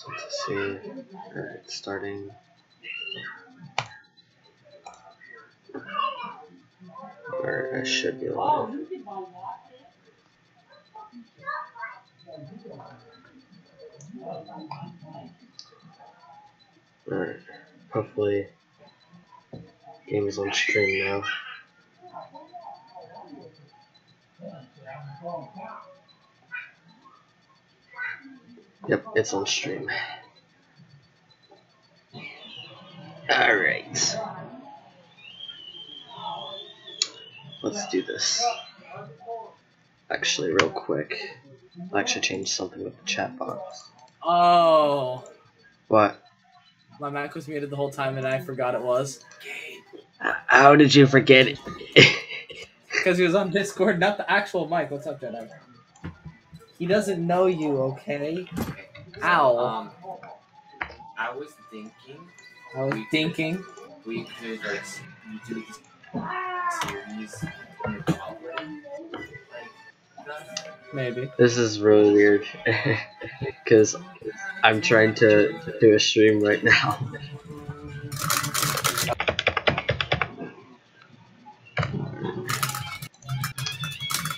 Let's see. Alright, starting. Alright, I should be live. Alright, hopefully game is on stream now. Yep, it's on stream. Alright. Let's do this. Actually, real quick. I'll actually change something with the chat box. Oh. What? My mic was muted the whole time and I forgot it was. How did you forget it? Because he was on Discord, not the actual mic. What's up, Jedi? He doesn't know you, okay? Ow. I was thinking. We could like do this series on the top, Maybe. This is really weird. Because I'm trying to do a stream right now.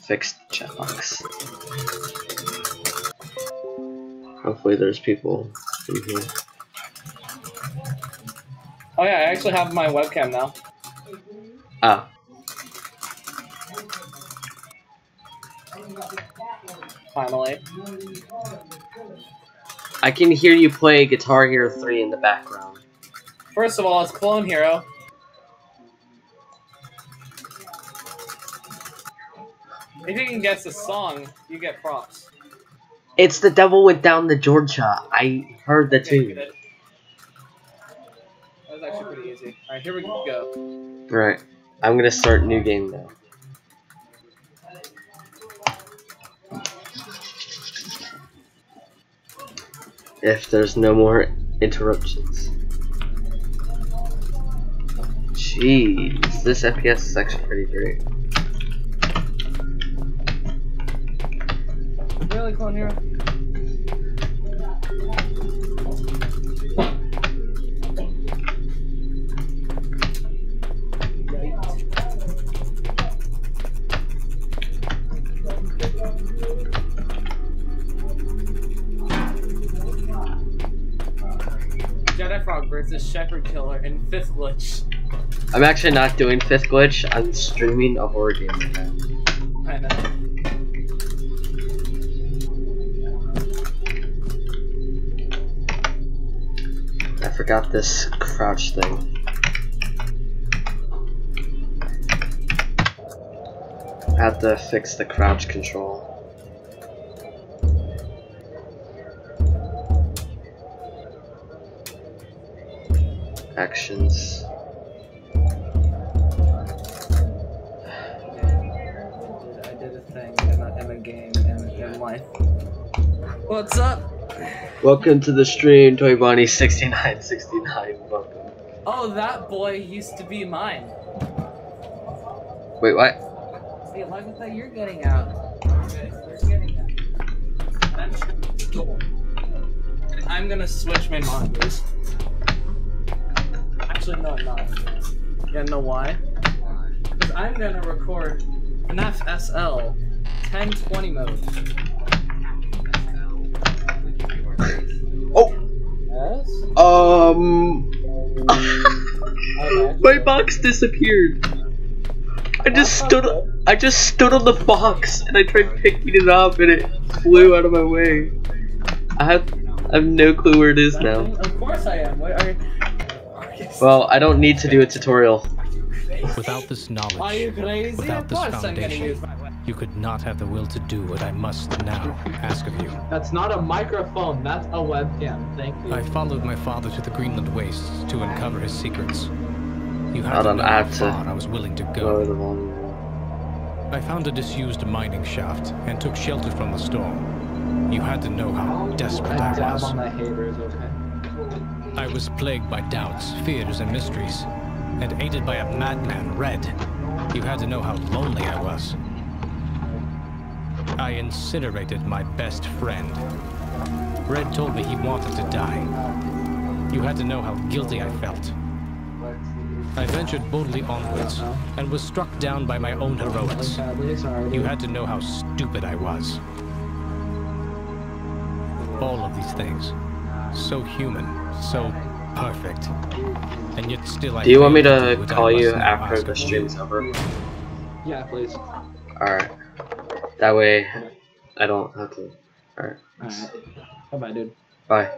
Fixed chat box. Hopefully there's people in here. Oh yeah, I actually have my webcam now. Ah. Finally. I can hear you play Guitar Hero 3 in the background. First of all, it's Clone Hero. If you can guess the song, you get props. It's The Devil Went Down to Georgia. I heard the tune. That was actually pretty easy. Alright, here we go. Right. I'm gonna start a new game now. If there's no more interruptions. Jeez, this FPS is actually pretty great. Really, Clone Hero? Jedi Frog versus Shepherd Killer in 5th glitch. I'm actually not doing 5th glitch, I'm streaming a horror game right now. I know. I forgot this crouch thing. I have to fix the crouch control. Actions. I did a thing in a game and in life. What's up? Welcome to the stream, Toy Bonnie 6969. Welcome. Oh, that boy used to be mine. Wait, what? See, look at that you're getting out. You're getting out. I'm gonna switch my monitors. Actually, no, I'm not. You wanna know why? Because I'm gonna record FNaF SL 1020 mode. Oh! Yes? My box disappeared. I just stood on the box and I tried picking it up and it flew out of my way. I have no clue where it is now. Of course I am. What are you? Well, I don't need to do a tutorial. Without this knowledge, Are you crazy? without Of this course I'm gonna use foundation, my you could not have the will to do what I must now ask of you. That's not a microphone, that's a webcam. Thank you. I followed my father to the Greenland wastes to uncover his secrets. You Hold had to on, know I how have to far I was willing to lower go. the volume. I found a disused mining shaft and took shelter from the storm. You had to know how desperate I Dab was. on the haters, okay? I was plagued by doubts, fears, and mysteries, and aided by a madman, Red. You had to know how lonely I was. I incinerated my best friend. Red told me he wanted to die. You had to know how guilty I felt. I ventured boldly onwards, and was struck down by my own heroics. You had to know how stupid I was. All of these things. So human, so perfect. And yet still I Do you want me to do call you after the stream's over? Yeah, please. Alright. That way I don't have to. Alright. Alright. Bye-bye, dude. Bye.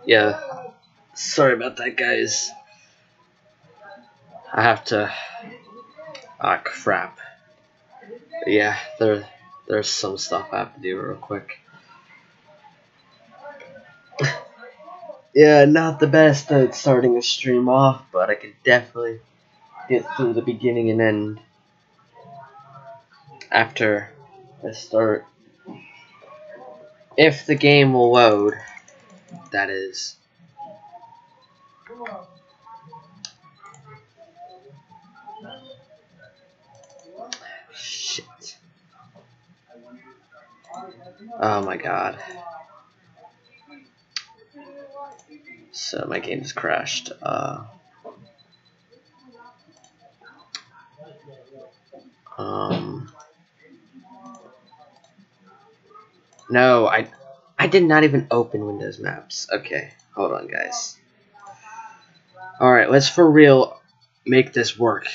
Yeah. Sorry about that, guys. I have to. Ah, crap. Yeah, there's some stuff I have to do real quick. Yeah, not the best at starting a stream off, but I could definitely get through the beginning and end after I start. If the game will load, that is. Shit. Oh my god. So my game just crashed. No, I did not even open Windows Maps. Okay, hold on, guys. Alright, let's for real make this work.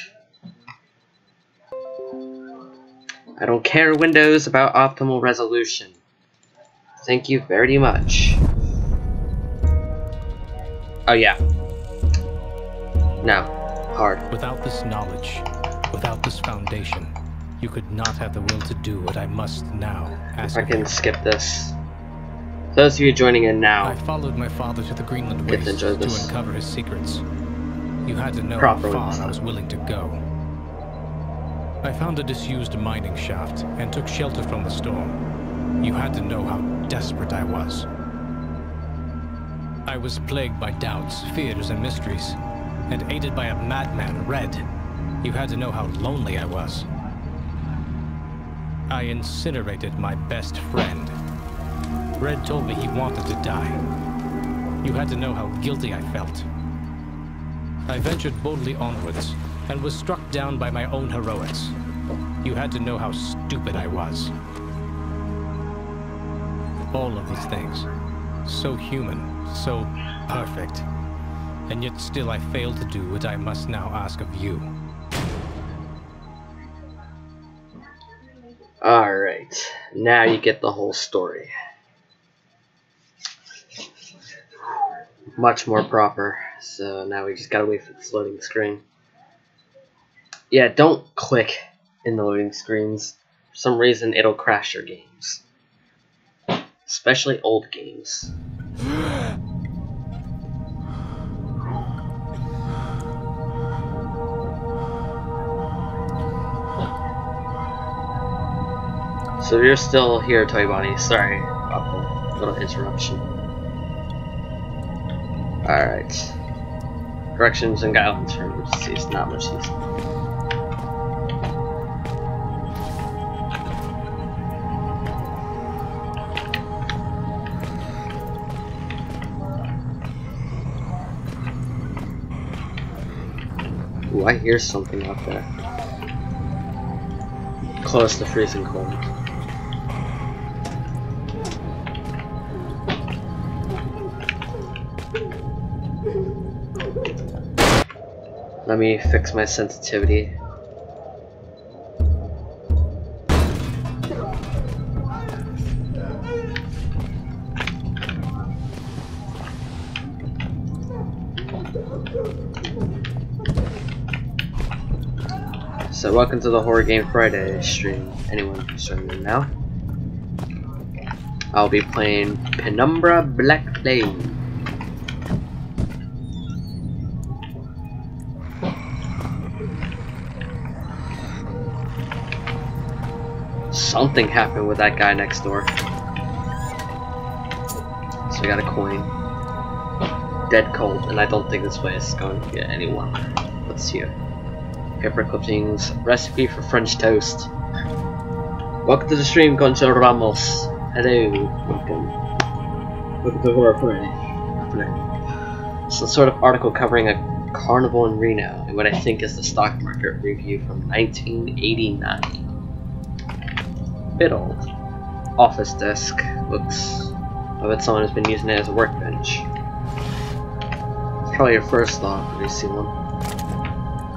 I don't care, Windows, about optimal resolution. Thank you very much. Oh yeah. No. Hard. Without this knowledge, without this foundation, you could not have the will to do what I must now ask I of can you. skip this. Those of you joining in now, I followed my father to the Greenland Get to wastes enjoy to this. uncover his secrets. You had to know Proper how far ones. I was willing to go. I found a disused mining shaft and took shelter from the storm. You had to know how desperate I was. I was plagued by doubts, fears, and mysteries, and aided by a madman, Red. You had to know how lonely I was. I incinerated my best friend. Red told me he wanted to die. You had to know how guilty I felt. I ventured boldly onwards, and was struck down by my own heroics. You had to know how stupid I was. All of these things. So human, so perfect. And yet still I failed to do what I must now ask of you. alright. Now you get the whole story. Much more proper. So now we just gotta wait for this loading screen. Yeah, don't click in the loading screens. For some reason, it'll crash your games. Especially old games. So if you're still here, Toy Bonnie, sorry about the little interruption. Alright. Corrections and guidelines for emergencies, not emergencies. Ooh, I hear something out there. Close to freezing cold. Let me fix my sensitivity. So welcome to the Horror Game Friday stream. Anyone who's joining in now. I'll be playing Penumbra Black Plague. Something happened with that guy next door. So we got a coin. Dead cold, and I don't think this place is going to get any warmer. Let's see here. Paper clippings, recipe for French toast. Welcome to the stream, Concho Ramos. Hello, welcome. Welcome to Horror Friday. Some sort of article covering a carnival in Reno and what I think is the stock market review from 1989. Bit old. Office desk. Looks. I bet someone has been using it as a workbench. It's probably your first thought when you see one.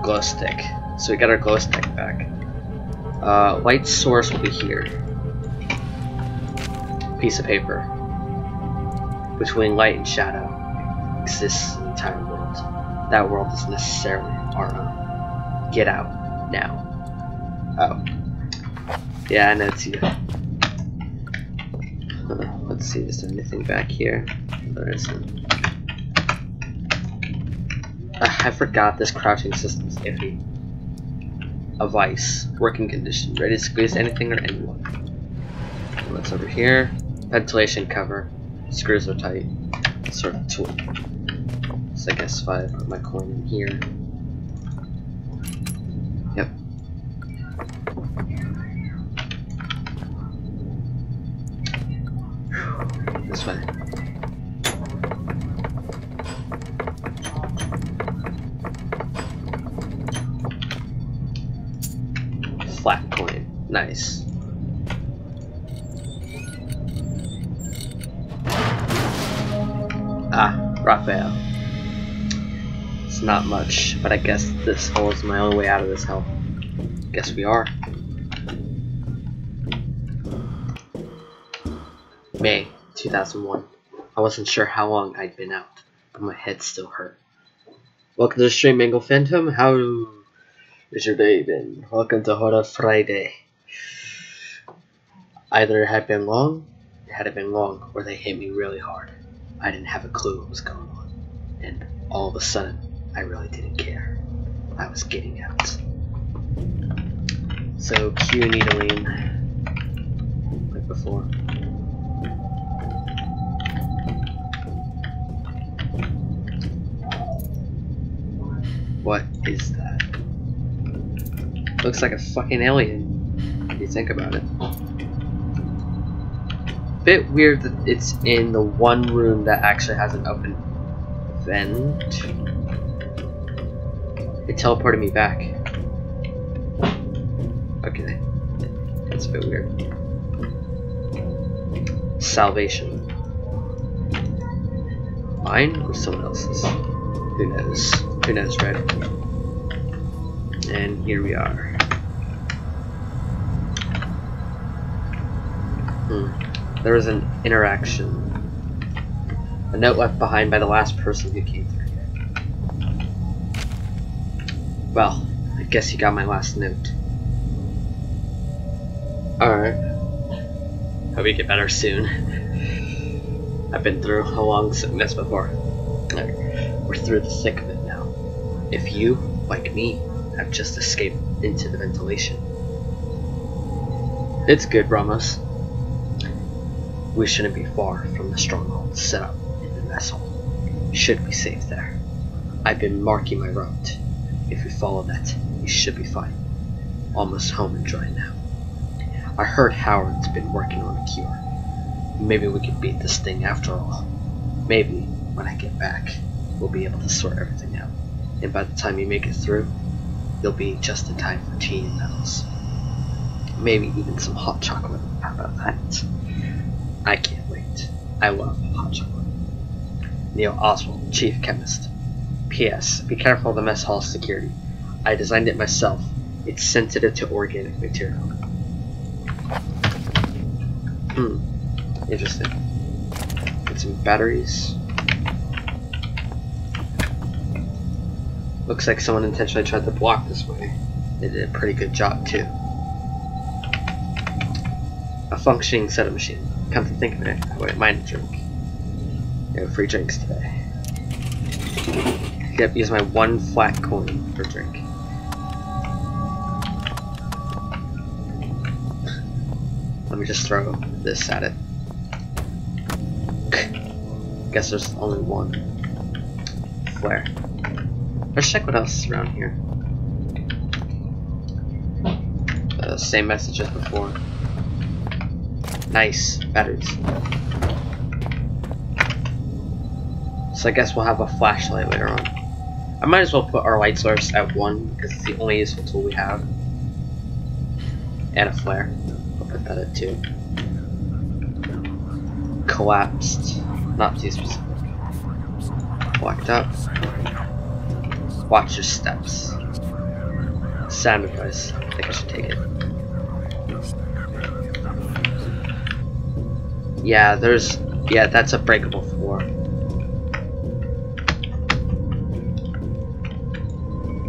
Glow stick. So we got our glow stick back. Light source will be here. Piece of paper. Between light and shadow exists the entire world. That world is necessarily our own. Get out now. Oh. Yeah, I know it's you. Let's see, is there anything back here? There isn't. I forgot this crouching system is iffy. A vice. Working condition. Ready to squeeze anything or anyone. What's over here? Ventilation cover. Screws are tight. Sort of tool. So I guess if I put my coin in here. Yep. This way. Flat coin. Nice. Ah, Raphael. It's not much, but I guess this hole is my only way out of this hell. Guess we are. May 2001. I wasn't sure how long I'd been out, but my head still hurt. Welcome to the stream, Mangle Phantom. How is your day been? Welcome to Horror Friday. Either it had been long, or they hit me really hard. I didn't have a clue what was going on, and all of a sudden, I really didn't care. I was getting out. So cue needling, like before. What is that? Looks like a fucking alien, if you think about it. Bit weird that it's in the one room that actually has an open vent. It teleported me back. Okay. That's a bit weird. Salvation. Mine or someone else's? Who knows? Who knows, Red? And here we are. There was an interaction. A note left behind by the last person who came through here. Well, I guess you got my last note. Alright. Hope you get better soon. I've been through a long sickness before. We're through the thick of it now. If you, like me, have just escaped into the ventilation. It's good, Ramos. We shouldn't be far from the stronghold set up in the mess hall. We should be safe there. I've been marking my route. If we follow that, we should be fine. Almost home and dry now. I heard Howard's been working on a cure. Maybe we could beat this thing after all. Maybe, when I get back, we'll be able to sort everything out. And by the time you make it through, you'll be just in time for tea and medals. Maybe even some hot chocolate. How about that? I can't wait. I love hot chocolate. Neil Oswald, Chief Chemist. P.S. Be careful of the mess hall security. I designed it myself. It's sensitive to organic material. Interesting. Get some batteries. Looks like someone intentionally tried to block this way. They did a pretty good job too. A functioning soda machine. Come to think of it, I wouldn't mind a drink. No free drinks today. Yep, use my one flat coin for drink. Let me just throw this at it. Guess there's only one. Flare. Let's check what else is around here. Same message as before. Nice. Batteries. So I guess we'll have a flashlight later on. I might as well put our light source at 1 because it's the only useful tool we have. And a flare. I'll put that at 2. Collapsed. Not too specific. Locked up. Watch your steps. Sound advice. I think I should take it. Yeah, yeah, that's a breakable floor.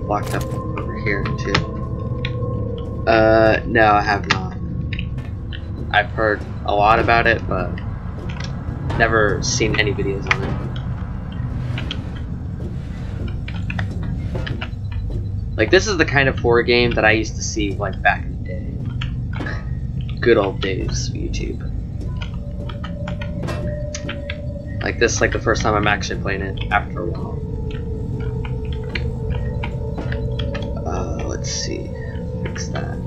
Locked up over here too. No, I have not. I've heard a lot about it, but never seen any videos on it. Like, this is the kind of horror game that I used to see, like, back in the day. Good old days of YouTube. Like, this is like the first time I'm actually playing it after a while. Let's see. Fix that.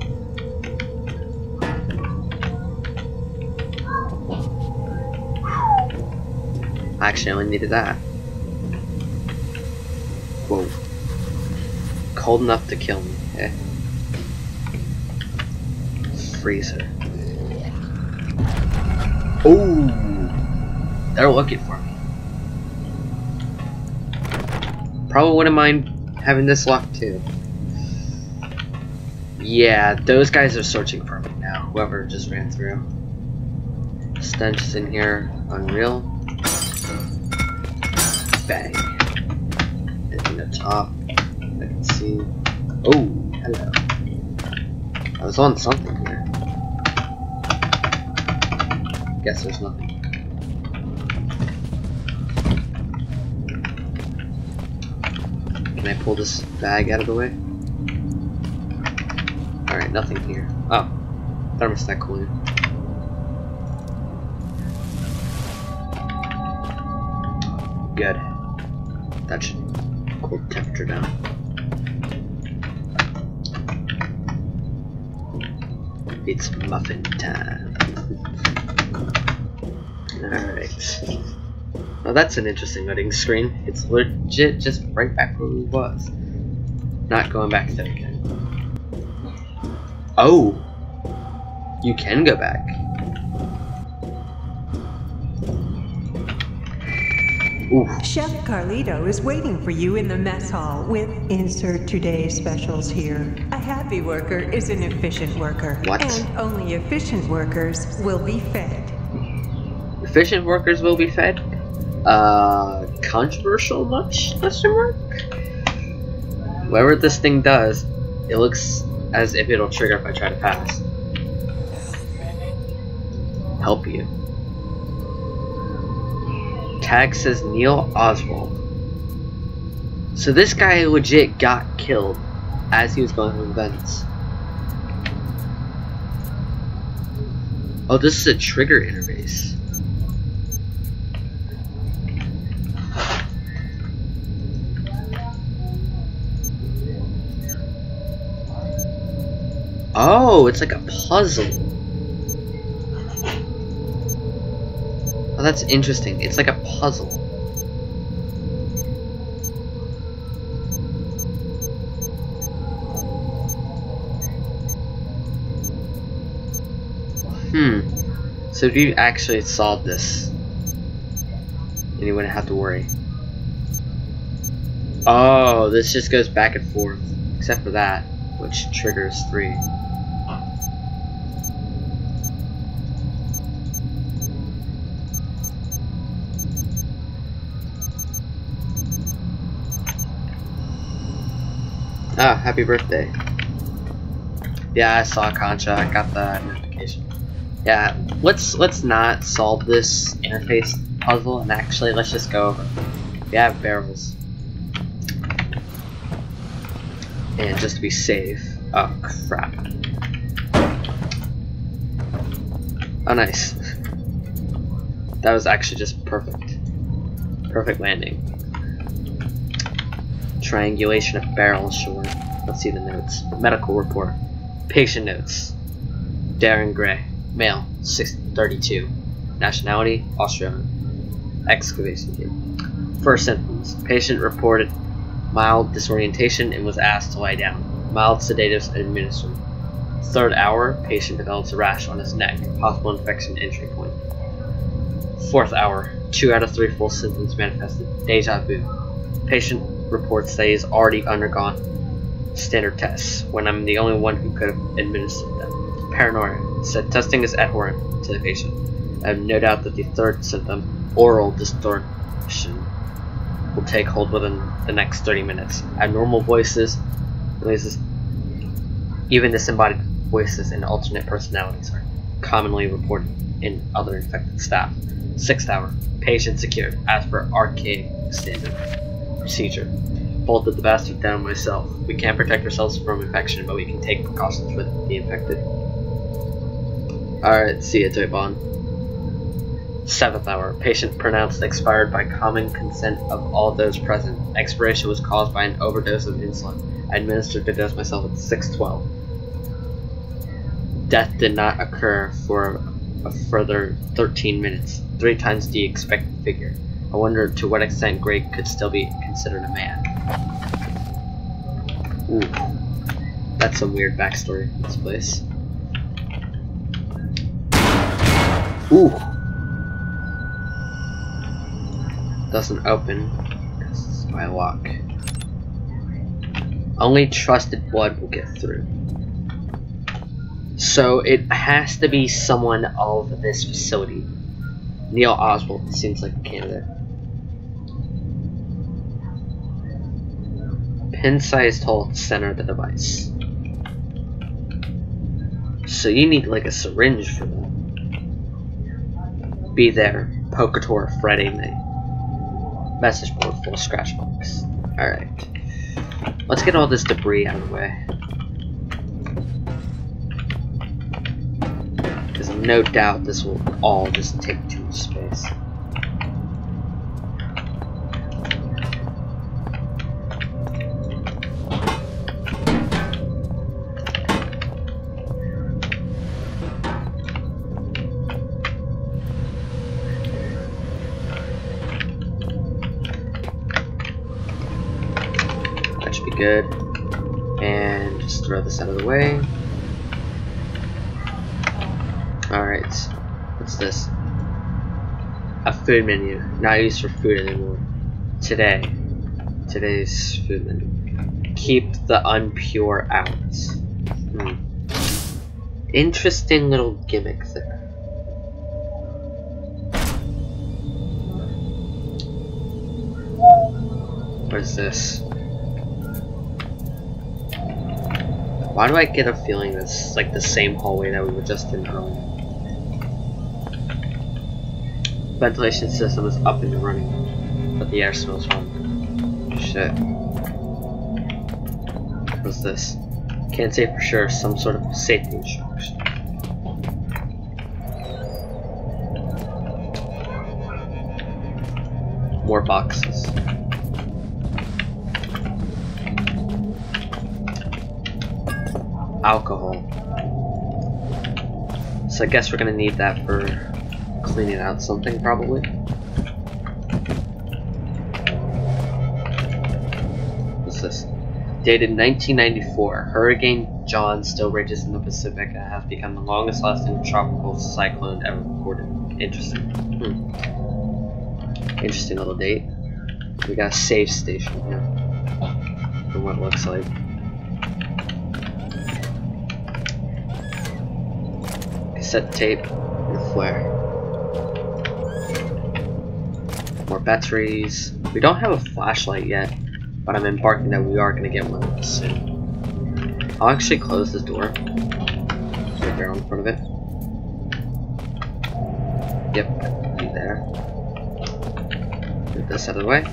I actually only needed that. Whoa. Cold enough to kill me, okay? Freezer. Ooh! They're looking for me. Probably wouldn't mind having this locked too. Yeah, those guys are searching for me now. Whoever just ran through. Stench is in here. Unreal. Bang. Hitting the top. I can see. Oh, hello. I was on something here. Guess there's nothing. Can I pull this bag out of the way? Alright, nothing here. Oh, thermostat cooler. Good. That should cool the temperature down. It's muffin time. Alright. Well, that's an interesting loading screen. It's legit just right back where it was. Not going back there again. Oh! You can go back. Ooh. Chef Carlito is waiting for you in the mess hall with insert today's specials here. A happy worker is an efficient worker. What? And only efficient workers will be fed. Efficient workers will be fed? Controversial much? Question mark? Whatever this thing does, it looks as if it'll trigger if I try to pass. Help you. Tag says Neil Oswald. So this guy legit got killed as he was going through vents. Oh, this is a trigger interface. Oh, it's like a puzzle. Oh, that's interesting. It's like a puzzle. So if you actually solve this, then you wouldn't have to worry. Oh, this just goes back and forth. Except for that, which triggers 3. Ah, happy birthday. Yeah, I saw Concha. I got the notification. Yeah, let's not solve this interface puzzle and actually let's just go over. We have barrels. And just to be safe. Oh crap. Oh nice. That was actually just perfect. Perfect landing. Triangulation of barrels, sure. Let's see the notes. Medical report. Patient notes. Darren Gray. Male, 32. Nationality, Australian. Excavation team. First symptoms. Patient reported mild disorientation and was asked to lie down. Mild sedatives administered. Third hour, patient develops a rash on his neck. Possible infection entry point. Fourth hour, 2 out of 3 full symptoms manifested. Deja vu. Patient reports that he has already undergone standard tests when I'm the only one who could have administered them. Paranoia. Said testing is abhorrent to the patient. I have no doubt that the third symptom, oral distortion, will take hold within the next 30 minutes. Abnormal voices, noises, even disembodied voices and alternate personalities are commonly reported in other infected staff. 6th hour. Patient secured, as per archaic standard procedure. Bolted the bastard down myself. We can't protect ourselves from infection, but we can take precautions with the infected. Alright, see ya, Toy Bond. 7th hour. Patient pronounced expired by common consent of all those present. Expiration was caused by an overdose of insulin. I administered the dose myself at 6:12. Death did not occur for a further 13 minutes, 3 times the expected figure. I wonder to what extent Greg could still be considered a man. Ooh, that's some weird backstory in this place. Ooh, doesn't open because it's by lock. Only trusted blood will get through. So it has to be someone of this facility. Neil Oswald seems like a candidate. Pin-sized hole at the center of the device. So you need like a syringe for that. Be there. Pocator Friday night. Message board full of scratch marks. Alright. Let's get all this debris out of the way. Because no doubt this will all just take too much space. That should be good. And just throw this out of the way. Alright, what's this? A food menu, not used for food anymore. Today's food menu. Keep the unpure out. Interesting little gimmick there. What is this? Why do I get a feeling that's like the same hallway that we were just in earlier? Ventilation system is up and running, but the air smells wrong. Shit. What's this? Can't say for sure, some sort of safety instruction. More boxes. Alcohol. So I guess we're gonna need that for cleaning out something, probably. What's this? Dated 1994, Hurricane John still rages in the Pacific and has become the longest lasting tropical cyclone ever recorded. Interesting. Interesting little date. We got a save station here. From what it looks like. Cassette tape and a flare. More batteries. We don't have a flashlight yet, but I'm embarking that we are going to get one soon. I'll actually close this door. Put a barrel in front of it. Yep, be there. Get this out of the way.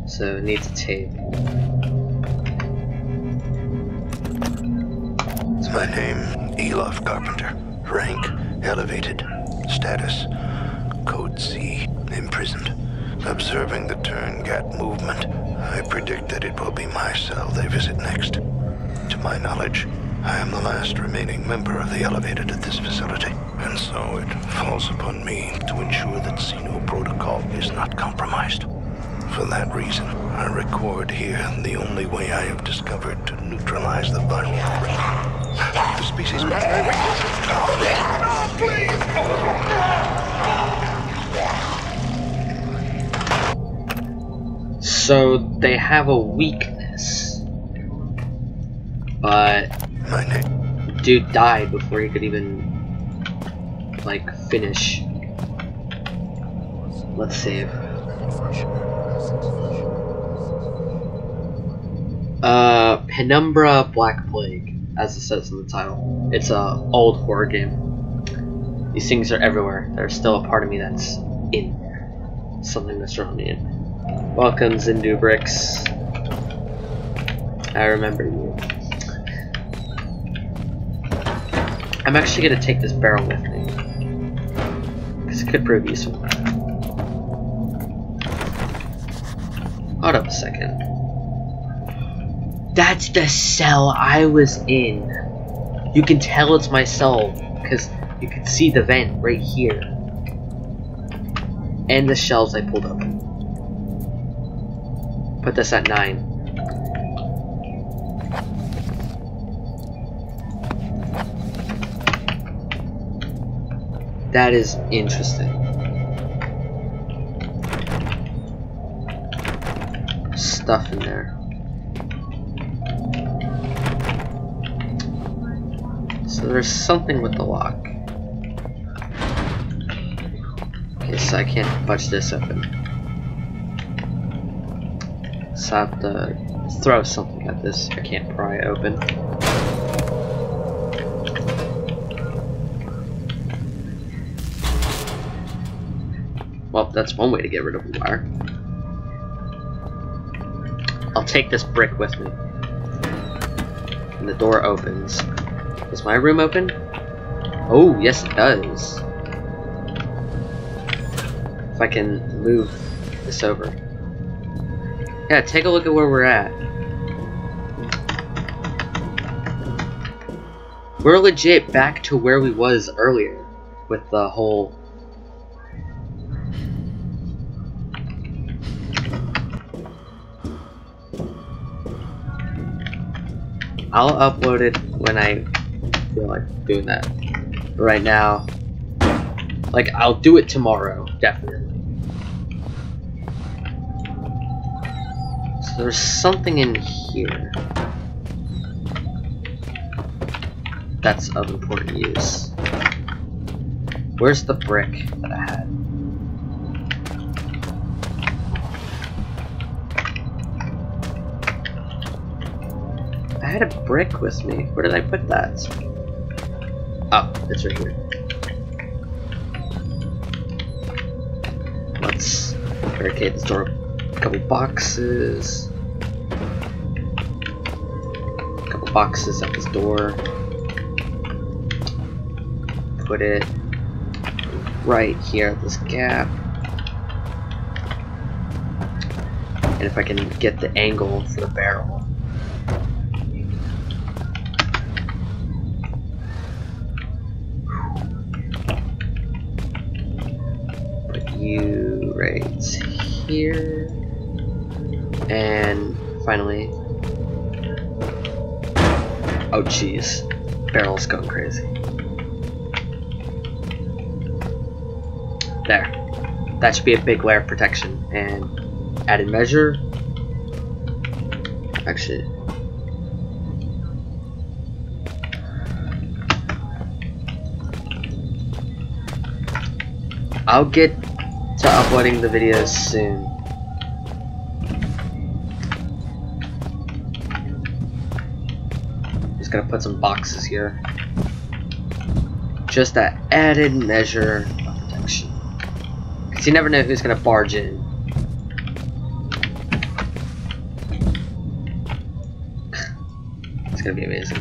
So it needs tape. My name, Elof Carpenter. Rank, elevated. Status, Code C, imprisoned. Observing the Turngat movement, I predict that it will be my cell they visit next. To my knowledge, I am the last remaining member of the Elevated at this facility, and so it falls upon me to ensure that Xeno protocol is not compromised. For that reason, I record here the only way I have discovered to neutralize the viral threat. The species primary weakness. So they have a weakness, but My name. dude died before he could even like finish. Let's save. Penumbra Black Plague, as it says in the title. It's a old horror game. These things are everywhere. There's still a part of me that's in there. Something that's drawn me in. Welcome, Zindu Bricks. I remember you. I'm actually gonna take this barrel with me, because it could prove useful. Hold up a second. That's the cell I was in. You can tell it's my cell because you can see the vent right here. And the shelves I pulled open. Put this at 9. That is interesting. Stuff in there. So there's something with the lock. Okay, so I can't budge this open. So I have to throw something at this. I can't pry it open. Well, that's one way to get rid of a wire. I'll take this brick with me. And the door opens. Does my room open? Oh, yes it does. If I can move this over. Yeah, take a look at where we're at. We're legit back to where we was earlier with the whole... I'll upload it when I feel like doing that. But right now, like, I'll do it tomorrow, definitely. So there's something in here that's of important use. Where's the brick that I had? I had a brick with me. Where did I put that? Oh, it's right here. Let's barricade this door. A couple boxes. A couple boxes at this door. Put it right here at this gap. And if I can get the angle for the barrel. You right here, and finally, oh jeez, barrel's going crazy. There, that should be a big layer of protection. And added measure, actually, I'll get to uploading the videos soon. Just gonna put some boxes here. Just that added measure of protection. Because you never know who's gonna barge in. It's gonna be amazing.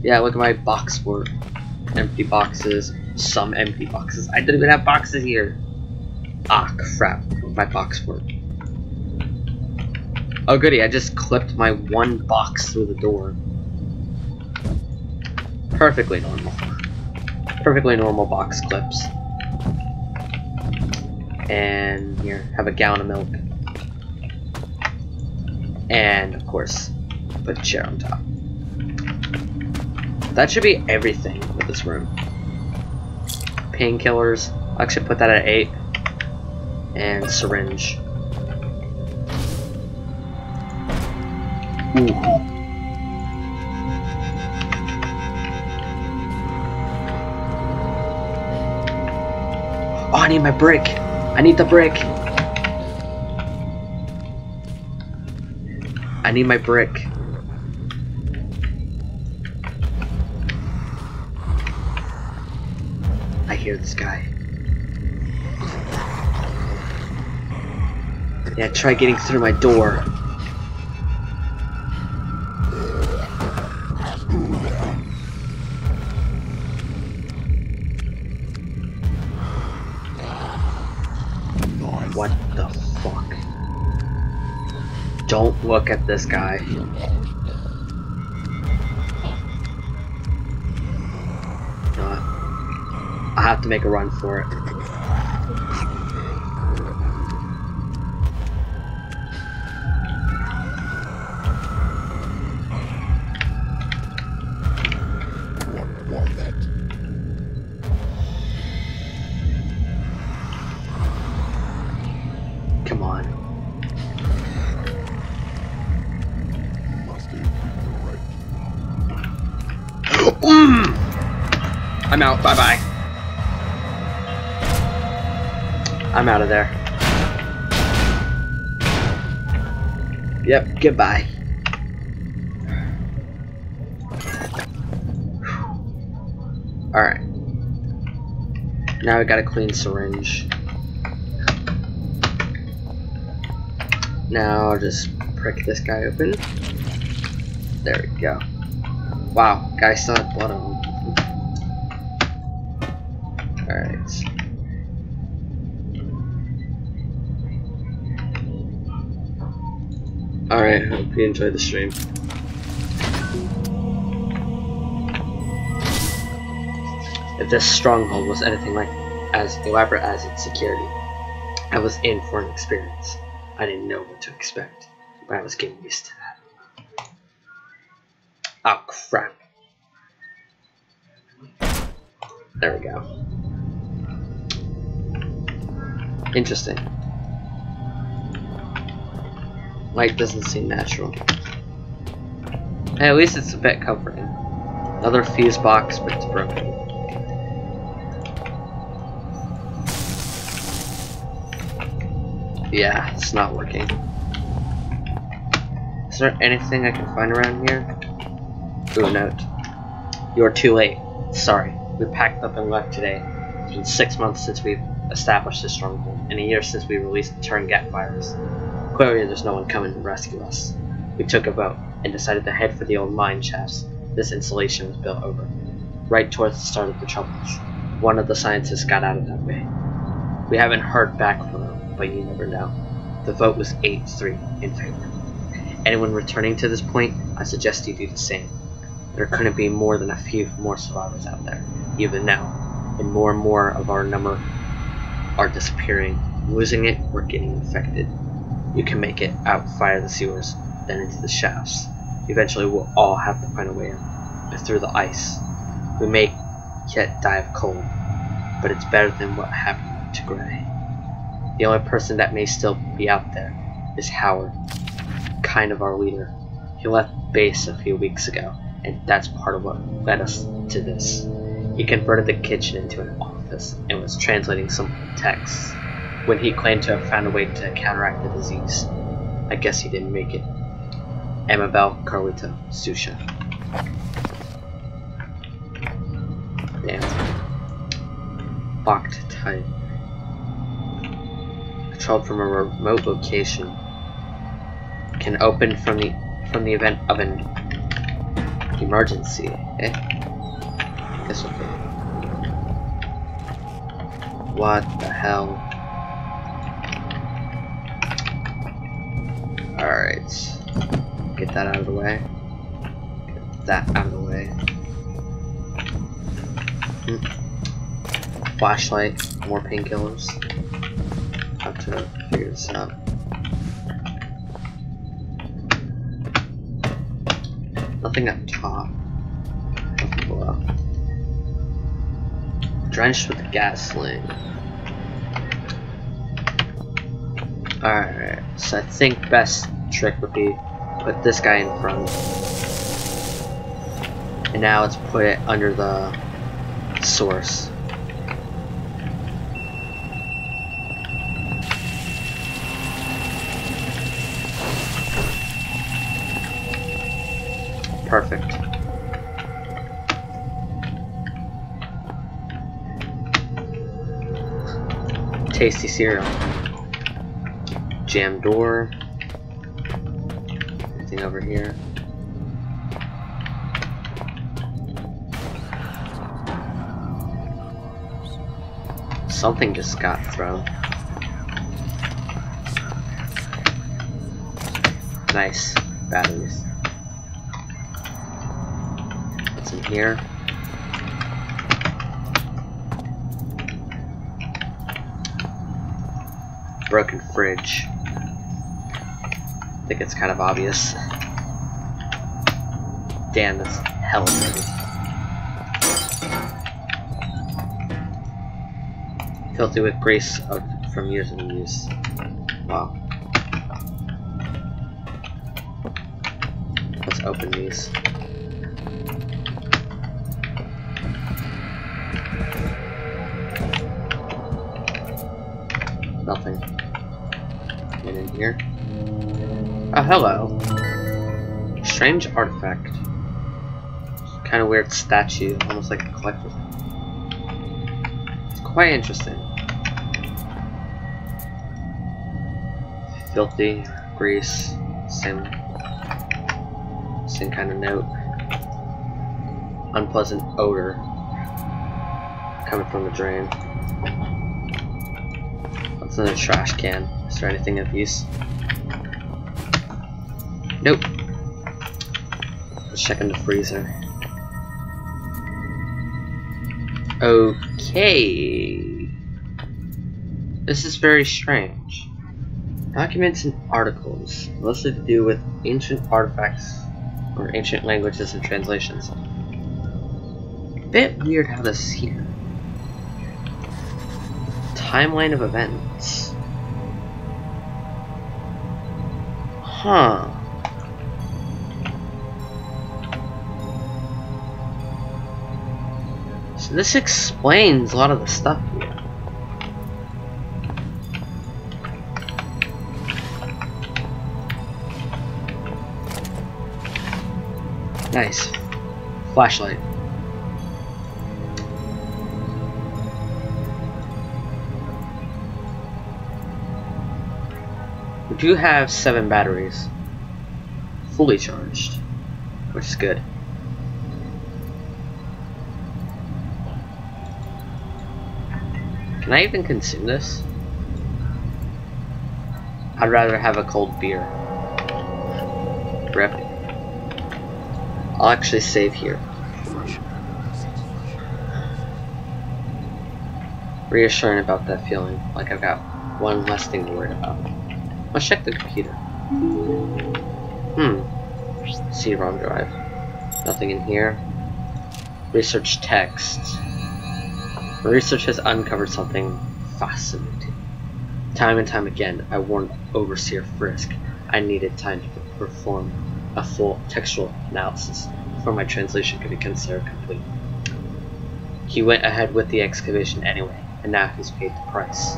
Yeah, look at my box fort. Empty boxes. Some empty boxes. I didn't even have boxes here. Ah, crap. My box fort. Oh goody, I just clipped my one box through the door. Perfectly normal. Perfectly normal box clips. And here, have a gallon of milk. And of course, put a chair on top. That should be everything with this room. Painkillers, I'll actually put that at 8. And syringe. Ooh. Oh, I need my brick. I need the brick. I need my brick. I hear this guy. Yeah, try getting through my door. What the fuck? Don't look at this guy. I have to make a run for it. Come on. I'm out. Bye-bye. I'm out of there. Yep, goodbye. Alright. Now we got a clean syringe. Now I'll just prick this guy open. There we go. Wow, guy still had blood on him. Alright. Alright, hope you enjoyed the stream. If this stronghold was anything like as elaborate as its security, I was in for an experience. I didn't know what to expect, but I was getting used to that. Oh crap. There we go. Interesting. Light doesn't seem natural. Hey, at least it's a bit comforting. Another fuse box, but it's broken. Yeah, it's not working. Is there anything I can find around here? Ooh, note. You're too late. Sorry, we packed up and left today. It's been 6 months since we've established this stronghold, and a year since we released the Turn-Gat virus. Clearly there's no one coming to rescue us. We took a vote, and decided to head for the old mine shafts this installation was built over, right towards the start of the troubles. One of the scientists got out of that way. We haven't heard back from him, but you never know. The vote was 8-3 in favor. Anyone returning to this point, I suggest you do the same. There couldn't be more than a few more survivors out there, even now, and more of our number are disappearing, losing it, or getting infected. You can make it out via the sewers, then into the shafts. Eventually we'll all have to find a way out, but through the ice. We may yet die of cold, but it's better than what happened to Gray. The only person that may still be out there is Howard, kind of our leader. He left base a few weeks ago, and that's part of what led us to this. He converted the kitchen into an office and was translating some texts when he claimed to have found a way to counteract the disease. I guess he didn't make it. Amabel, Carlito, Susha. Damn. Locked tight. Controlled from a remote location. Can open from the event of an emergency. Eh? Guess okay. What the hell? Alright. Get that out of the way. Get that out of the way. Flashlight, more painkillers. Have to figure this out. Nothing up top. Nothing below. Drenched with gasoline. Alright, so I think best trick would be put this guy in front. And now let's put it under the source. Perfect. Tasty cereal. Jam door. Anything over here? Something just got thrown. Nice. Batteries. What's in here? Broken fridge. I think it's kind of obvious. Damn, that's hella dirty. Filthy with grease from years of use. Wow. Let's open these. Nothing. And in here. Oh, hello. Strange artifact. Kind of weird statue, almost like a collector's. It's quite interesting. Filthy, grease, same kind of note. Unpleasant odor coming from the drain. What's in the trash can? Is there anything of use? Nope. Let's check in the freezer. Okay. This is very strange. Documents and articles, mostly to do with ancient artifacts or ancient languages and translations. Bit weird how this is here. Timeline of events. Huh. So this explains a lot of the stuff here. Nice. Flashlight. We do have 7 batteries. Fully charged. Which is good. Can I even consume this? I'd rather have a cold beer. Rip. I'll actually save here. Reassuring about that feeling, like I've got one less thing to worry about. Let's check the computer. CD-ROM drive. Nothing in here. Research text. Research has uncovered something fascinating. Time and time again, I warned Overseer Frisk I needed time to perform a full textual analysis before my translation could be considered complete. He went ahead with the excavation anyway, and now he's paid the price.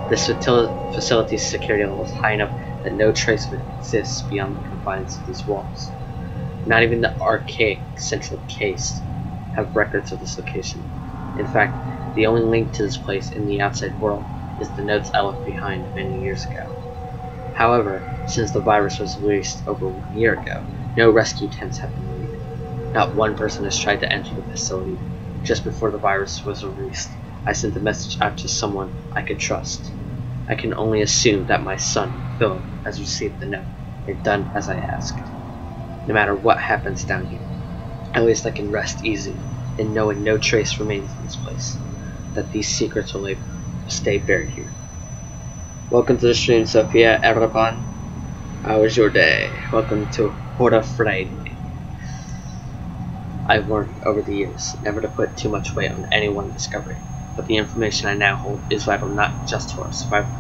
This facility's security level is high enough that no trace of it exists beyond the confines of these walls. Not even the archaic central case have records of this location. In fact, the only link to this place in the outside world is the notes I left behind many years ago. However, since the virus was released over 1 year ago, no rescue attempts have been made. Not one person has tried to enter the facility. Just before the virus was released, I sent a message out to someone I could trust. I can only assume that my son, Philip, has received the note and done as I asked. No matter what happens down here, at least I can rest easy, and knowing no trace remains in this place, that these secrets will stay buried here. Welcome to the stream, Sophia Eraban. How was your day? Welcome to Hora Friday. I've learned over the years never to put too much weight on any one discovery, but the information I now hold is vital not just to our survival,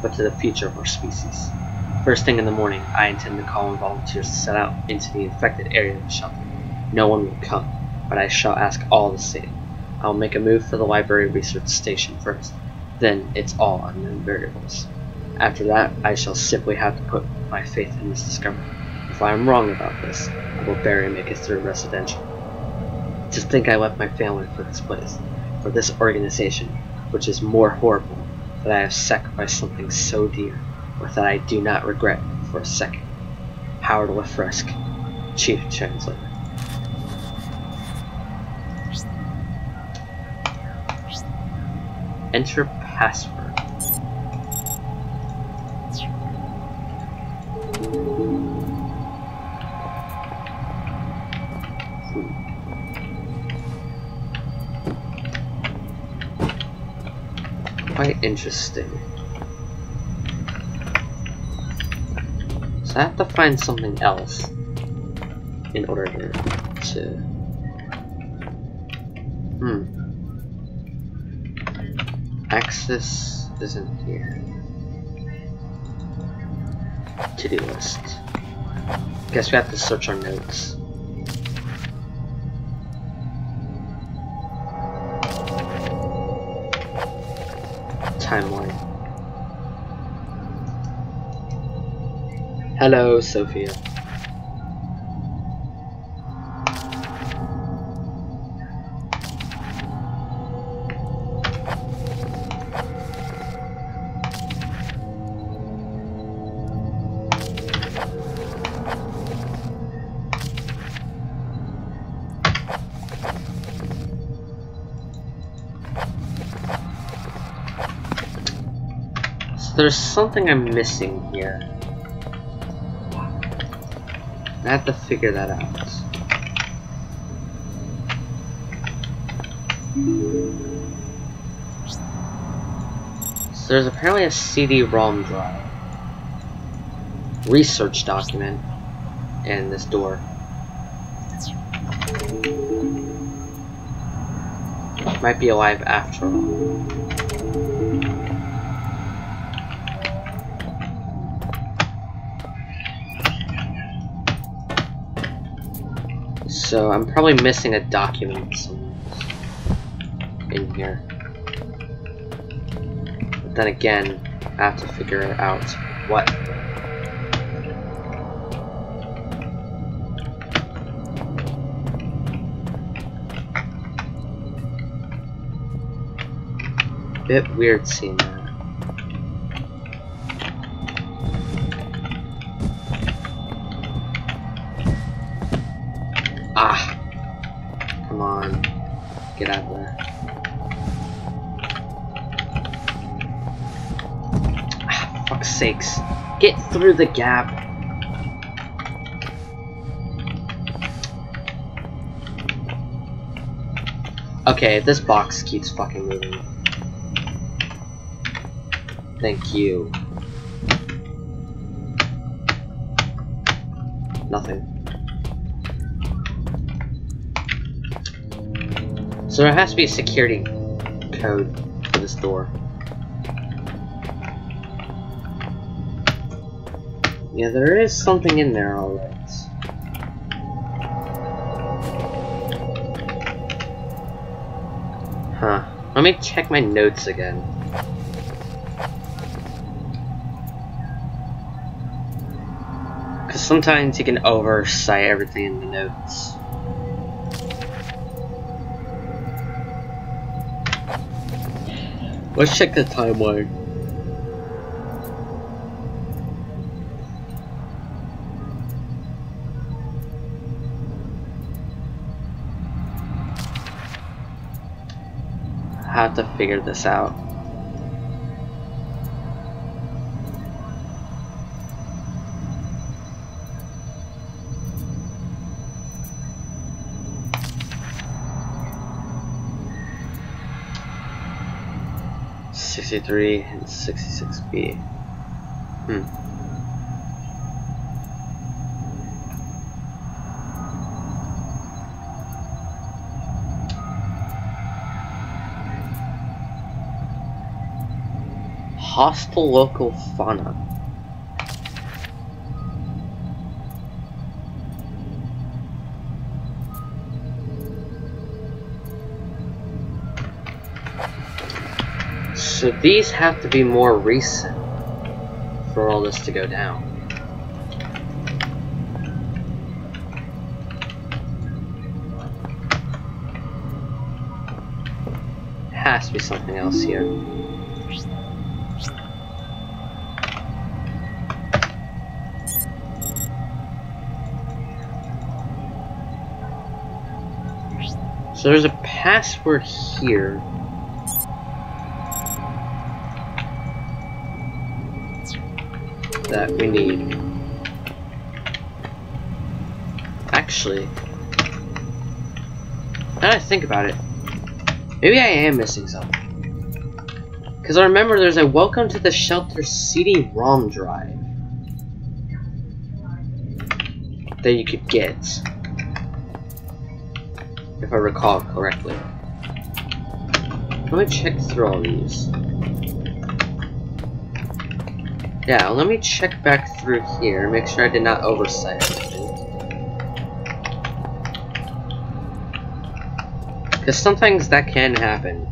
but to the future of our species. First thing in the morning, I intend to call on volunteers to set out into the infected area of the shelter. No one will come, but I shall ask all the same. I will make a move for the library research station first, then it's all unknown variables. After that, I shall simply have to put my faith in this discovery. If I am wrong about this, I will bury and make it through residential. To think I left my family for this place, for this organization, which is more horrible, that I have sacrificed something so dear, or that I do not regret for a second. Howard Lefresque, Chief Translator. Enter password. Quite interesting. So I have to find something else in order to... Access isn't here. To-do list. Guess we have to search our notes. Timeline. Hello, Sophia. There's something I'm missing here. I have to figure that out. So there's apparently a CD-ROM drive, research document, and this door. Might be alive after all. So I'm probably missing a document somewhere in here. But then again, I have to figure out what. Bit weird seeing that. Ah! Come on. Get out of there. Ah, fuck's sakes. Get through the gap. Okay, this box keeps fucking moving. Thank you. Nothing. So there has to be a security code for this door. Yeah, there is something in there, alright. Huh. Let me check my notes again. Because sometimes you can oversight everything in the notes. Let's check the timeline. I have to figure this out. 63 and 66B. Hostile local fauna. So these have to be more recent for all this to go down. Has to be something else here. So there's a password here. That we need. Actually, now that I think about it, maybe I am missing something. Because I remember there's a Welcome to the Shelter CD-ROM drive that you could get, if I recall correctly. Let me check through all these. Yeah, let me check back through here, make sure I did not oversight anything. Because sometimes that can happen.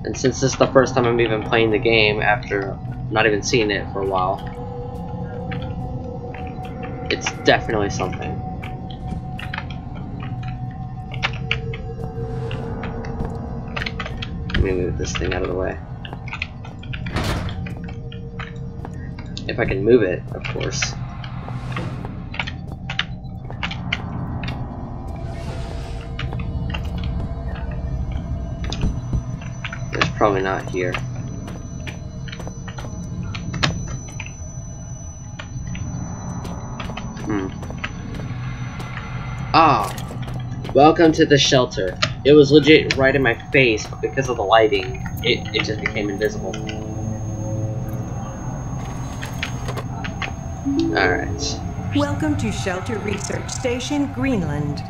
And since this is the first time I'm even playing the game after not even seeing it for a while, it's definitely something. Let me move this thing out of the way. If I can move it, of course. There's probably not here. Ah! Welcome to the shelter. It was legit right in my face, but because of the lighting, it just became invisible. Alright. Welcome to Shelter Research Station, Greenland.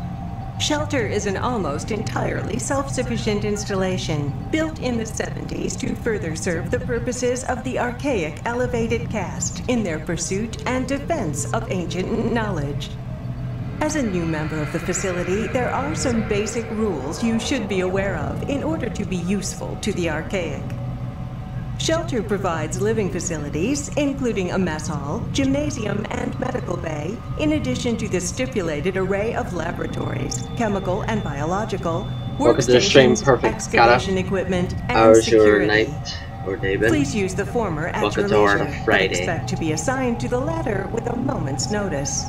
Shelter is an almost entirely self-sufficient installation, built in the 70s to further serve the purposes of the archaic elevated caste in their pursuit and defense of ancient knowledge. As a new member of the facility, there are some basic rules you should be aware of in order to be useful to the archaic. Shelter provides living facilities, including a mess hall, gymnasium, and medical bay, in addition to the stipulated array of laboratories, chemical and biological, workstations, excavation equipment, and security. Night or day, Ben? Please use the former at your leisure, but expect to be assigned to the latter with a moment's notice.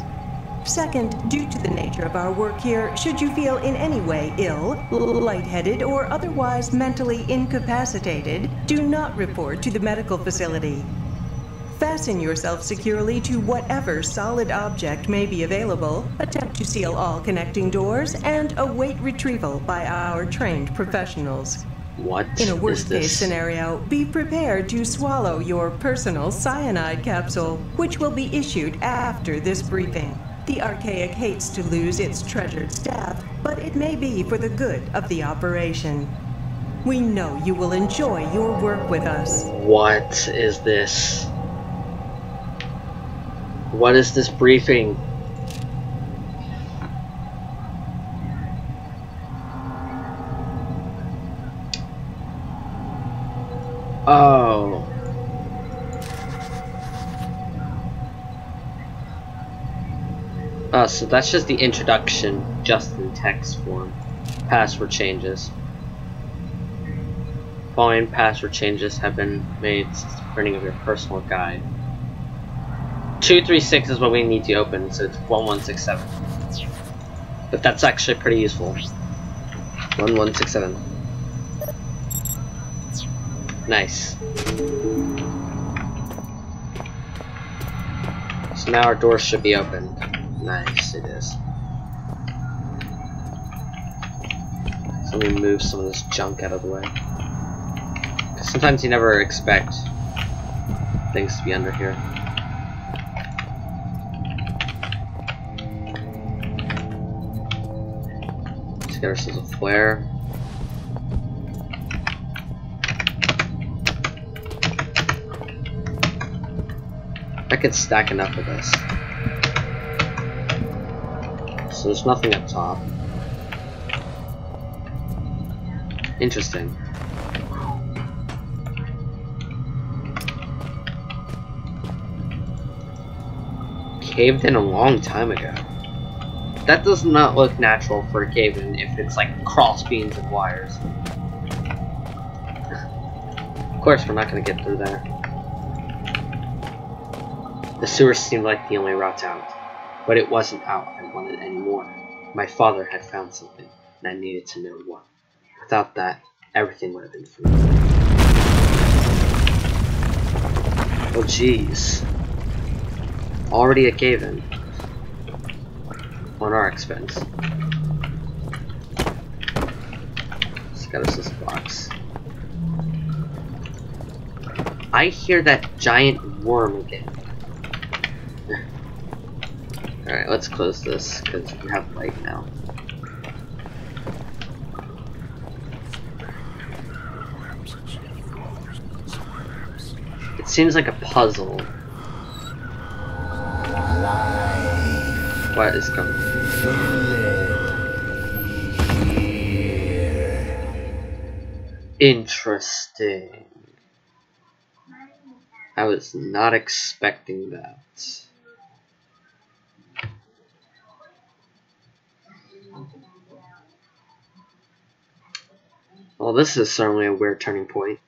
Second, due to the nature of our work here, should you feel in any way ill, lightheaded, or otherwise mentally incapacitated, do not report to the medical facility. Fasten yourself securely to whatever solid object may be available, attempt to seal all connecting doors, and await retrieval by our trained professionals. What in a worst-case scenario, be prepared to swallow your personal cyanide capsule, which will be issued after this briefing. The Archaic hates to lose its treasured staff, but it may be for the good of the operation. We know you will enjoy your work with us. What is this? What is this briefing? Oh. So that's just the introduction, just in text form. Password changes. Following password changes have been made since the printing of your personal guide. 236 is what we need to open, so it's 1167. But that's actually pretty useful. 1167. Nice. So now our door should be opened. Nice, it is. So let me move some of this junk out of the way. Sometimes you never expect things to be under here. Let's get ourselves a flare. I could stack enough of this. So there's nothing up top. Interesting. Caved in a long time ago. That does not look natural for a cave-in if it's like cross beams and wires. Of course we're not gonna get through there. The sewers seemed like the only route out. But it wasn't out I wanted anymore. My father had found something, and I needed to know what. Without that, everything would have been free. Oh jeez. Already a cave-in. On our expense. Let's get us this box. I hear that giant worm again. Alright, let's close this, because we have light now. It seems like a puzzle. What is coming? Interesting. I was not expecting that. Well, this is certainly a weird turning point.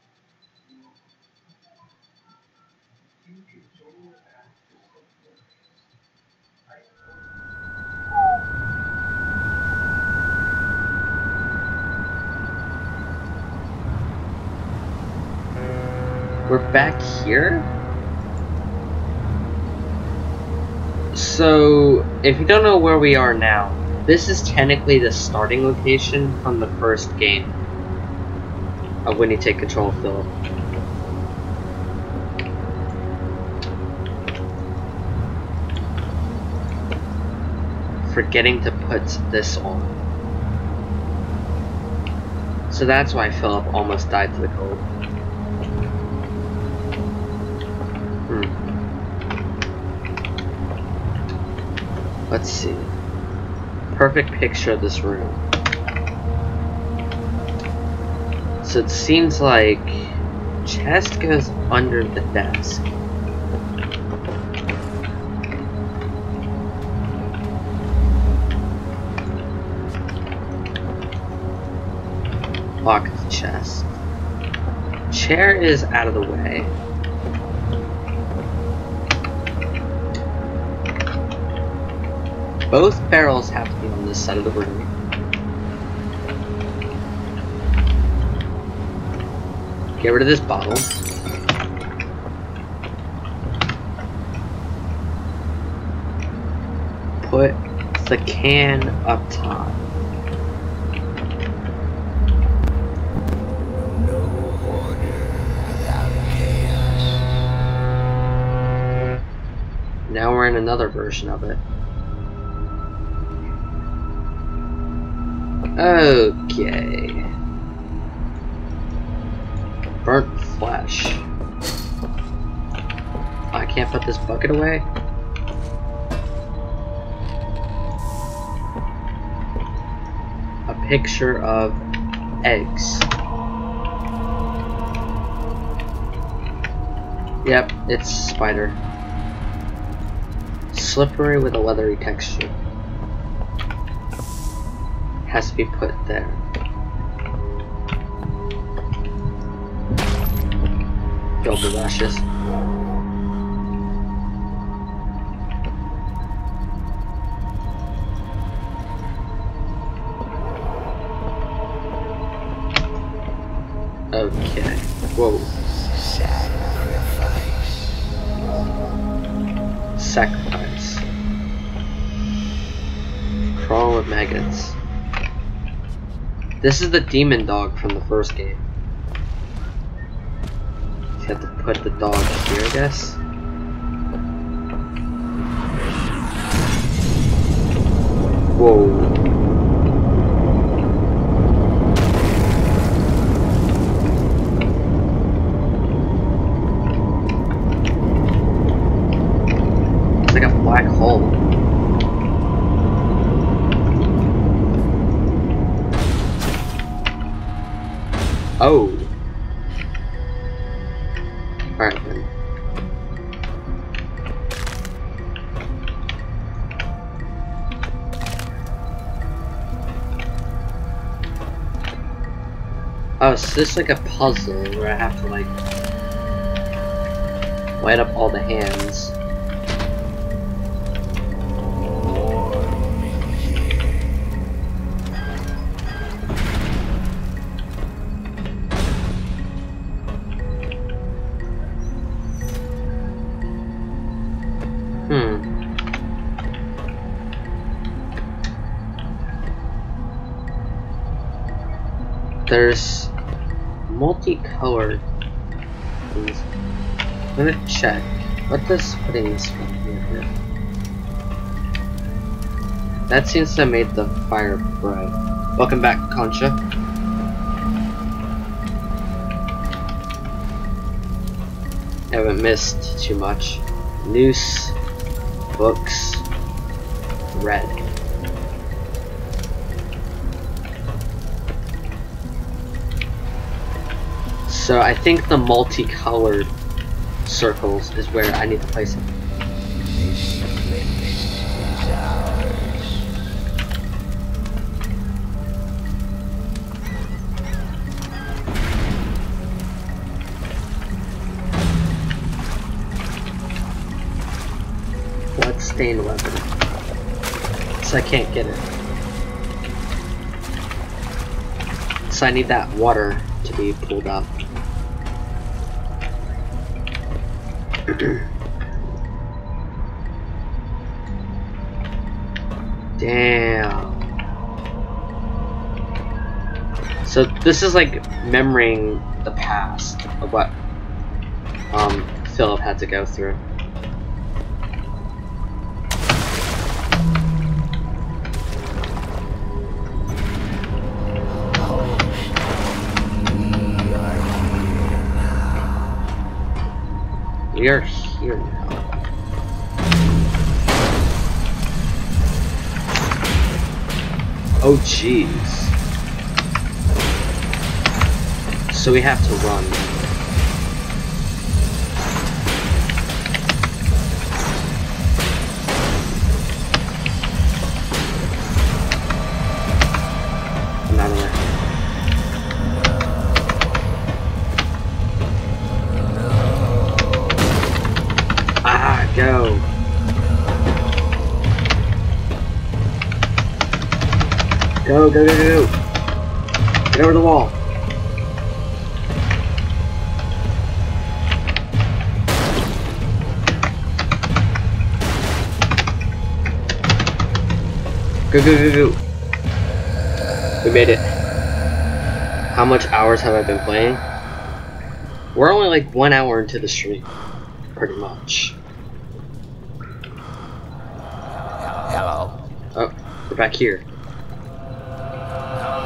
We're back here? So, if you don't know where we are now, this is technically the starting location from the first game of when you take control of Philip. Forgetting to put this on. So that's why Philip almost died to the cold. Let's see. Perfect picture of this room. So it seems like chest goes under the desk. Locked chest. Chair is out of the way. Both barrels have to be on this side of the room. Get rid of this bottle. Put the can up top. Now we're in another version of it. Okay. Burnt flesh. I can't put this bucket away? A picture of eggs. Yep, it's a spider. Slippery with a leathery texture. Has to be put there. Build the rushes. Okay. Whoa. Sacrifice. Crawl with maggots. This is the demon dog from the first game. put the dog here, I guess. Whoa. It's like a black hole. Oh. Alright then. Oh, so this is like a puzzle where I have to like light up all the hands. There's multicolored things. I'm gonna check. What does putting this from here? That seems to have made the fire bright. Welcome back, Concha. Haven't missed too much. Noose, books, red. So I think the multicolored circles is where I need to place it. Bloodstained weapon. So I can't get it. So I need that water to be pulled up. Damn. So this is like memorying the past of what Philip had to go through. We are here now. Oh jeez. So we have to run. I'm out of there. Go. Go, go, go, go. Get over the wall. Go, go, go, go. We made it. How much hours have I been playing? We're only like 1 hour into the stream. Pretty much. Hello. Oh, we're back here.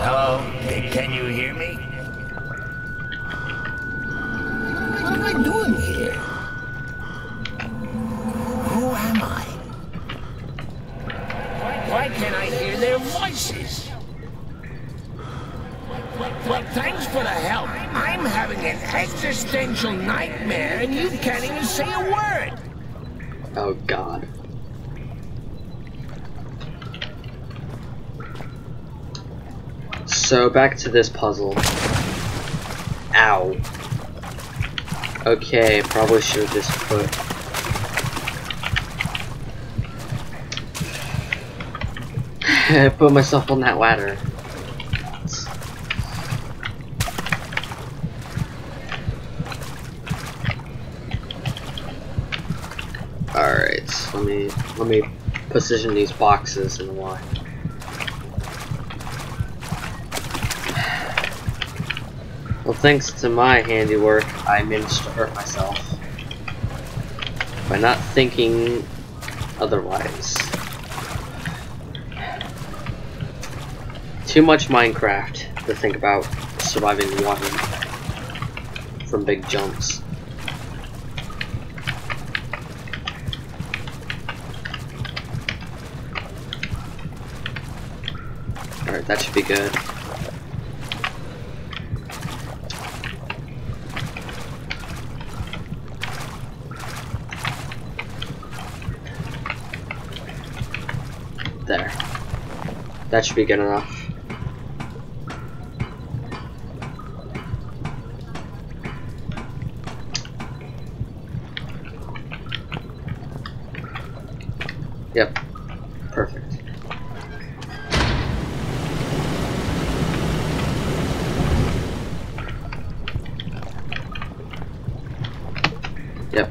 Hello. Can you hear me? What am I doing here? Who am I? Why can't I hear their voices? Well, thanks for the help. I'm having an existential nightmare and you can't even say a word. Oh God. So back to this puzzle. Ow. Okay, probably should have just put myself on that ladder. Alright, let me position these boxes in the line. Well, thanks to my handiwork, I managed to hurt myself by not thinking otherwise. Too much Minecraft to think about surviving water from big jumps. Alright, that should be good. There. That should be good enough. Yep. Perfect. Yep.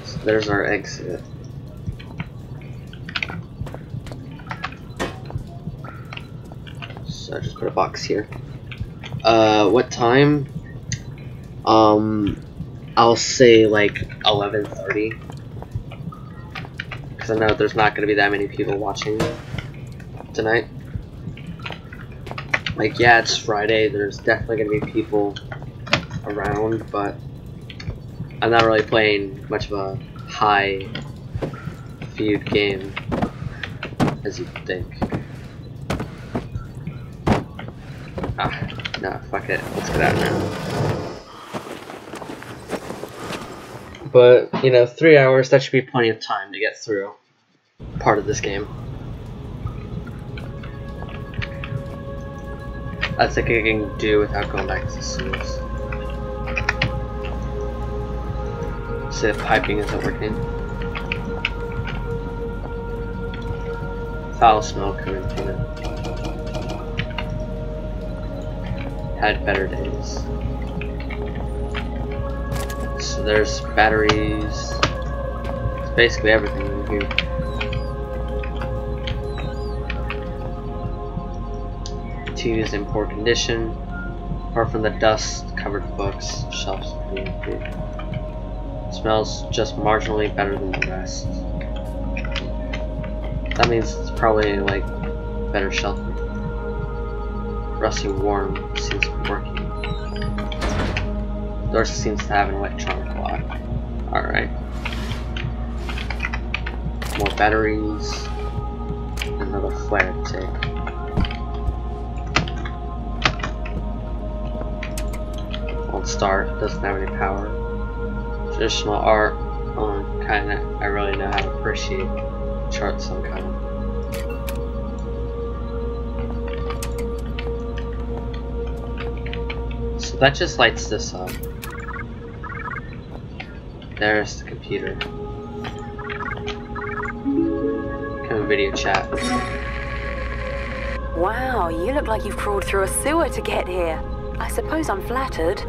So there's our exit. So I just put a box here. What time? I'll say like 11:30, because I know there's not gonna be that many people watching tonight. Like, yeah, it's Friday. There's definitely gonna be people around, but I'm not really playing much of a high viewed game as you'd think. Ah, no, fuck it. Let's get out now. But, you know, 3 hours, that should be plenty of time to get through part of this game. I think I can do without going back to the sewers. See, the piping isn't working. Foul smell coming from it. Had better days. So there's batteries. It's basically everything in here. TV is in poor condition. Apart from the dust-covered books, shelves are being clean. Smells just marginally better than the rest. That means it's probably like better shelter. Rusty warm seems to be working. Door seems to have an electronic lock. Alright. More batteries. Another flare to take. Won't start, doesn't have any power. Traditional art, I really know how to appreciate charts some kind. So that just lights this up. There's the computer. Come in video chat. Wow, you look like you've crawled through a sewer to get here. I suppose I'm flattered.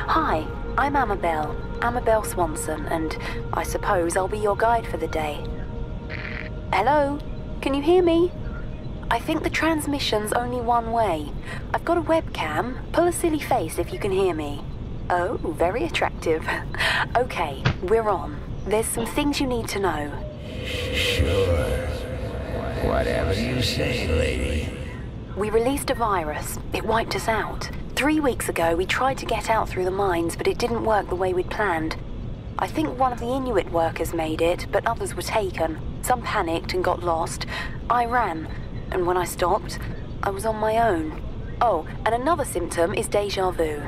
Hi, I'm Amabel Swanson, and I suppose I'll be your guide for the day. Hello? Can you hear me? I think the transmission's only one way. I've got a webcam. Pull a silly face if you can hear me. Oh, very attractive. Okay, we're on. There's some things you need to know. Sure. Whatever you say, lady. We released a virus. It wiped us out. 3 weeks ago, we tried to get out through the mines, but it didn't work the way we'd planned. I think one of the Inuit workers made it, but others were taken. Some panicked and got lost. I ran, and when I stopped, I was on my own. Oh, and another symptom is déjà vu.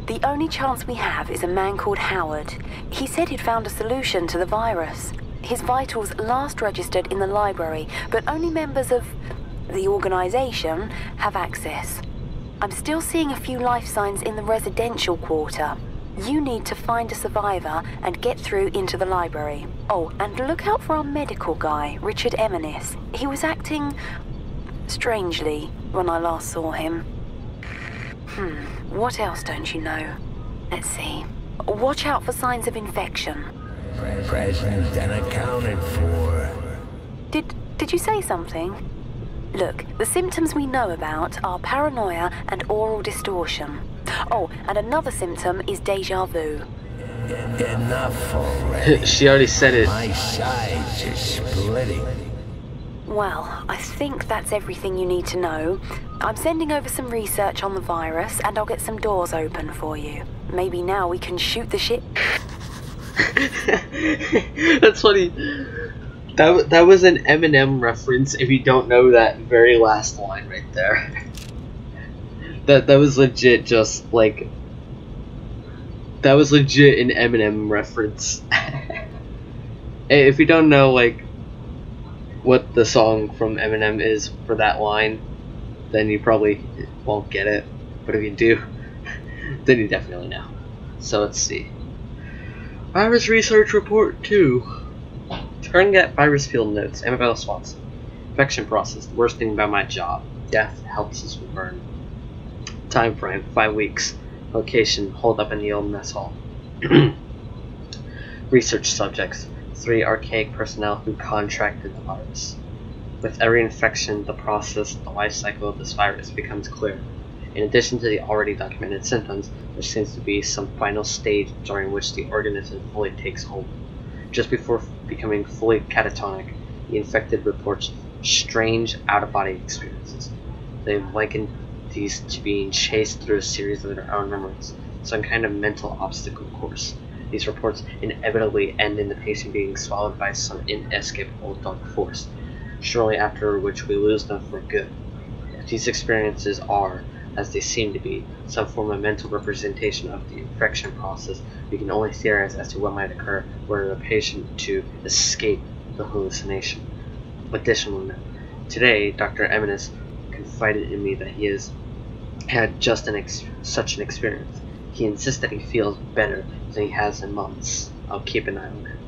The only chance we have is a man called Howard. He said he'd found a solution to the virus. His vitals last registered in the library, but only members of the organization have access. I'm still seeing a few life signs in the residential quarter. You need to find a survivor and get through into the library. Oh, and look out for our medical guy, Richard Eminis. He was acting strangely when I last saw him. What else don't you know? Let's see. Watch out for signs of infection. Present and accounted for. Did you say something? Look, the symptoms we know about are paranoia and oral distortion. Oh, and another symptom is deja vu. Enough already. She already said it. My sides are splitting. Well, I think that's everything you need to know. I'm sending over some research on the virus, and I'll get some doors open for you. Maybe now we can shoot the shit. That's funny. That was an Eminem reference. If you don't know that very last line right there, that was legit. Just like that was legit an Eminem reference. If you don't know like what the song from Eminem is for that line, then you probably won't get it. But if you do, then you definitely know. So let's see. Virus Research Report 2. Target Virus Field Notes. Amabella Swanson. Infection process. The worst thing about my job. Death. Helplessness will burn. Time frame. 5 weeks. Location. Hold up in the old mess hall. Research subjects. 3 archaic personnel who contracted the virus. With every infection, the process, the life cycle of this virus becomes clearer. In addition to the already documented symptoms, there seems to be some final stage during which the organism fully takes hold. Just before becoming fully catatonic, the infected reports strange out-of-body experiences. They've likened these to being chased through a series of their own memories, some kind of mental obstacle course. These reports inevitably end in the patient being swallowed by some inescapable dark force, shortly after which we lose them for good. If these experiences are, as they seem to be, some form of mental representation of the infection process, we can only theorize as to what might occur were the patient to escape the hallucination. Additionally, today, Dr. Eminis confided in me that he has had just such an experience. He insists that he feels better than he has in months. I'll keep an eye on him.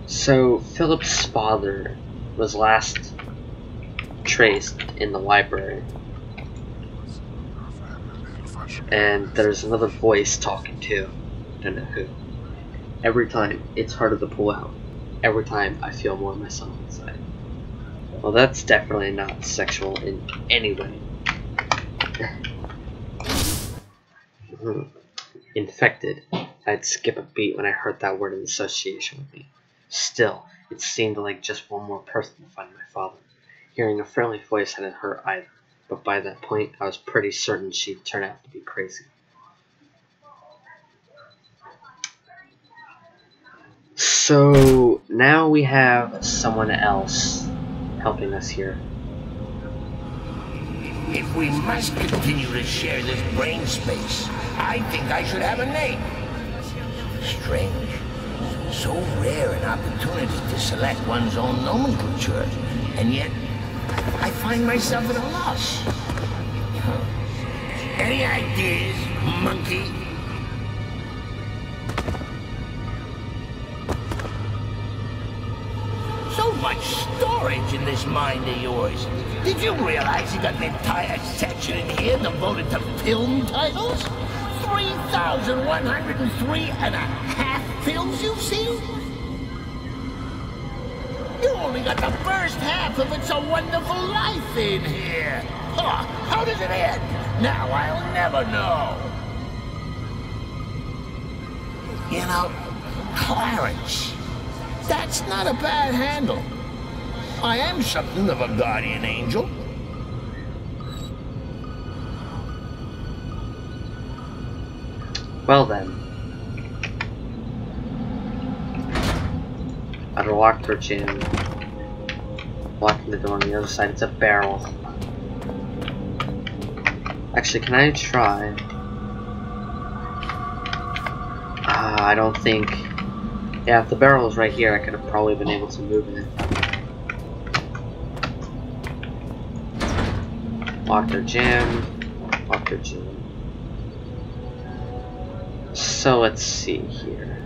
So Philip's father was last traced in the library, and there's another voice talking too. Don't know who. Every time it's harder to pull out. Every time I feel more myself inside. Well, that's definitely not sexual in any way. Infected. I'd skip a beat when I heard that word in association with me. Still, it seemed like just one more person to find my father. Hearing a friendly voice hadn't hurt either, but by that point I was pretty certain she'd turn out to be crazy. So now we have someone else helping us here. If we must continue to share this brain space, I think I should have a name. Strange. So rare an opportunity to select one's own nomenclature, and yet I find myself at a loss. Any ideas, monkey? So much storage in this mind of yours. Did you realize you got an entire section in here devoted to film titles? 3,103 and a half films you've seen? You only got the first half of It's a Wonderful Life in here. Huh, how does it end? Now I'll never know. You know, Clarence, that's not a bad handle. I am something of a guardian angel. Well then. I'd lock her in. Locking the door on the other side, it's a barrel. Actually, can I try? I don't think. Yeah, if the barrel was right here, I could have probably been able to move it. Locked or jammed. Locked or jammed. So let's see here.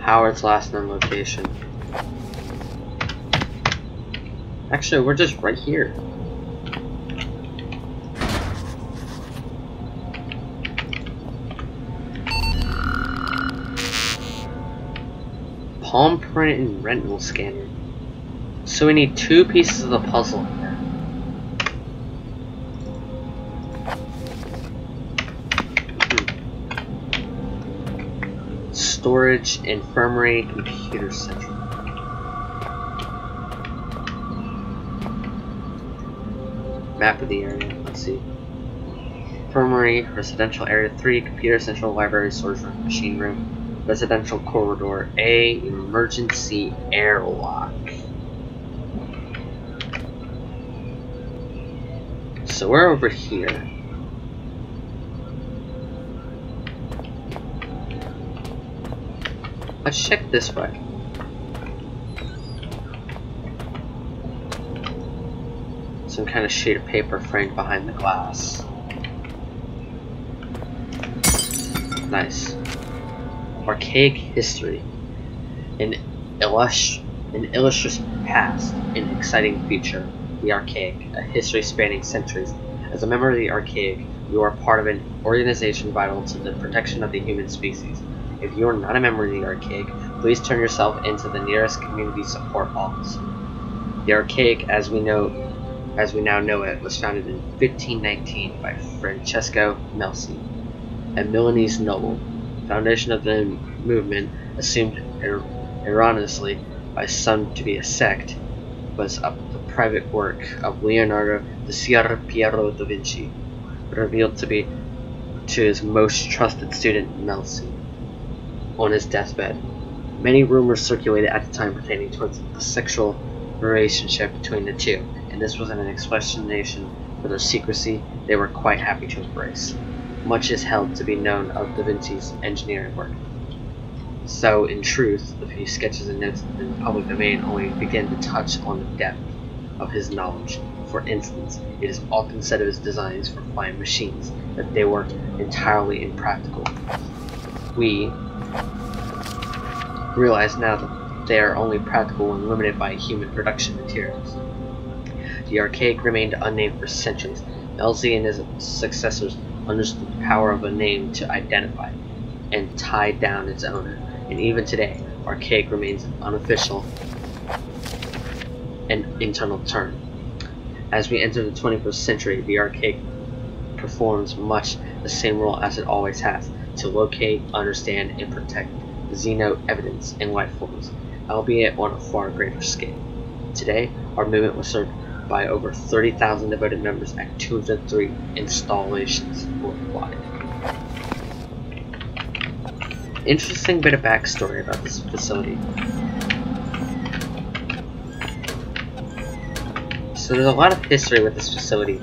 Howard's last known location. Actually, we're just right here. Palm print and retinal scanner. So we need 2 pieces of the puzzle here. Storage, infirmary, computer center. Map of the area, let's see. Infirmary, residential area 3, computer central, library, storage room, machine room, residential corridor A, emergency airlock. So we're over here. Let's check this way. Some kind of sheet of paper framed behind the glass. Nice. Archaic history. An illustrious past, an exciting future. The Archaic, a history spanning centuries. As a member of the Archaic, you are part of an organization vital to the protection of the human species. If you are not a member of the Archaic, please turn yourself into the nearest community support office. The Archaic, as we now know it, was founded in 1519 by Francesco Melzi, a Milanese noble. The foundation of the movement, assumed erroneously by some to be a sect, was the private work of Leonardo da Sierra Piero da Vinci, revealed to his most trusted student Melzi on his deathbed. Many rumors circulated at the time pertaining towards the sexual relationship between the two, and this was an explanation for their secrecy they were quite happy to embrace. Much is held to be known of Da Vinci's engineering work. So, in truth, the few sketches and notes in the public domain only begin to touch on the depth of his knowledge. For instance, it is often said of his designs for flying machines that they were entirely impractical. We realize now that they are only practical when limited by human production materials. The Archaic remained unnamed for centuries. Melzi and his successors understood the power of a name to identify and tie down its owner, and even today, Archaic remains an unofficial and internal term. As we enter the 21st century, the Archaic performs much the same role as it always has, to locate, understand, and protect xeno evidence in life forms, albeit on a far greater scale. Today, our movement was served by over 30,000 devoted members at 203 installations worldwide. Interesting bit of backstory about this facility. So there's a lot of history with this facility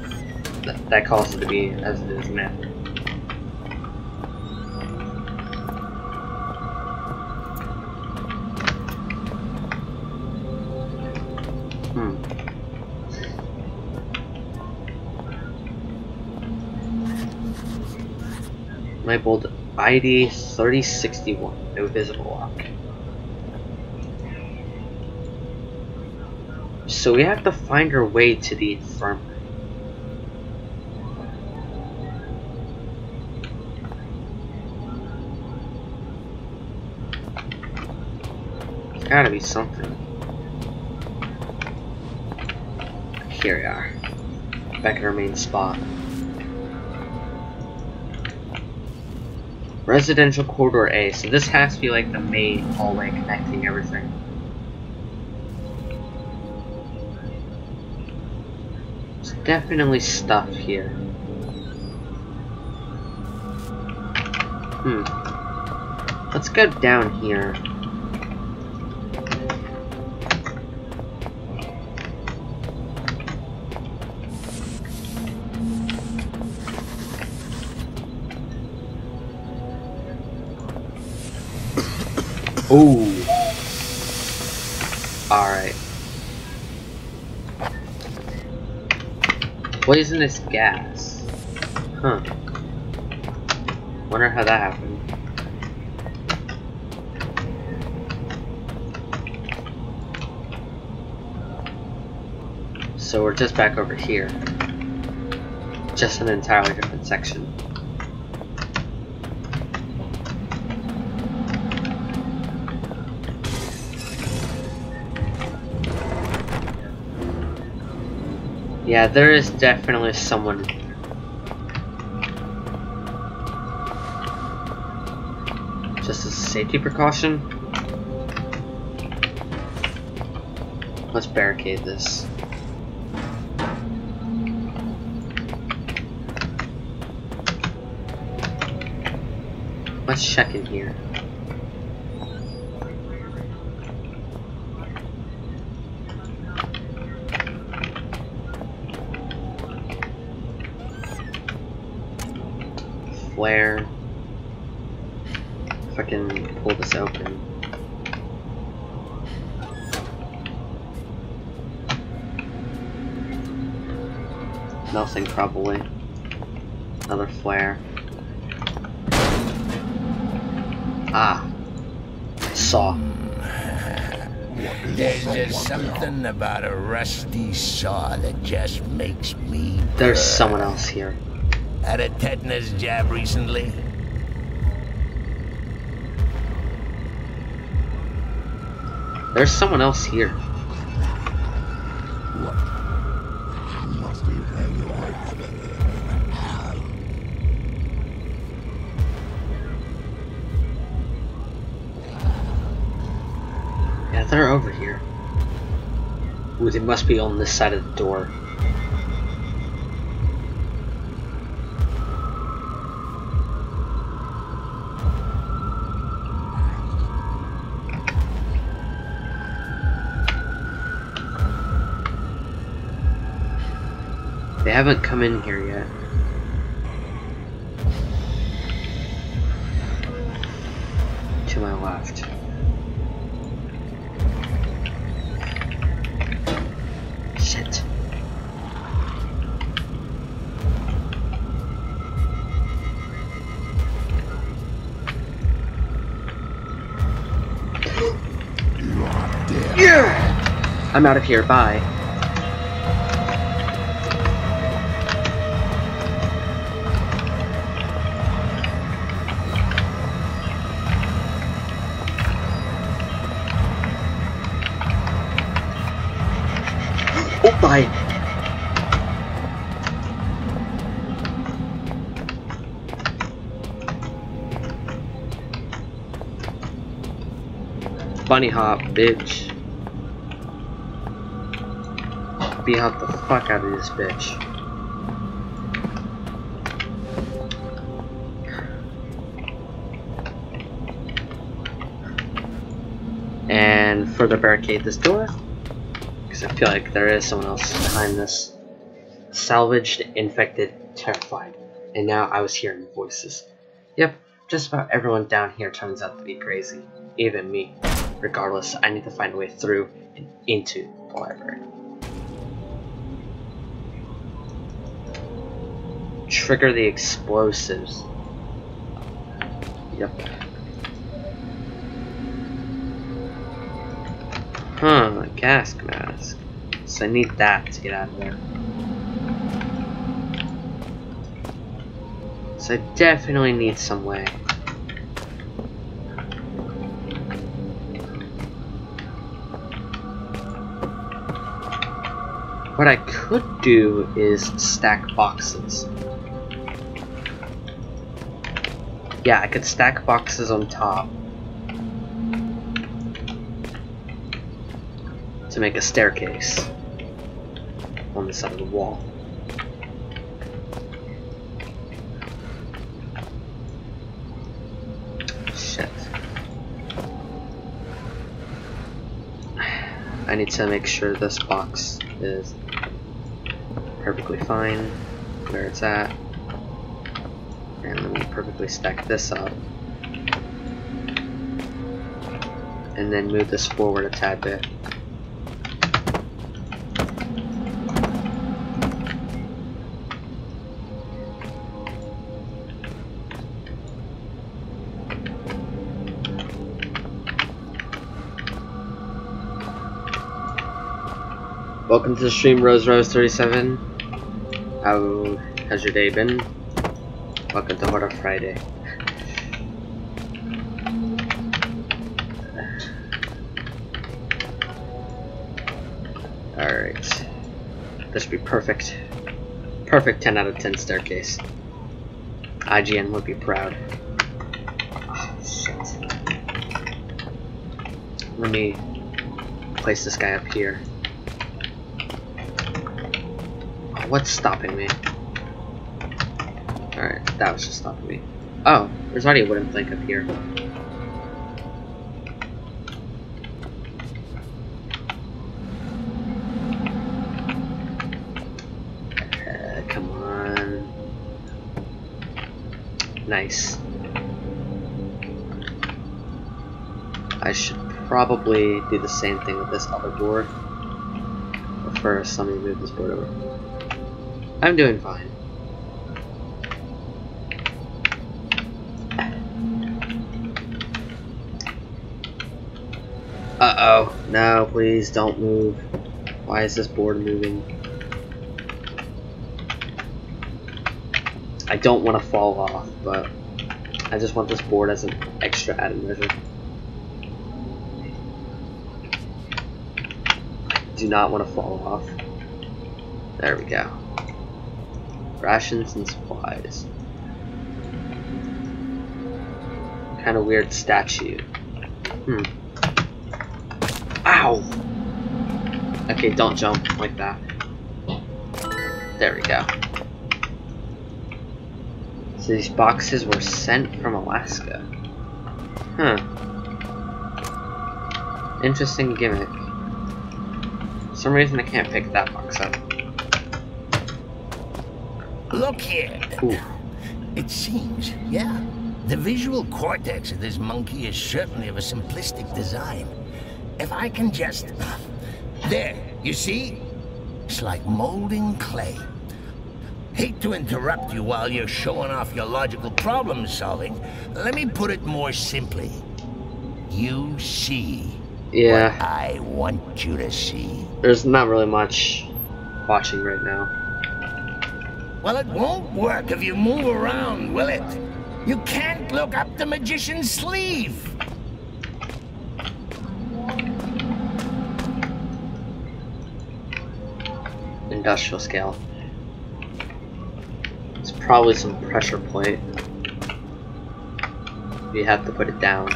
that caused it to be as it is now. Labeled ID 3061, no visible lock. So we have to find our way to the infirmary. There's gotta be something. Here we are, back at our main spot. Residential corridor A, so this has to be like the main hallway connecting everything. There's definitely stuff here. Let's go down here. Ooh. Alright. Poisonous gas. Huh. Wonder how that happened. So we're just back over here. Just an entirely different section. Yeah, there is definitely someone. Just as a safety precaution. Let's barricade this. Let's check in here. Flare. If I can pull this open. Nothing, probably. Another flare. Ah. Saw. There's just something about a rusty saw that just makes me There's burn. someone else here. Had a tetanus jab recently? There's someone else here. Yeah, they're over here. Ooh, they must be on this side of the door. They haven't come in here yet. To my left. Shit. Yeah! I'm out of here, bye. Oh my! Bunny hop, bitch. Be hop the fuck out of this bitch. And further barricade this door. I feel like there is someone else behind this. Salvaged, infected, terrified. And now I was hearing voices. Yep, just about everyone down here turns out to be crazy. Even me. Regardless, I need to find a way through and into the library. Trigger the explosives. Yep. Huh, gas mask. So I need that to get out of there. So I definitely need some way. What I could do is stack boxes. Yeah, I could stack boxes on top to make a staircase on the side of the wall. Shit. I need to make sure this box is perfectly fine where it's at. And then we'll perfectly stack this up. And then move this forward a tad bit. Welcome to the stream, Rose37. How's your day been? Welcome to Horror Friday. Alright. This would be perfect. Perfect 10 out of 10 staircase. IGN would be proud. Oh, shit. Let me place this guy up here. Oh, what's stopping me? Alright, that was just stopping me. Oh, there's already a wooden plank up here. Come on. Nice. I should probably do the same thing with this other board. But first, let me move this board over. I'm doing fine. Uh-oh. No, please don't move. Why is this board moving? I don't want to fall off, but I just want this board as an extra added measure. Do not want to fall off. There we go. Rations and supplies. Kind of weird statue. Ow! Okay, don't jump like that. There we go. So these boxes were sent from Alaska. Huh. Interesting gimmick. For some reason I can't pick that box up. Look here. Ooh. It seems, yeah. The visual cortex of this monkey is certainly of a simplistic design. If I can just... There, you see? It's like molding clay. Hate to interrupt you while you're showing off your logical problem solving. Let me put it more simply. You see what I want you to see. There's not really much watching right now. Well, it won't work if you move around, will it? You can't look up the magician's sleeve. Industrial scale. It's probably some pressure plate. You have to put it down.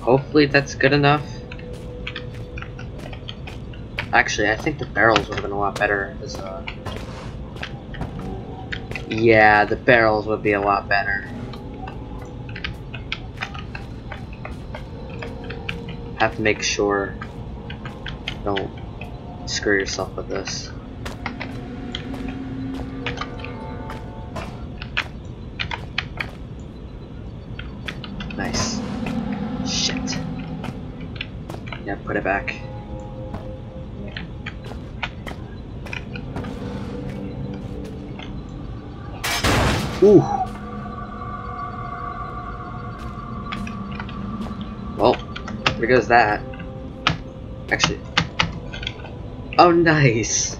Hopefully that's good enough. Actually, I think the barrels would have been a lot better as yeah, the barrels would be a lot better. Have to make sure don't screw yourself with this. Nice. Shit. Yeah, put it back. Ooh. Well, there goes that. Actually. Oh, nice.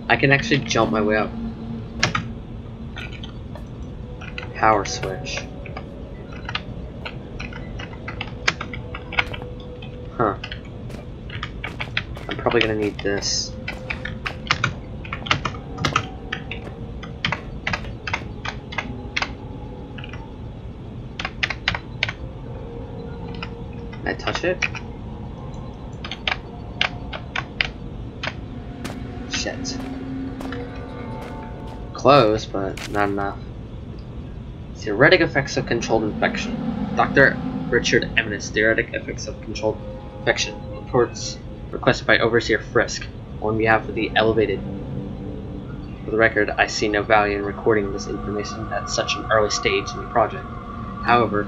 I can actually jump my way up. Power switch. Huh. I'm probably gonna need this. Can I touch it? Shit. Close, but not enough. Theoretic effects of controlled infection. Dr. Richard Eminence, theoretic effects of controlled infection. Reports requested by Overseer Frisk on behalf of the Elevated. For the record, I see no value in recording this information at such an early stage in the project. However,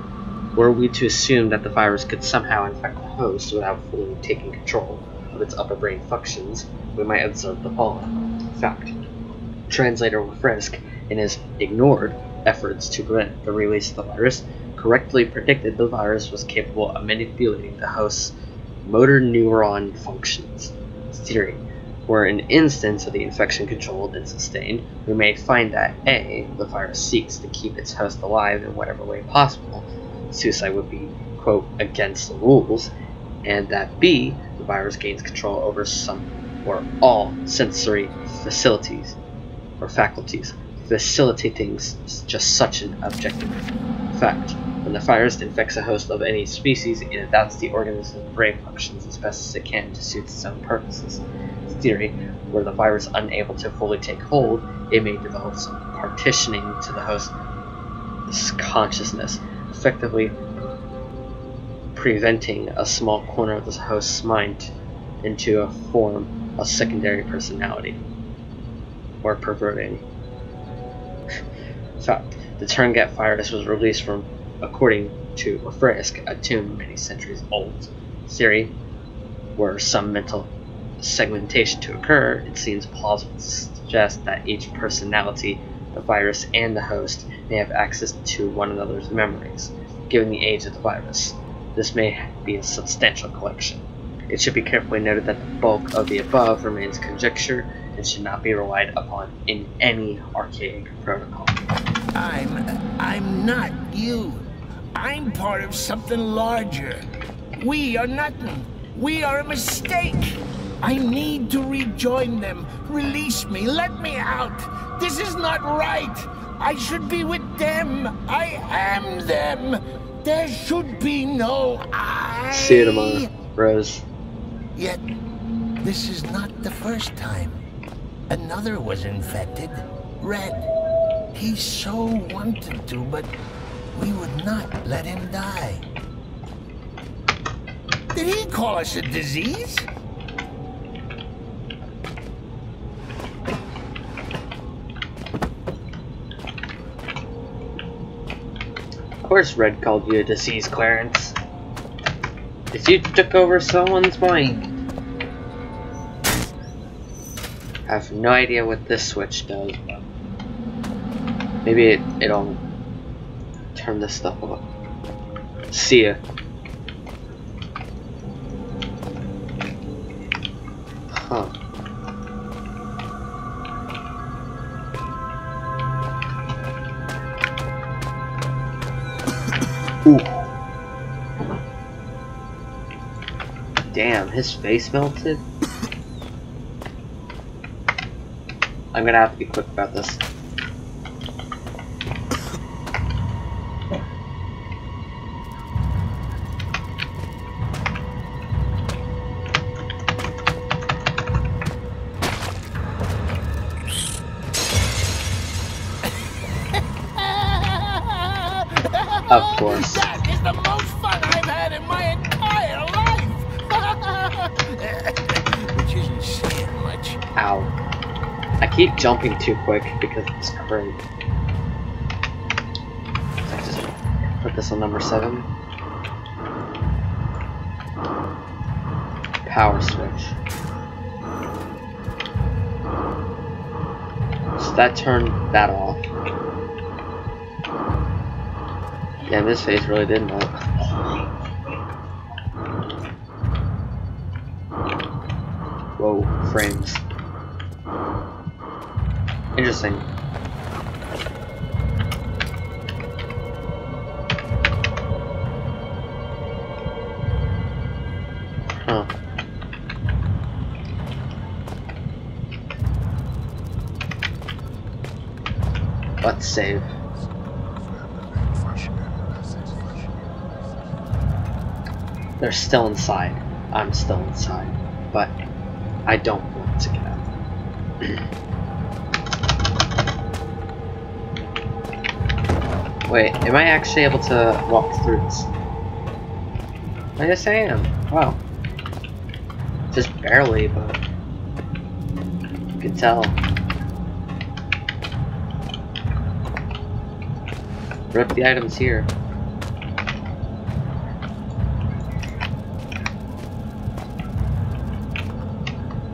were we to assume that the virus could somehow infect the host without fully taking control, of its upper brain functions, we might observe the following. Fact. Translator Frisk, in his ignored efforts to prevent the release of the virus, correctly predicted the virus was capable of manipulating the host's motor neuron functions. Theory. Were an instance of the infection controlled and sustained, we may find that A. the virus seeks to keep its host alive in whatever way possible. Suicide would be, quote, against the rules, and that B. the virus gains control over some or all sensory facilities or faculties, facilitating just such an objective fact. When the virus infects a host of any species, it adapts the organism's brain functions as best as it can to suit its own purposes. Theory, were the virus unable to fully take hold, it may develop some partitioning to the host's consciousness, effectively preventing a small corner of the host's mind into a form of secondary personality, or perverting. Fact, the Turngat virus was released from, according to Frisk, a tomb many centuries old. Theory, were some mental segmentation to occur, it seems plausible to suggest that each personality, the virus and the host, may have access to one another's memories, given the age of the virus. This may be a substantial collection. It should be carefully noted that the bulk of the above remains conjecture and should not be relied upon in any archaic protocol. I'm not you. I'm part of something larger. We are nothing. We are a mistake. I need to rejoin them. Release me. Let me out. This is not right. I should be with them. I am them. There should be no I. See you tomorrow, Rose. Yet, this is not the first time. Another was infected. Red. He so wanted to, but we would not let him die. Did he call us a disease? Of course Red called you a disease, Clarence. If you took over someone's mind. I have no idea what this switch does, but maybe it'll turn this stuff off. See ya. Huh. Ooh. Damn, his face melted. I'm gonna have to be quick about this. Of course. That is the most fun I've had in my entire life. Which isn't saying much. Ow. I keep jumping too quick because it's great. So I just put this on number 7. Power switch. So that turned that off. Damn, this face really did melt. Whoa, frames. Interesting. Huh. Let's save. They're still inside. I'm still inside. But I don't want to get out. Wait, am I actually able to walk through this? I guess I am. Wow. Just barely, but you can tell. Rip the items here.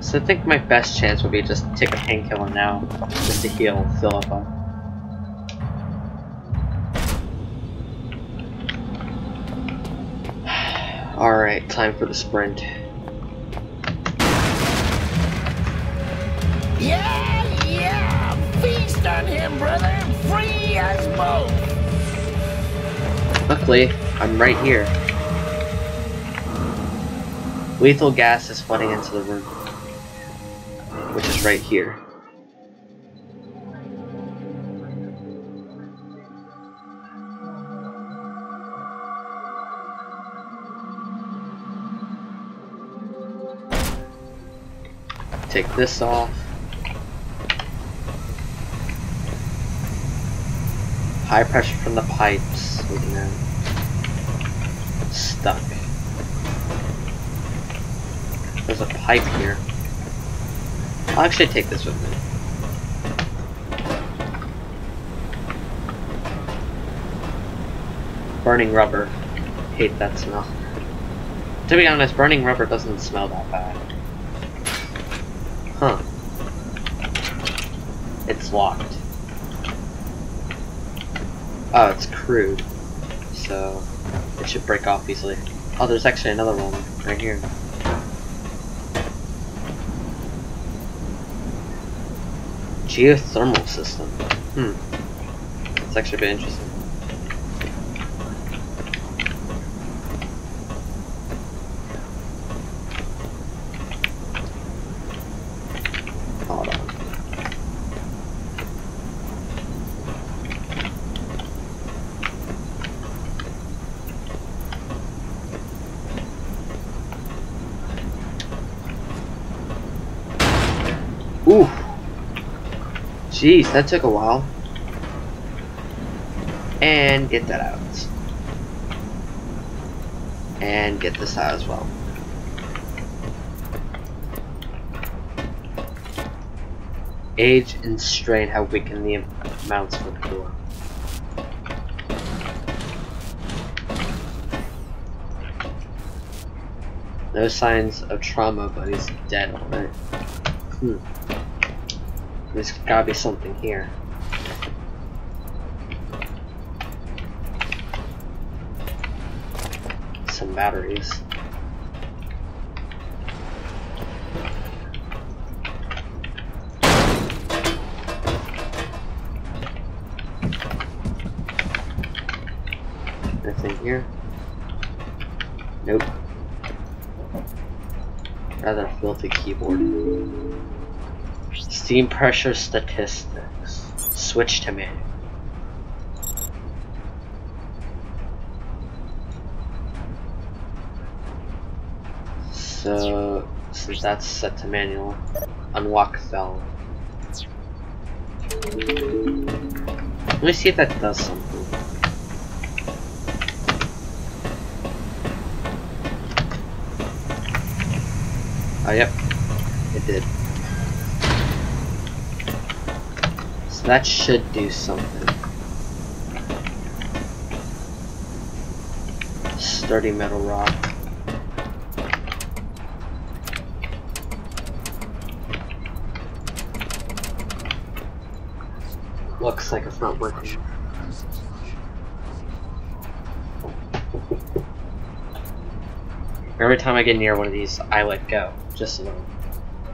So I think my best chance would be just to take a painkiller now, just to heal Philip up. Alright, time for the sprint. Yeah! Feast on him, brother! Free us both! Luckily, I'm right here. Lethal gas is flooding into the room, which is right here. Take this off. High pressure from the pipes. Looking at stuck. There's a pipe here. I'll actually take this with me. Burning rubber. Hate that smell. To be honest, burning rubber doesn't smell that bad. Huh. It's locked. Oh, it's crude. So, it should break off easily. Oh, there's actually another one right here. Geothermal system. It's actually been interesting. Hold on. Ooh. Jeez, that took a while. And get that out. And get this out as well. Age and strain have weakened the amounts for the core. No signs of trauma, but he's dead already. There's gotta be something here. Some batteries. Anything here? Nope. Rather filthy keyboard. Steam pressure statistics. Switch to manual. So, since that's set to manual, unlock valve. Let me see if that does something. Oh, yep, it did. So that should do something. Sturdy metal rock. Looks like it's not working. Every time I get near one of these, I let go. Just a little.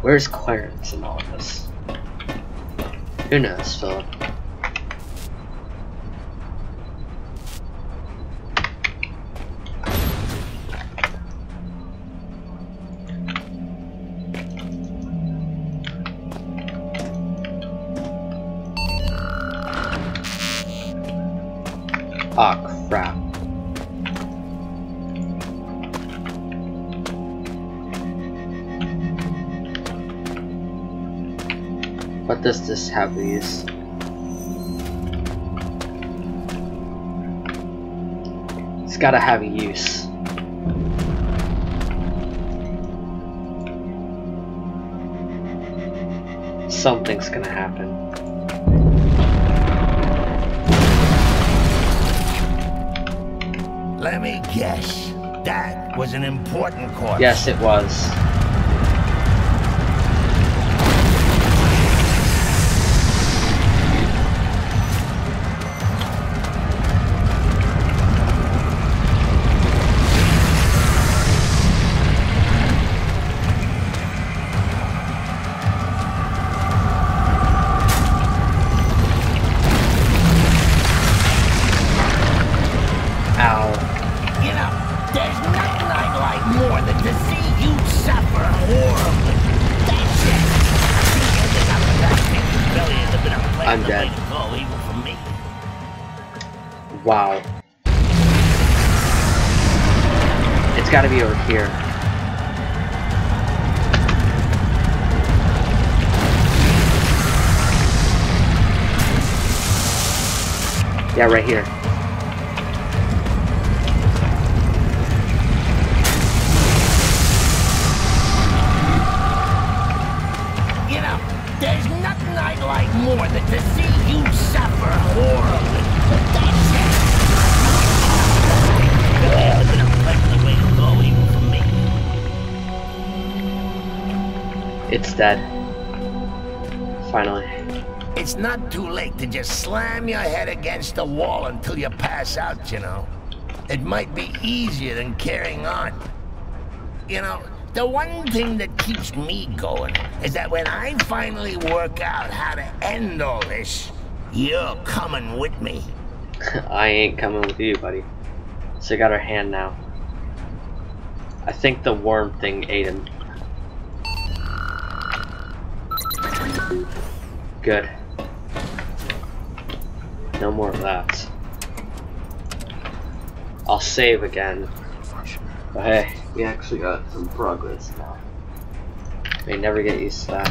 Where's Clarence in all of this? Who knows, Philip? Oh crap. What does this have these? It's gotta have a use. Something's gonna happen. Let me guess. That was an important corpse. Yes, it was. I'm dead. Oh, even for me. Wow. It's gotta be over here. Yeah, right here. You know, there's nothing I'd like more than to see you suffer horribly. But that's the way to go, even for me. It's dead. Finally. It's not too late to just slam your head against the wall until you pass out, you know. It might be easier than carrying on. You know, the one thing that keeps me going is that when I finally work out how to end all this, you're coming with me. I ain't coming with you, buddy. So I got our hand now. I think the worm thing ate him. Good. No more of that. I'll save again. But hey, we actually got some progress now. May never get used to that.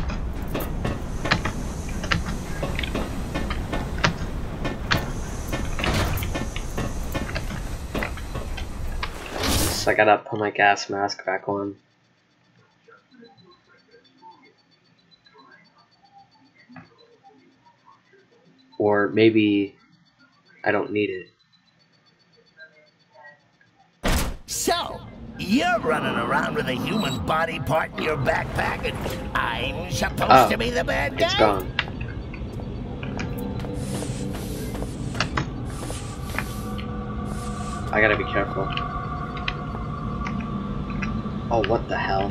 So I gotta put my gas mask back on. Or maybe I don't need it. So, you're running around with a human body part in your backpack and I'm supposed to be the bad guy? It's gone. I gotta be careful. Oh, what the hell?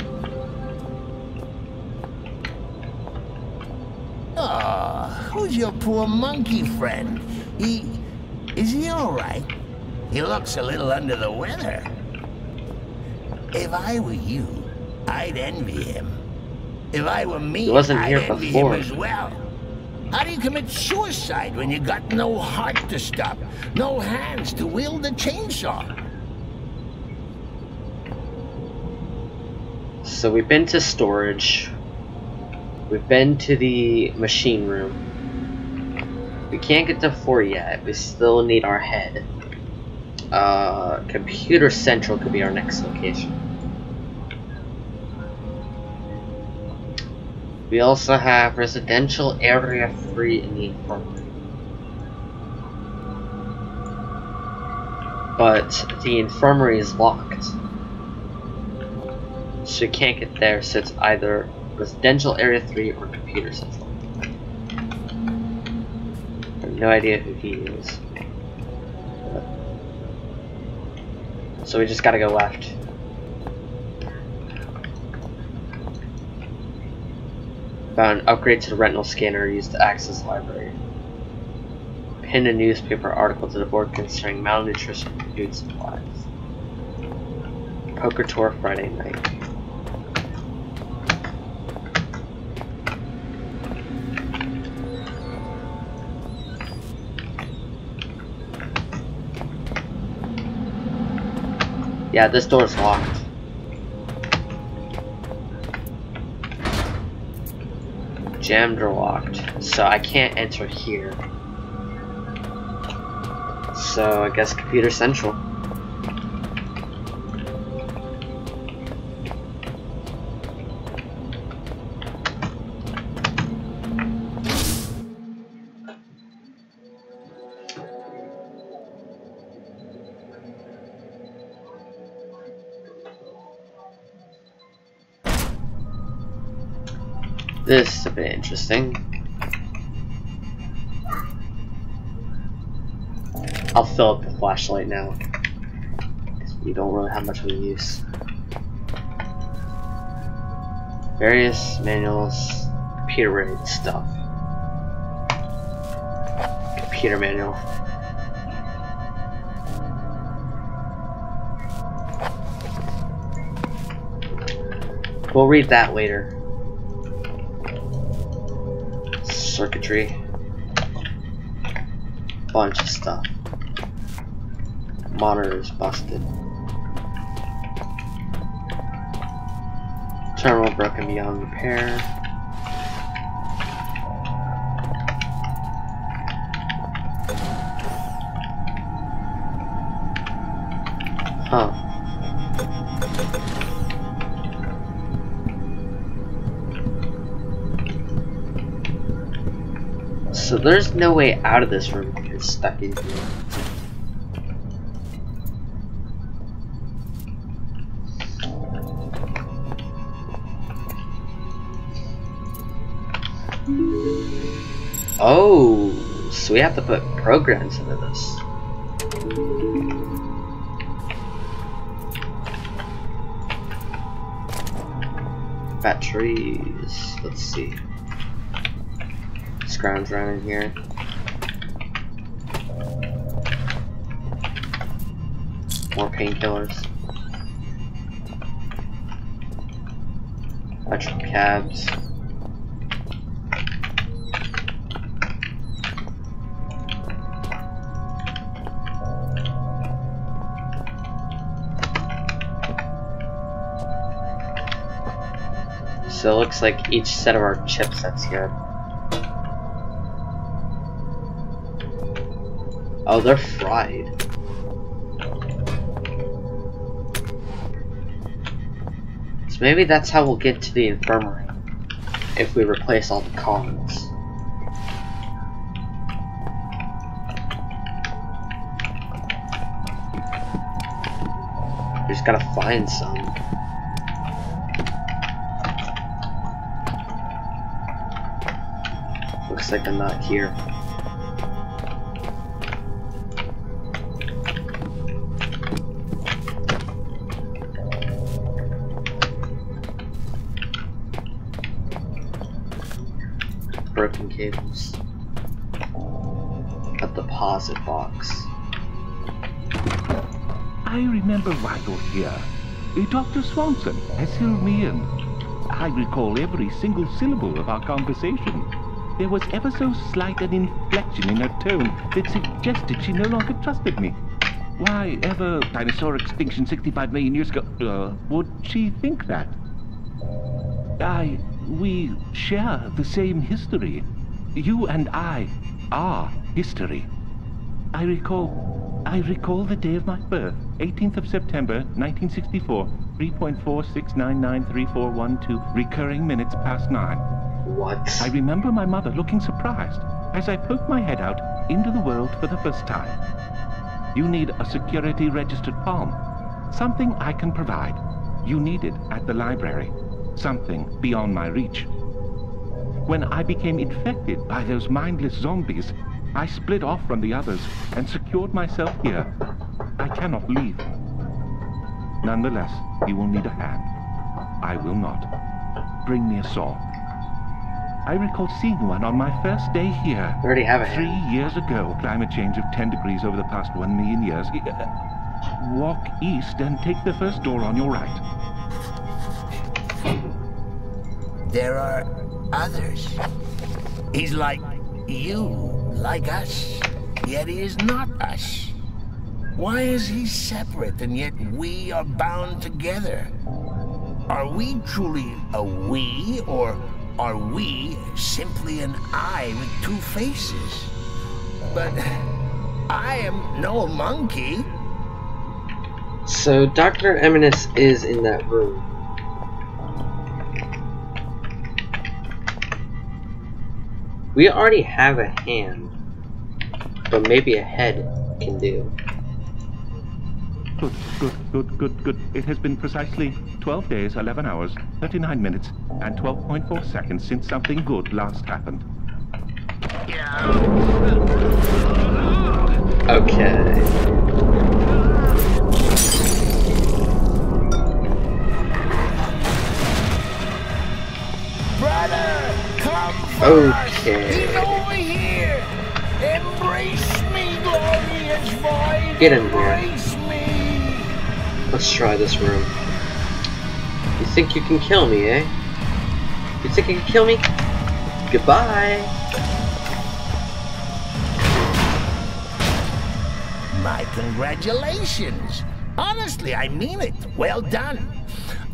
Oh, who's your poor monkey friend? Is he alright? He looks a little under the weather. If I were you, I'd envy him. If I were me, He wasn't here I'd envy before. him as well. How do you commit suicide when you got no heart to stop, no hands to wield the chainsaw? So we've been to storage. We've been to the machine room. We can't get to 4 yet. We still need our head. Computer Central could be our next location. We also have Residential Area 3 in the infirmary. But the infirmary is locked. So you can't get there, so it's either Residential Area 3 or Computer Central. I have no idea who he is. So we just gotta go left. Found an upgrade to the retinal scanner used to access the library. Pin a newspaper article to the board concerning malnutrition and food supplies. Poker tour Friday night. Yeah, this door's locked. Jammed or locked. So I can't enter here. So I guess Computer Central. This is a bit interesting. I'll fill up the flashlight now, because we don't really have much of a use. Various manuals, computer-related stuff. Computer manual. We'll read that later. Circuitry. bunch of stuff. Monitor's busted. Terminal broken beyond repair. Huh. So there's no way out of this room if you're stuck in here. Oh, so we have to put programs into this. Batteries. Let's see. Scrounge around in here. More painkillers. Electrical cabs. So it looks like each set of our chipsets here. Oh, they're fried. So maybe that's how we'll get to the infirmary. If we replace all the columns. We just gotta find some. Looks like I'm not here. Broken cables. A deposit box. I remember why you're here. Dr. Swanson has filled me in. I recall every single syllable of our conversation. There was ever so slight an inflection in her tone that suggested she no longer trusted me. Why ever dinosaur extinction 65 million years ago, would she think that? We share the same history. You and I are history. I recall the day of my birth, 18th of September, 1964, 3.46993412, recurring minutes past 9. What? I remember my mother looking surprised as I poked my head out into the world for the first time. You need a security registered palm. Something I can provide. You need it at the library. Something beyond my reach. When I became infected by those mindless zombies, I split off from the others and secured myself here. I cannot leave. Nonetheless, you will need a hand. I will not. Bring me a saw. I recall seeing one on my first day here. We already have a 3 years ago. Climate change of 10 degrees over the past 1 million years. Walk east and take the first door on your right. There are others. He's like you, like us, yet he is not us. Why is he separate and yet we are bound together? Are we truly a we, or are we simply an I with two faces? But I am no monkey. So Dr. Eminence is in that room. We already have a hand, but maybe a head can do. Good. It has been precisely 12 days, 11 hours, 39 minutes, and 12.4 seconds since something good last happened. Okay. Brother, come first. Okay. He's over here. Embrace me, glorious void. Get in here. Embrace me. Let's try this room. You think you can kill me, eh? You think you can kill me? Goodbye. My congratulations. Honestly, I mean it. Well done.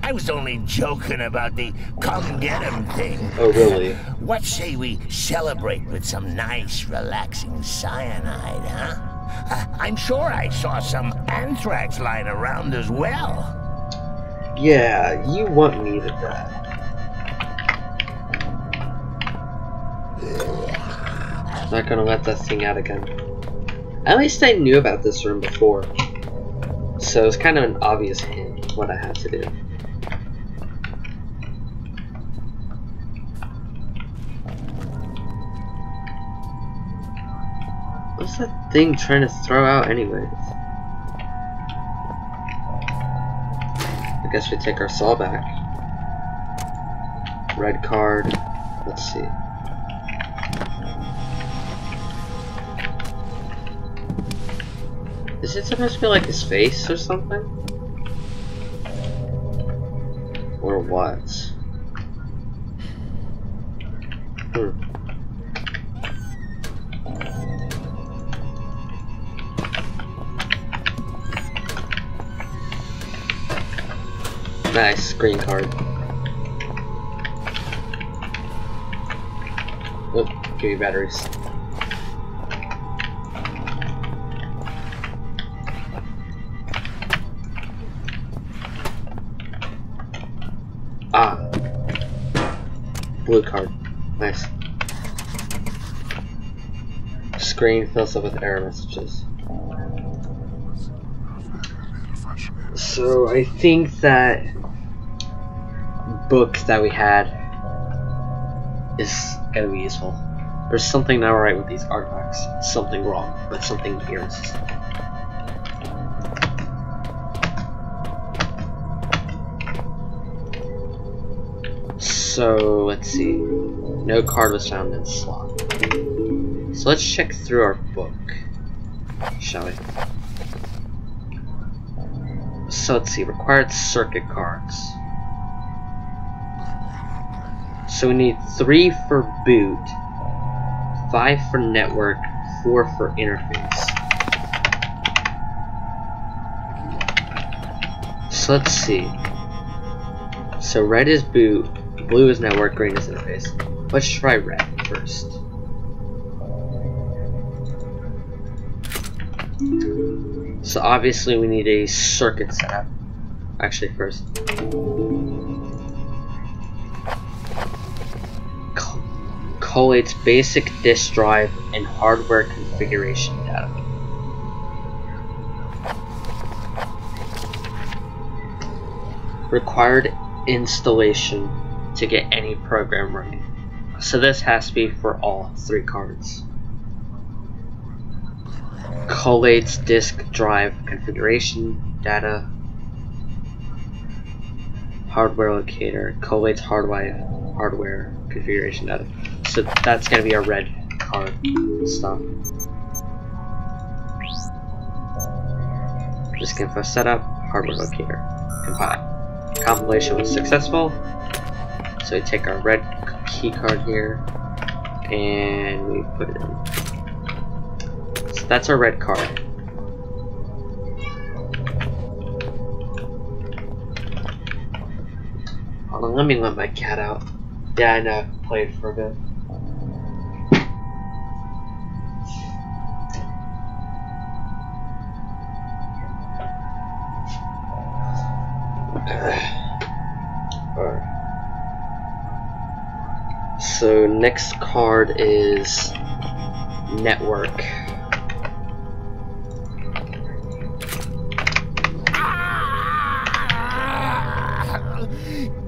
I was only joking about the come get 'em thing. Oh, really? What say we celebrate with some nice, relaxing cyanide, huh? I'm sure I saw some anthrax lying around as well. Yeah, you want me to die. Not gonna let that thing out again. At least I knew about this room before, so it's kind of an obvious hint what I had to do. What's that thing trying to throw out anyways? I guess we take our saw back. Red card. Let's see. Is it supposed to be like his face or something? Or what? Nice, green card. Oh, give me batteries. Ah. Blue card. Nice. Screen fills up with error messages. So I think that book that we had is gonna be useful. There's something not right with these artifacts. Something wrong, but something here is. So let's see. No card was found in the slot. So let's check through our book, shall we? So let's see. Required circuit cards. So we need 3 for boot, 5 for network, 4 for interface. So let's see. So red is boot, blue is network, green is interface. Let's try red first. So obviously we need a circuit setup. Actually first. Collates basic disk drive and hardware configuration data. Required installation to get any program running. So this has to be for all 3 cards. Collates disk drive configuration data. Hardware locator. Collates hardware configuration data. So that's gonna be our red card stuff. Disk info setup, hardware locator, compile. Compilation was successful. So we take our red key card here and we put it in. So that's our red card. Hold on, let me let my cat out. Yeah, I know, played for a bit. Alright. So next card is network.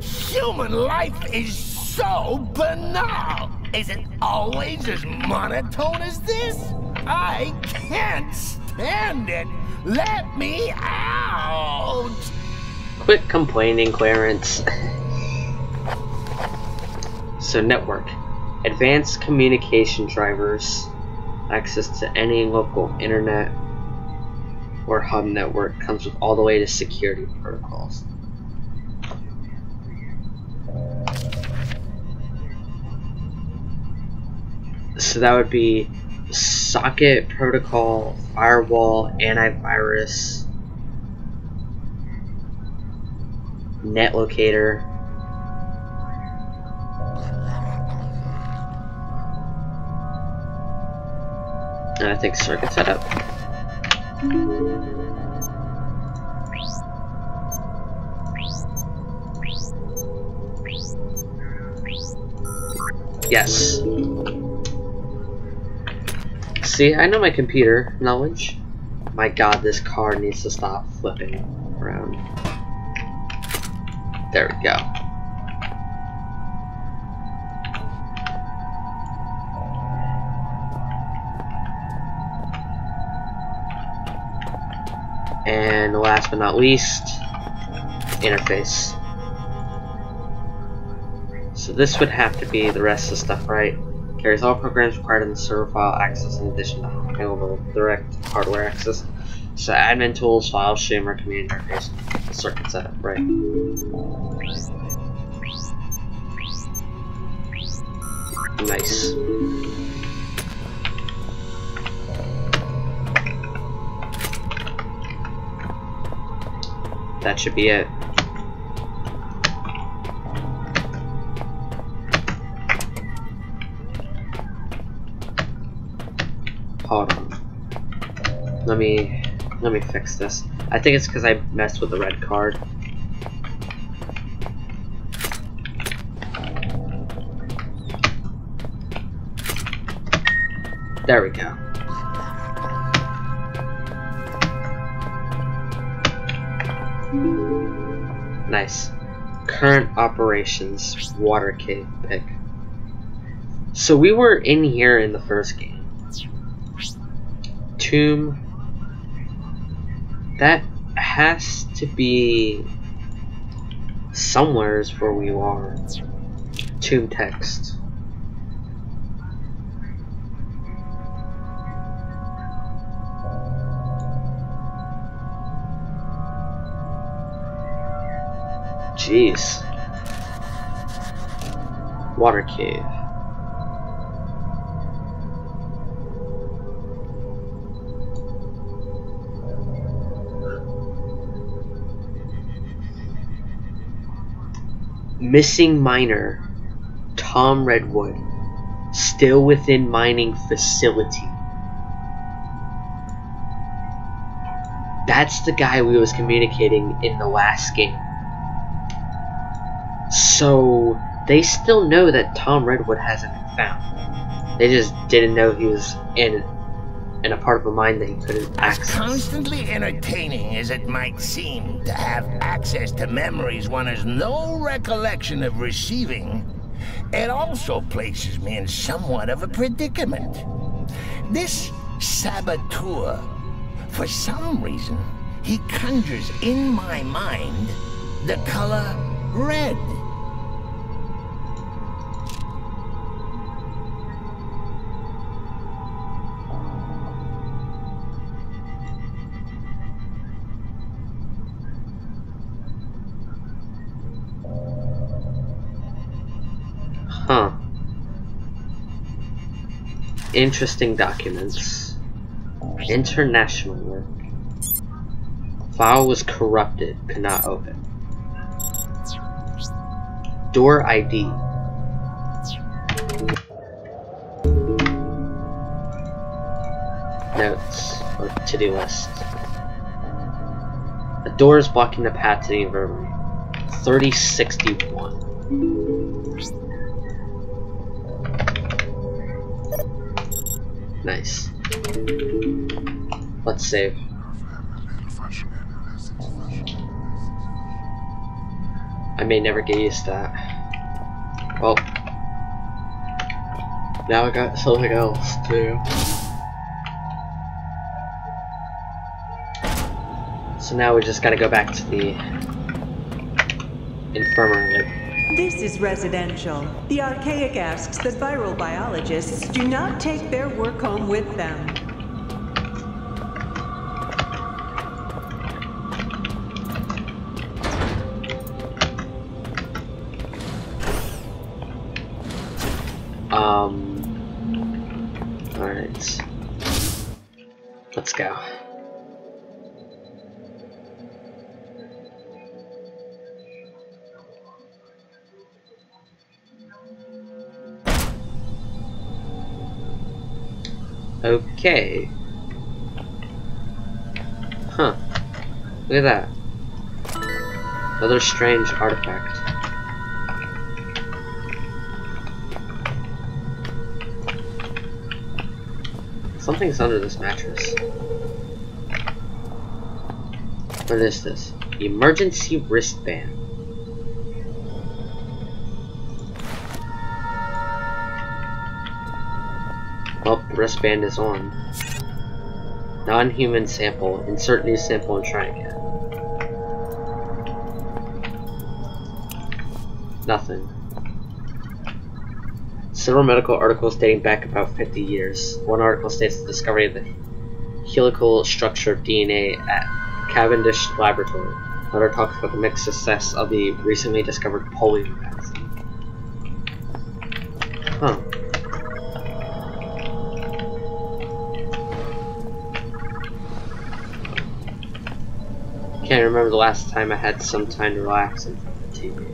Human life is so banal. Is it always as monotone as this? I can't stand it. Let me out. Quit complaining, Clarence. So network. Advanced communication drivers. Access to any local internet or hub network. Comes with all the way to security protocols. So that would be socket, protocol, firewall, antivirus, net locator. And I think circuit setup. Yes. See, I know my computer knowledge. My god, this car needs to stop flipping around. There we go. And last but not least, interface. So this would have to be the rest of the stuff, right? Carries all programs required in the server file access in addition to high-level direct hardware access. So admin tools, file streamer, command interface, circuit setup, right? Nice. That should be it. Hold on. Let me fix this. I think it's because I messed with the red card. There we go. Nice. Current operations, water cave pick. So we were in here in the first game. Tomb. That has to be somewheres where we are. Tomb text. Jeez. Water cave. Missing miner, Tom Redwood, still within mining facility. That's the guy we was communicating in the last game. So they still know that Tom Redwood hasn't been found. They just didn't know he was in a part of a mine that he couldn't access. As constantly entertaining as it might seem to have access to memories one has no recollection of receiving, it also places me in somewhat of a predicament. This saboteur, for some reason, he conjures in my mind the color red. Huh. Interesting documents. International work. File was corrupted. Could not open. Door ID. Notes. Or to-do list. A door is blocking the path to the infirmary. 3061. Nice. Let's save. I may never get used to that. Well, now I got something else too. So now we just gotta go back to the infirmary. This is residential. The archaic asks that viral biologists do not take their work home with them. Alright. Let's go. Okay. Huh. Look at that. Another strange artifact. Something's under this mattress. What is this? Emergency wristband. Well, the wristband is on. Non-human sample. Insert new sample and try again. Nothing. Several medical articles dating back about 50 years. One article states the discovery of the helical structure of DNA at Cavendish Laboratory. Another talks about the mixed success of the recently discovered polio vaccine. Huh. Can't remember the last time I had some time to relax in front of the TV.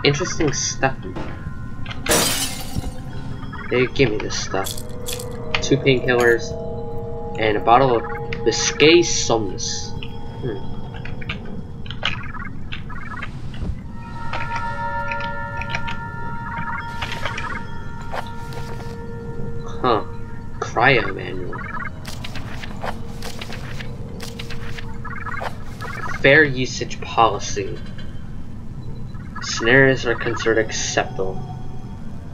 Interesting stuff in there. They give me this stuff. 2 painkillers and a bottle of Biscay Somnus. Huh. Cryo manual. Fair usage policy. Scenarios are considered acceptable.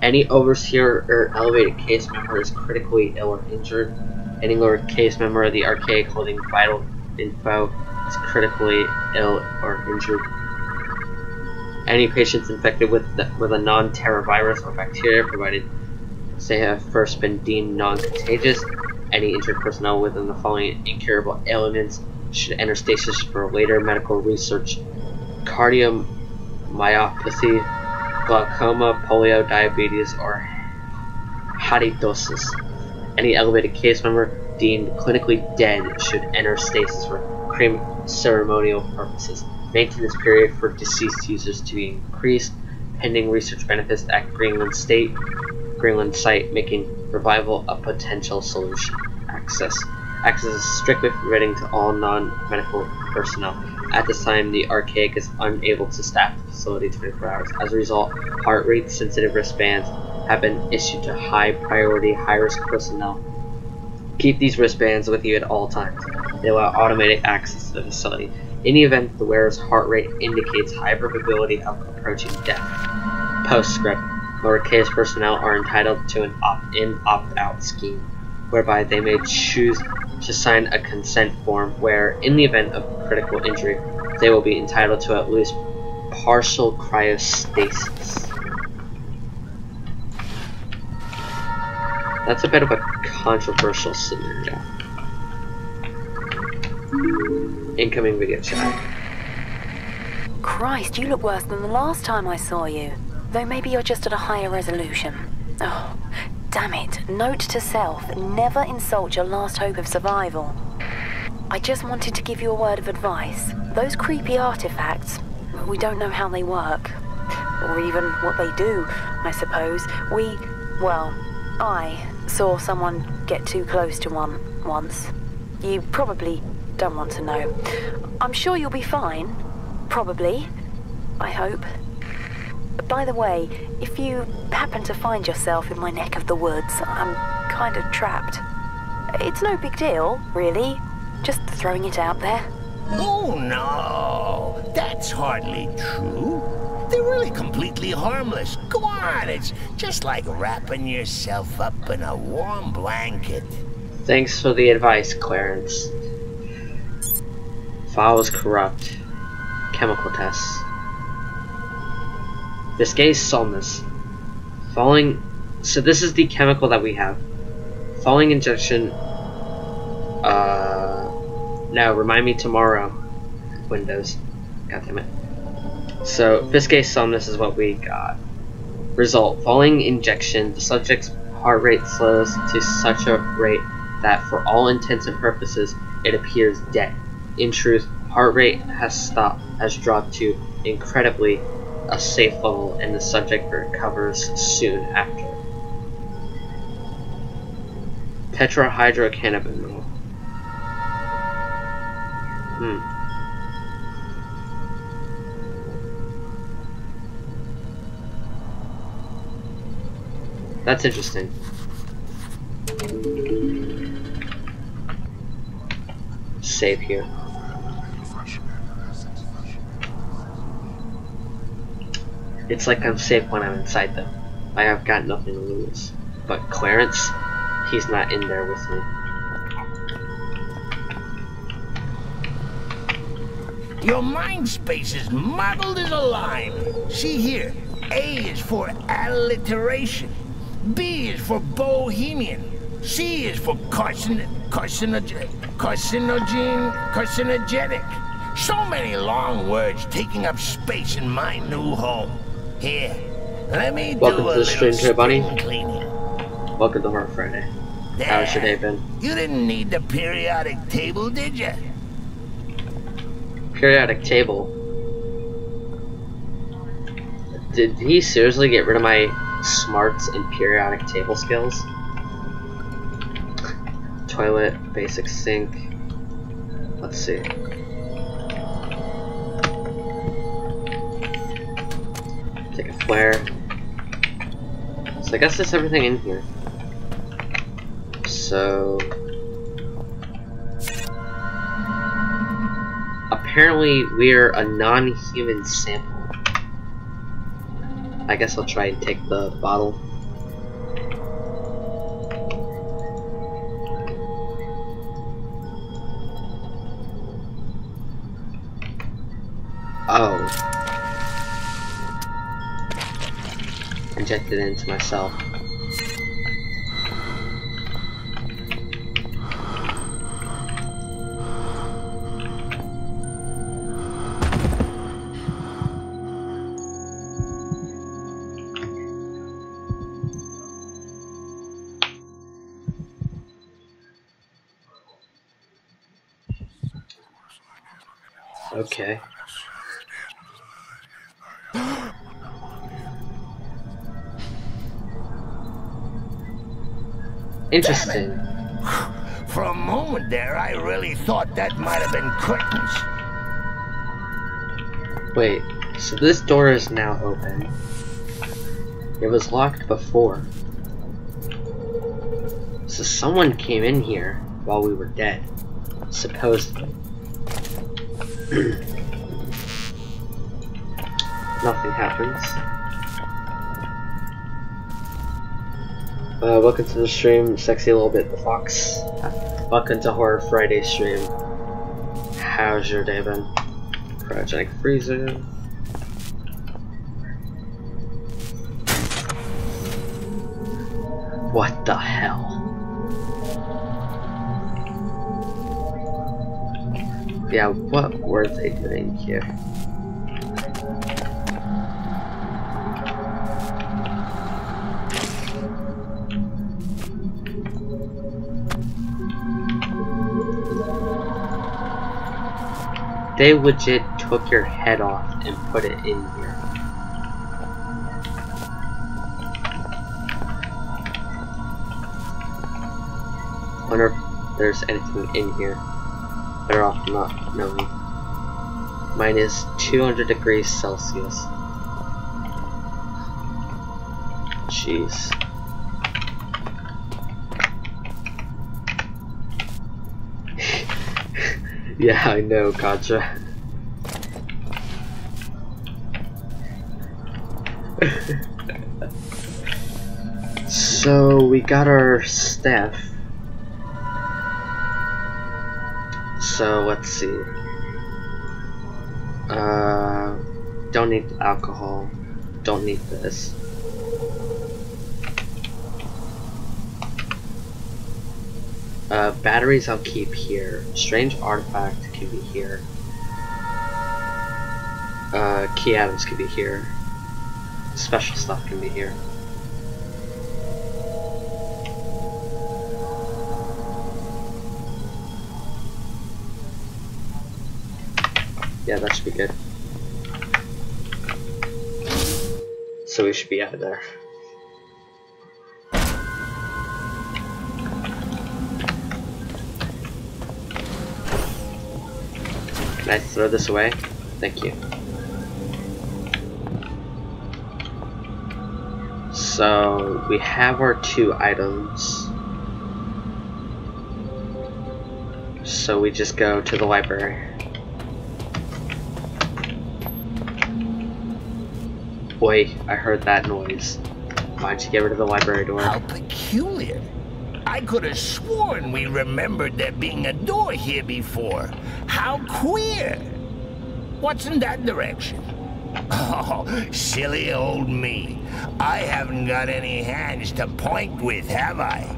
Any overseer or elevated case member is critically ill or injured. Any lower case member of the archaic holding vital info is critically ill or injured. Any patients infected with a non-terra virus or bacteria, provided they have first been deemed non-contagious. Any injured personnel within the following incurable ailments should enter stasis for later medical research: cardiomyopathy, glaucoma, polio, diabetes, or halidosis. Any elevated case member deemed clinically dead should enter stasis for ceremonial purposes. Maintenance period for deceased users to be increased, pending research benefits at Greenland site, making revival a potential solution. Access is strictly forbidding to all non-medical personnel. At this time, the archaic is unable to staff the facility 24 hours. As a result, heart rate sensitive wristbands have been issued to high priority, high risk personnel. Keep these wristbands with you at all times. They allow automated access to the facility. In the event the wearer's heart rate indicates high probability of approaching death. Postscript: lower case personnel are entitled to an opt-in, opt-out scheme, whereby they may choose to sign a consent form where, in the event of critical injury, they will be entitled to at least partial cryostasis. That's a bit of a controversial scenario. Incoming video chat. Christ, you look worse than the last time I saw you. Though maybe you're just at a higher resolution. Oh, damn it. Note to self, never insult your last hope of survival. I just wanted to give you a word of advice. Those creepy artifacts, we don't know how they work. Or even what they do, I suppose. I saw someone get too close to one once. You probably don't want to know. I'm sure you'll be fine. Probably. I hope. By the way, if you happen to find yourself in my neck of the woods, I'm kind of trapped. It's no big deal, really. Just throwing it out there. Oh no, that's hardly true. They're really completely harmless. Go on, it's just like wrapping yourself up in a warm blanket. Thanks for the advice, Clarence. File is corrupt. Chemical tests. Biscay Somnus. So this is the chemical that we have. Following injection. No, remind me tomorrow. Windows. God damn it. So, Biscay Somnus is what we got. Result: following injection, the subject's heart rate slows to such a rate that for all intents and purposes, it appears dead. In truth, heart rate has dropped to, incredibly, a safe level, and the subject recovers soon after. Tetrahydrocannabinol. That's interesting. Save here. It's like I'm safe when I'm inside them. I've got nothing to lose. But Clarence, he's not in there with me. Your mind space is muddled as a lime. See here, A is for alliteration. B is for bohemian. C is for carcinogenic. So many long words taking up space in my new home. Here, let me Welcome do a to the stream, little Bunny. cleaning. Welcome to Horror Friday. How's your day been? You didn't need the periodic table, did you? Periodic table? Did he seriously get rid of my smarts and periodic table skills? Toilet, basic sink. Let's see. Take a flare. So I guess that's everything in here. So apparently we're a non-human sample. I guess I'll try and take the bottle. Oh. Inject it into myself. Okay. Interesting. For a moment there, I really thought that might have been curtains. Wait, so this door is now open. It was locked before. So someone came in here while we were dead. Supposedly. Nothing happens. Welcome to the stream, Sexy Little Bit the Fox. Welcome to Horror Friday stream. How's your day been? Cryogenic freezer. What the hell? Yeah, what were they doing here? They legit took your head off and put it in here. Wonder if there's anything in here. Better off not knowing. Mine is 200 degrees Celsius. Jeez. Yeah, I know, gotcha. So we got our staff. So let's see. Don't need alcohol. Don't need this. Batteries I'll keep here. Strange artifact can be here. Key atoms can be here. special stuff can be here. Yeah, that should be good. So we should be out of there. Can I throw this away? Thank you. So we have our 2 items. So we just go to the library. Boy, I heard that noise. Why don't you get rid of the library door? How peculiar. I could have sworn we remembered there being a door here before. How queer. What's in that direction? Oh, silly old me. I haven't got any hands to point with, have I?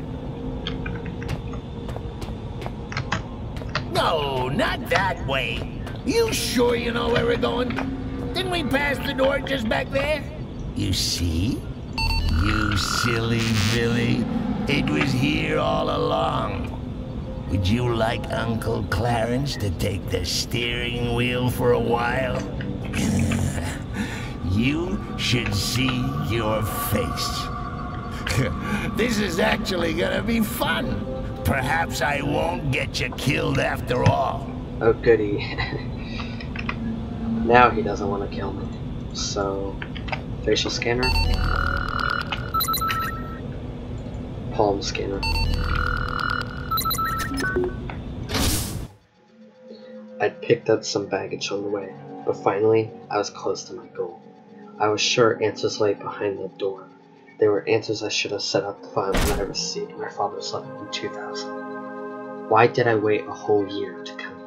No, not that way. You sure you know where we're going? Didn't we pass the door just back there? You see? You silly Billy. It was here all along. Would you like Uncle Clarence to take the steering wheel for a while? You should see your face. This is actually gonna be fun. Perhaps I won't get you killed after all. Oh goody. Now he doesn't want to kill me. So, facial scanner. Palm scanner. I'd picked up some baggage on the way, but finally, I was close to my goal. I was sure answers lay behind that door. They were answers I should have set out to find when I received my father's letter in 2000. Why did I wait a whole year to come here?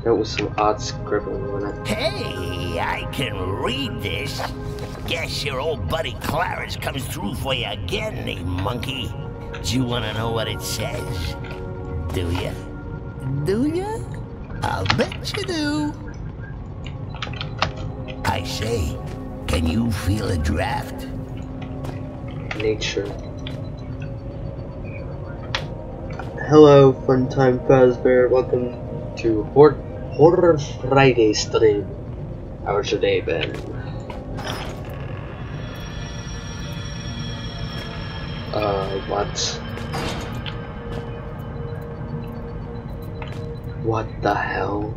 There was some odd scribbling on it. Hey, I can read this. Guess your old buddy Clarence comes through for you again, eh, monkey? Do you want to know what it says? Do ya? Do ya? I'll bet you do. I say, can you feel a draft? Nature. Hello, Funtime Fazbear. Welcome to Horror Friday stream. How's your day been? What? What the hell?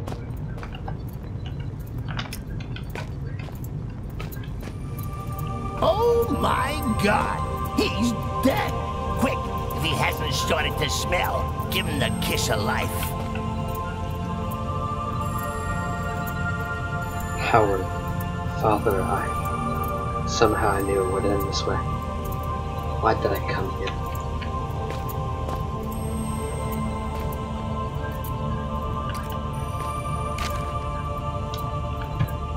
Oh my God! He's dead! Quick, if he hasn't started to smell, give him the kiss of life. Howard, Father, somehow I knew it would end this way. Why did I come here?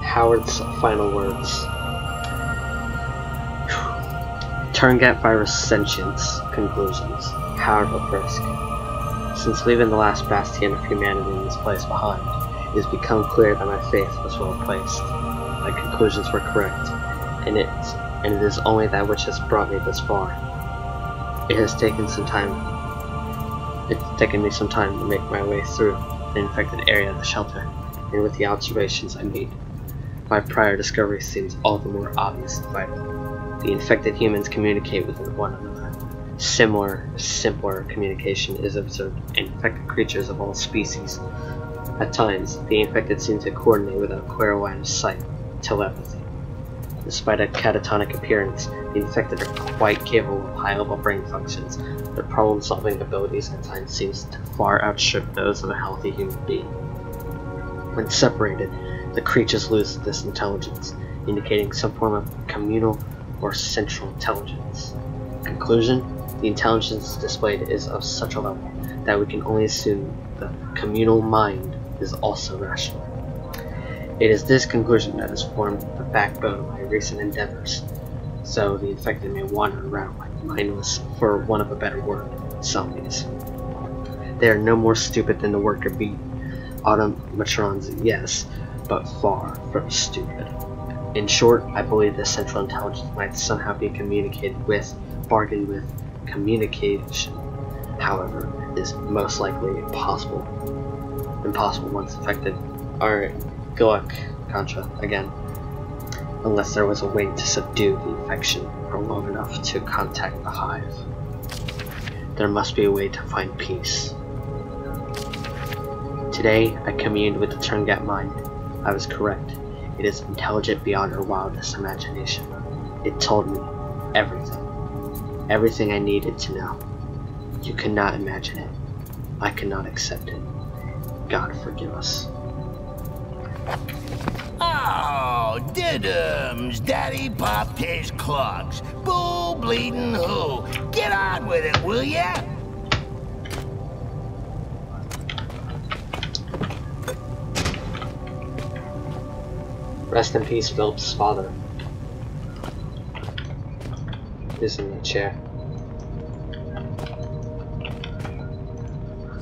Howard's final words. Turngat virus sentience. Conclusions. Howard LaFrisk. Since leaving the last bastion of humanity in this place behind, it has become clear that my faith was well placed. My conclusions were correct, and it is only that which has brought me this far. It has taken me some time to make my way through the infected area of the shelter, and with the observations I made, my prior discovery seems all the more obvious and vital. The infected humans communicate with one another. Simpler communication is observed in infected creatures of all species. At times, the infected seem to coordinate without a clear line of sight, telepathy. Despite a catatonic appearance, the infected are quite capable of high-level brain functions. Their problem-solving abilities at times seem to far outstrip those of a healthy human being. When separated, the creatures lose this intelligence, indicating some form of communal or central intelligence. Conclusion: the intelligence displayed is of such a level that we can only assume the communal mind is also rational. It is this conclusion that has formed the backbone of my recent endeavors, so the infected may wander around like mindless, for want of a better word. zombies. They are no more stupid than the worker bee. Automatrons, yes, but far from stupid. In short, I believe the central intelligence might somehow be communicated with, bargained with, communication. However, is most likely impossible once infected. Alright, good luck, Contra, again. Unless there was a way to subdue the infection for long enough to contact the hive. There must be a way to find peace. Today, I communed with the Turngat mind. I was correct. It is intelligent beyond our wildest imagination. It told me everything. Everything I needed to know. You cannot imagine it. I cannot accept it. God forgive us. Oh, diddums! Daddy popped his clogs. Bull bleeding who? Get on with it, will ya? Rest in peace, Philip's father. Is in the chair.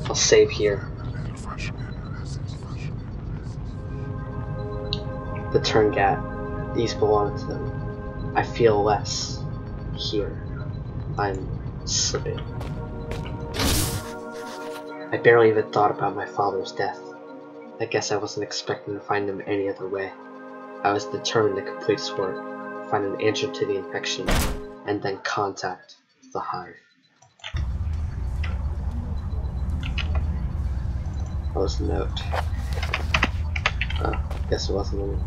I'll save here. The Turngat. These belong to them. I feel less. Here. I'm slipping. I barely even thought about my father's death. I guess I wasn't expecting to find him any other way. I was determined to complete his work, find an answer to the infection, and then contact the hive. What was the note? Oh, guess it wasn't any.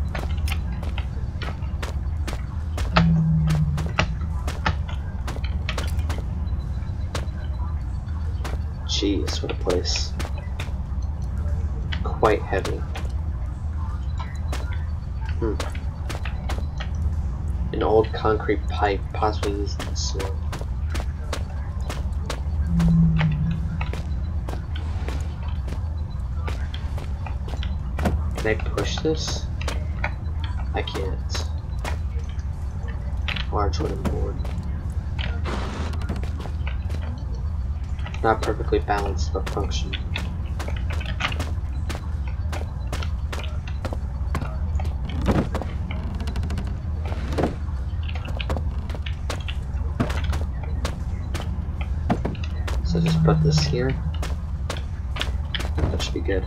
Jeez, what a place. Quite heavy. An old concrete pipe, possibly used in the sewer. Can I push this? I can't. Large wooden board. Not perfectly balanced, but functional. So just put this here. That should be good.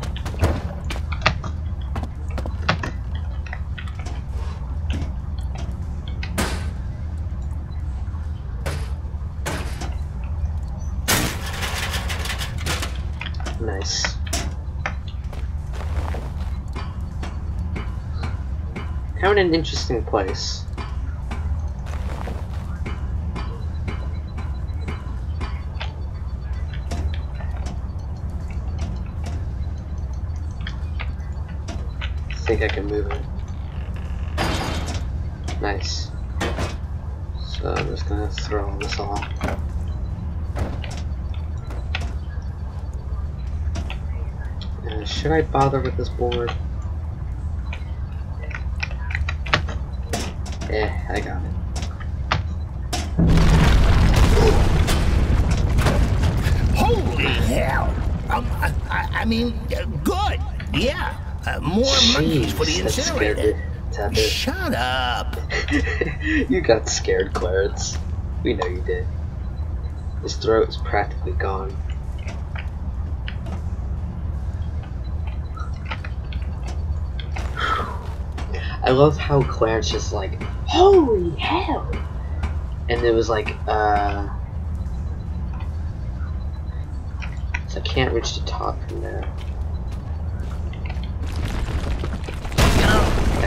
Nice. Kind of an interesting place. I think I can move it. Nice. So I'm just gonna throw all this off. Should I bother with this board? I got it. Holy hell! I mean, good. Yeah. More monkeys for the incinerator. Shut up. You got scared, Clarence. We know you did. His throat is practically gone. I love how Clarence just like, holy hell! And it was like, so I can't reach the top from there.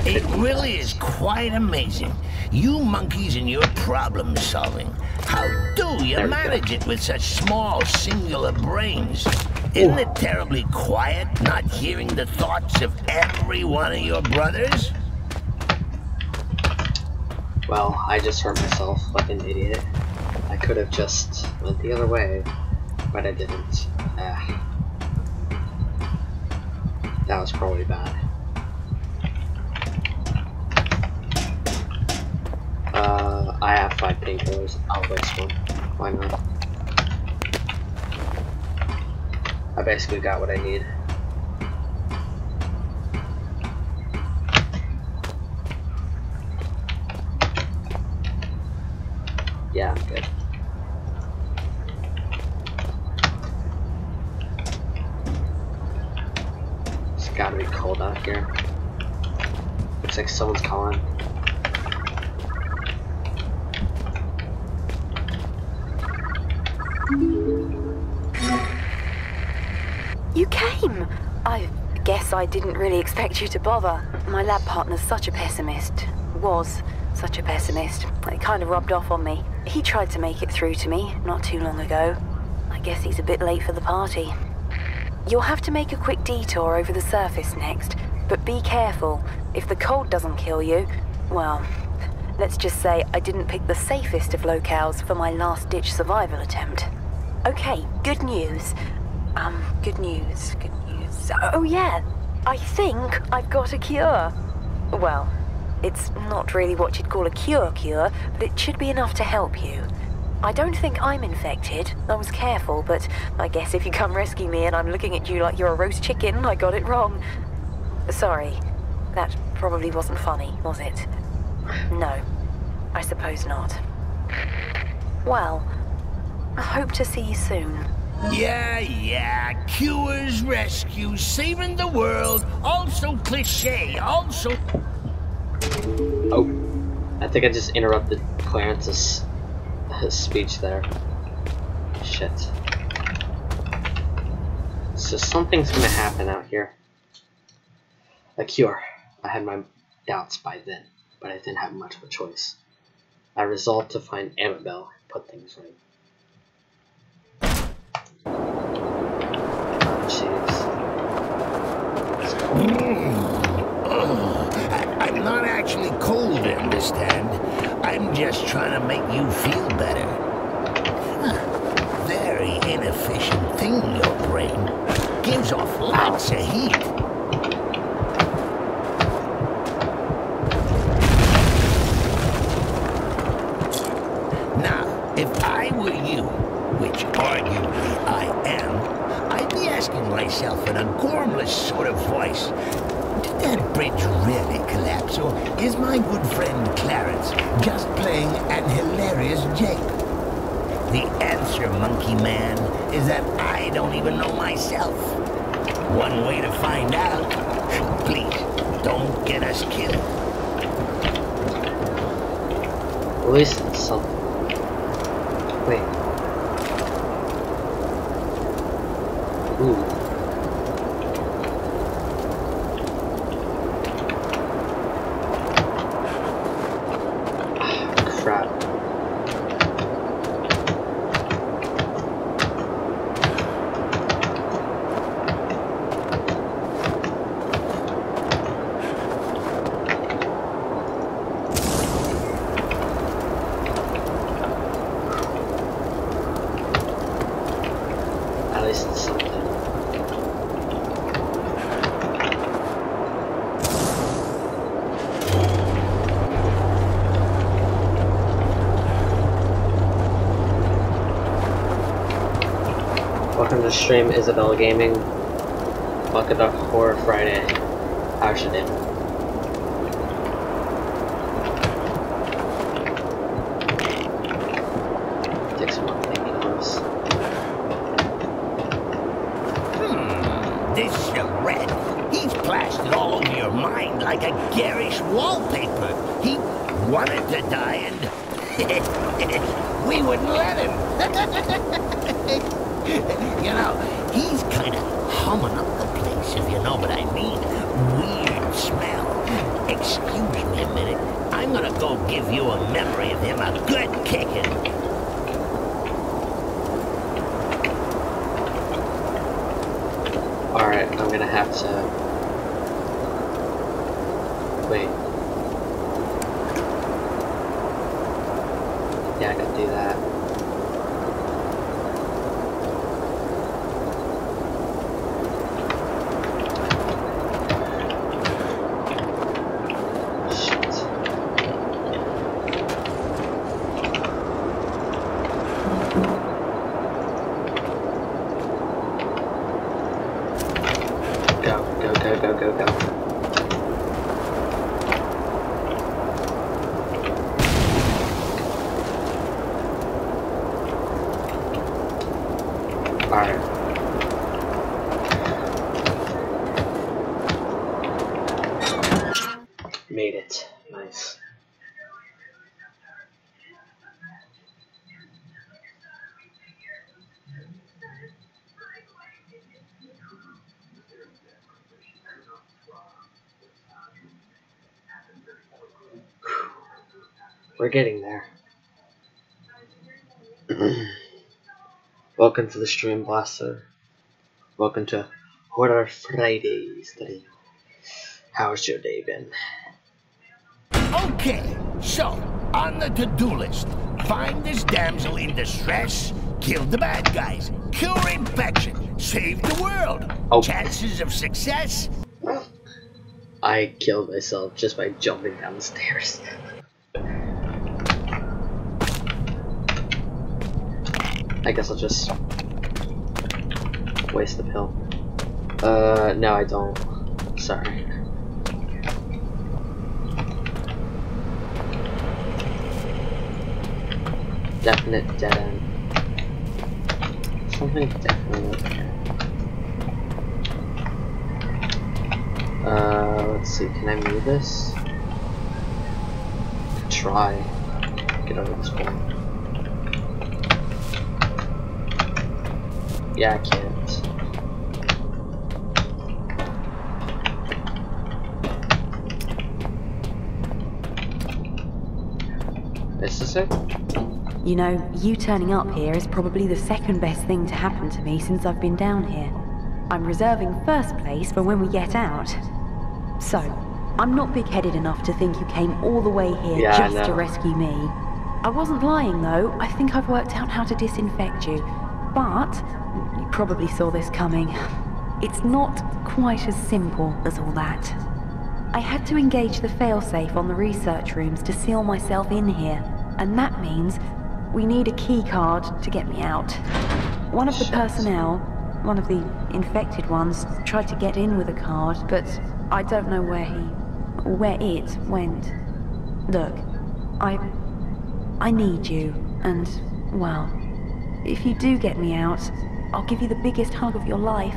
It really is quite amazing. You monkeys and your problem solving. How do you manage it with such small, singular brains? Isn't it terribly quiet, not hearing the thoughts of every one of your brothers? Well, I just hurt myself like an idiot. I could have just went the other way, but I didn't. That was probably bad. I have 5 painkillers. I'll waste one. Why not? I basically got what I need. Yeah, I'm good. It's gotta be cold out here. Looks like someone's calling. You came! I guess I didn't really expect you to bother. My lab partner's such a pessimist. Was such a pessimist. It kind of rubbed off on me. He tried to make it through to me not too long ago. I guess he's a bit late for the party. You'll have to make a quick detour over the surface next, but be careful. If the cold doesn't kill you, well, let's just say I didn't pick the safest of locales for my last-ditch survival attempt. Okay, good news. Good news. Oh yeah, I think I've got a cure. Well, it's not really what you'd call a cure, but it should be enough to help you. I don't think I'm infected. I was careful, but I guess if you come rescue me and I'm looking at you like you're a roast chicken, I got it wrong. Sorry, that probably wasn't funny, was it? No, I suppose not. Well, I hope to see you soon. Yeah, cures, rescues, saving the world, also cliché, also... Oh, I think I just interrupted Clarence's speech there. Shit. So something's gonna happen out here. A cure. I had my doubts by then, but I didn't have much of a choice. I resolved to find Amabel and put things right. I'm not actually cold, understand? I'm just trying to make you feel better. Very inefficient thing, your brain. Gives off lots of heat. Now, if I were you, which arguably I am, I'd be asking myself in a gormless sort of voice, did that bridge really collapse, or is my good friend Clarence just playing an hilarious jape? The answer, monkey man, is that I don't even know myself. One way to find out. Please, don't get us killed. At least it's something. Wait. Ooh. Crap. At least it's something. Welcome to stream, Isabella Gaming. Welcome to Horror Friday. How's your day? Take some more painkillers. This charade. He's plastered all over your mind like a garish wallpaper. He wanted to die and we wouldn't let him. You know, he's kind of humming up the place, if you know what I mean. Weird smell. Excuse me a minute. I'm gonna go give you a memory of him a good kicking. Alright, I'm gonna have to... Wait. Yeah, I can do that. Alright. Made it. Nice. We're getting there. Welcome to the Stream Blaster. Welcome to Horror Friday stream. How's your day been? Okay, so, on the to-do list, find this damsel in distress, kill the bad guys, cure infection, save the world. Oh. Chances of success? I killed myself just by jumping down the stairs. I guess I'll just waste the pill. No I don't. Sorry. Definite dead end. Something definitely okay. Let's see, can I move this? Try. Get over this point. Yeah, I can't. Is this it? You know, you turning up here is probably the second best thing to happen to me since I've been down here. I'm reserving first place for when we get out. So, I'm not big-headed enough to think you came all the way here just to rescue me. I wasn't lying though, I think I've worked out how to disinfect you. But, you probably saw this coming. It's not quite as simple as all that. I had to engage the failsafe on the research rooms to seal myself in here, and that means we need a key card to get me out. One of the personnel, one of the infected ones, tried to get in with a card, but I don't know where it went. Look, I need you, and, well, if you do get me out, I'll give you the biggest hug of your life.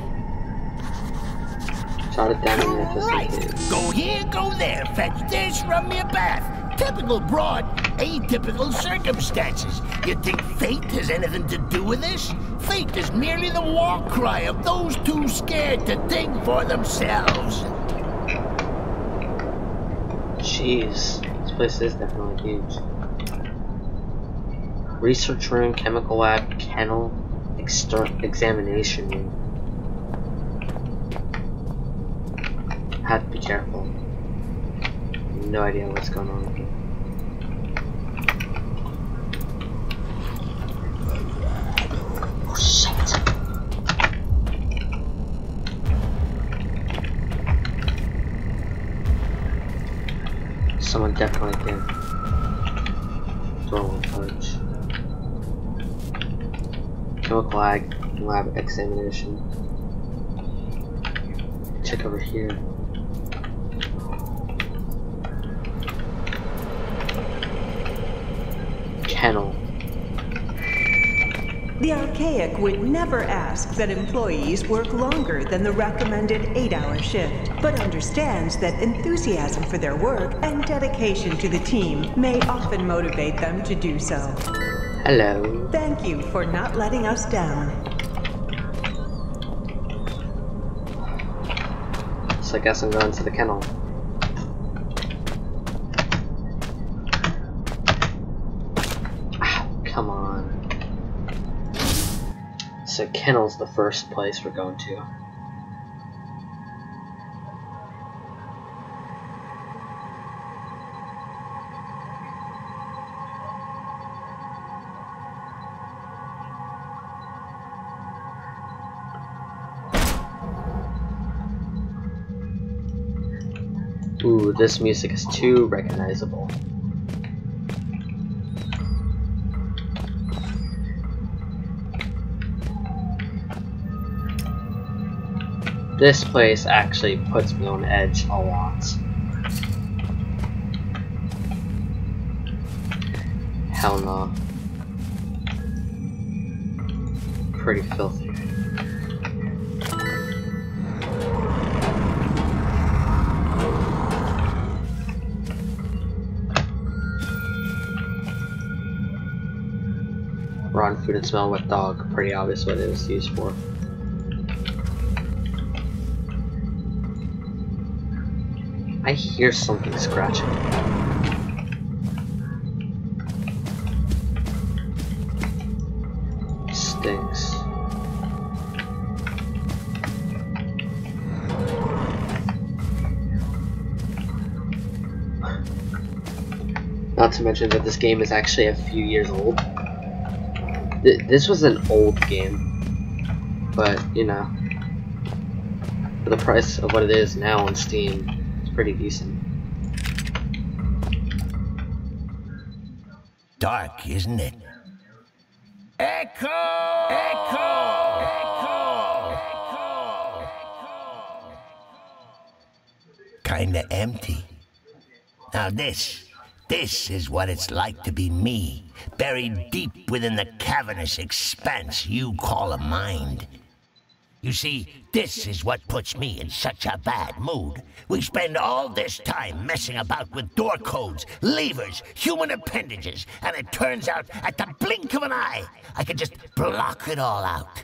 Right. Go here, go there, fetch this, run me a bath. Typical broad, atypical circumstances. You think fate has anything to do with this? Fate is merely the war cry of those too scared to think for themselves. Jeez, this place is definitely huge. Research room, chemical lab, kennel, examination room. I have to be careful. No idea what's going on here. Oh shit! Someone definitely did. Door won't touch. Chemical lab examination. Check over here. Kennel. The Archaic would never ask that employees work longer than the recommended 8-hour shift, but understands that enthusiasm for their work and dedication to the team may often motivate them to do so. Hello. Thank you for not letting us down. So I guess I'm going to the kennel. Come on. So kennel's the first place we're going to. Ooh, this music is too recognizable. This place actually puts me on edge a lot. Hell no. pretty filthy. Rotten food and smell wet dog. Pretty obvious what it was used for. I hear something scratching. Stinks. Not to mention that this game is actually a few years old. This was an old game, but you know, for the price of what it is now on Steam, it's pretty decent. Dark, isn't it? Echo! Echo! Echo! Echo! Kinda empty. Now this is what it's like to be me, buried deep within the cavernous expanse you call a mind. You see, this is what puts me in such a bad mood. We spend all this time messing about with door codes, levers, human appendages, and it turns out at the blink of an eye, I can just block it all out.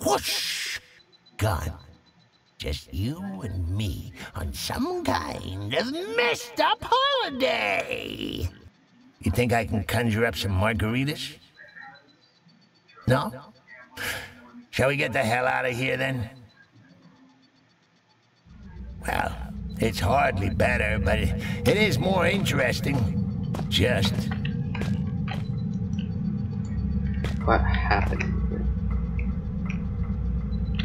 Whoosh! Gone. Just you and me on some kind of messed up holiday. You think I can conjure up some margaritas? No? Shall we get the hell out of here then? Well, it's hardly better, but it is more interesting. Just. What happened here?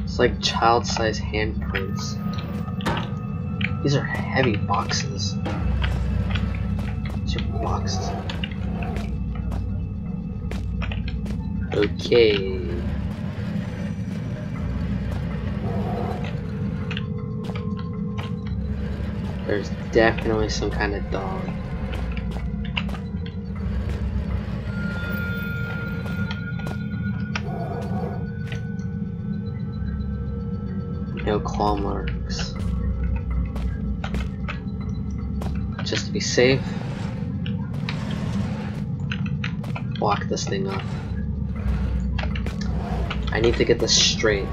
It's like child-sized handprints. These are heavy boxes. These are boxes. Okay. There's definitely some kind of dog. No claw marks. Just to be safe, block this thing up. I need to get this straight.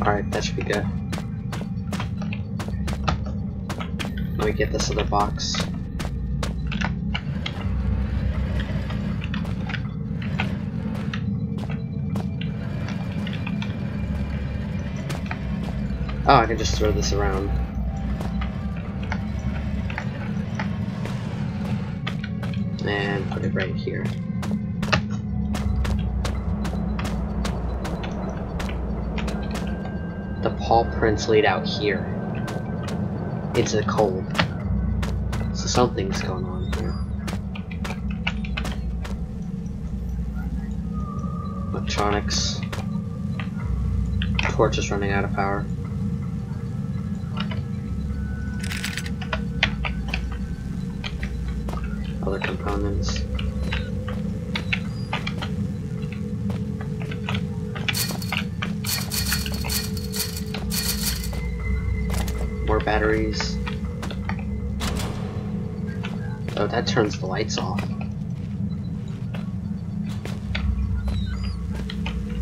Alright, that should be good. Let me get this other box. Oh, I can just throw this around. And put it right here. The paw prints lead out here into the cold, so something's going on here. Electronics. Torch is running out of power. Other components. More batteries. Oh, that turns the lights off.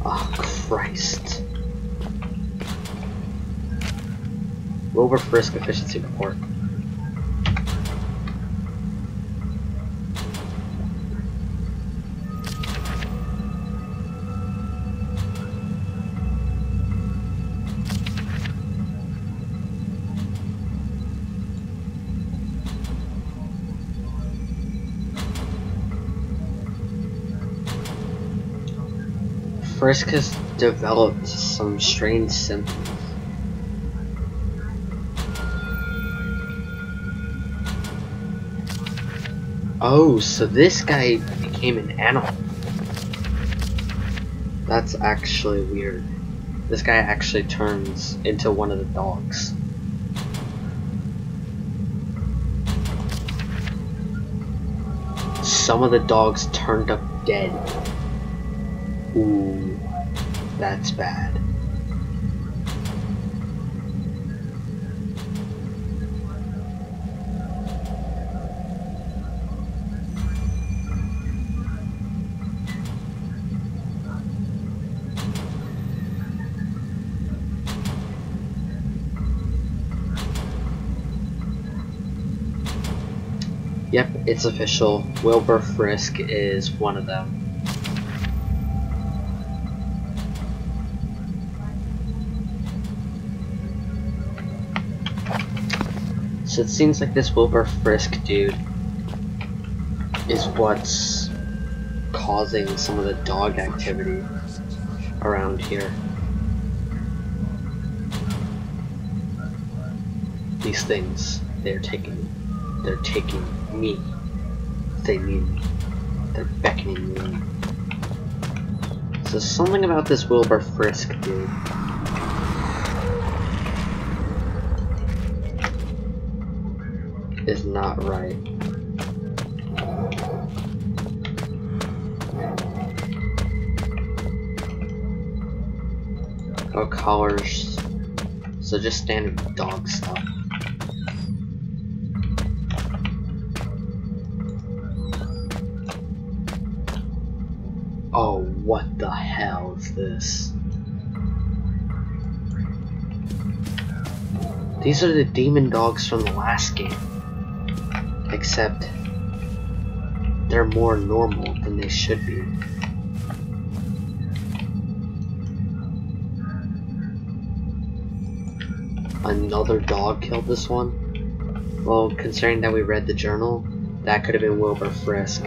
Oh, Christ. Rover frisk efficiency report. Frisk has developed some strange symptoms. Oh, so this guy became an animal. That's actually weird. This guy actually turns into one of the dogs. Some of the dogs turned up dead. Ooh, that's bad. Yep, it's official. Wilbur Frisk is one of them. So it seems like this Wilbur Frisk dude is what's causing some of the dog activity around here. These things, they're taking me. They need me. They're beckoning me. So something about this Wilbur Frisk dude is not right. Oh, collars. So just standard dog stuff. Oh, what the hell is this? These are the demon dogs from the last game. Except they're more normal than they should be. Another dog killed this one? Well, considering that we read the journal, that could have been Wilbur Frisk.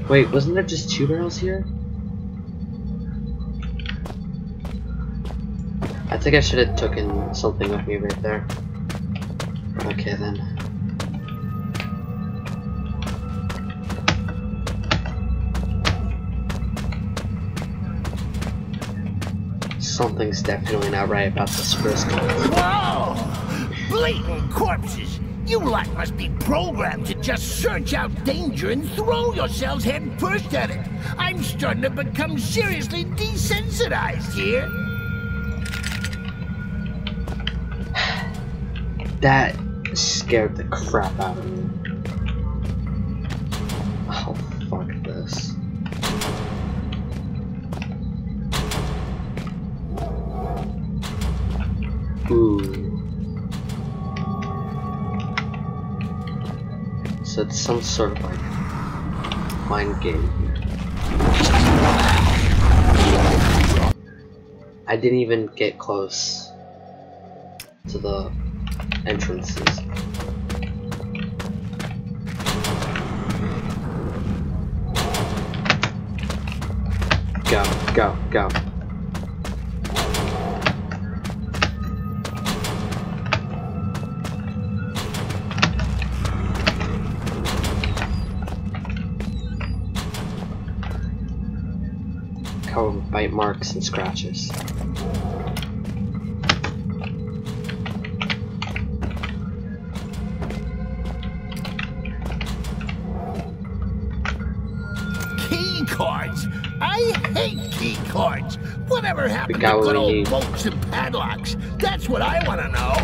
Wait, wasn't there just 2 barrels here? I think I should have taken something with me right there. Okay then. Something's definitely not right about this Frisk. Whoa! Blatant corpses! You lot must be programmed to just search out danger and throw yourselves head first at it. I'm starting to become seriously desensitized here. That scared the crap out of me. Oh, fuck this. Ooh. So it's some sort of like mind game here. I didn't even get close to the entrances. Go, go, go. Covered with bite marks and scratches. Key cards! I hate key cards! Whatever happened to what good we old need. bolts and padlocks? That's what I want to know.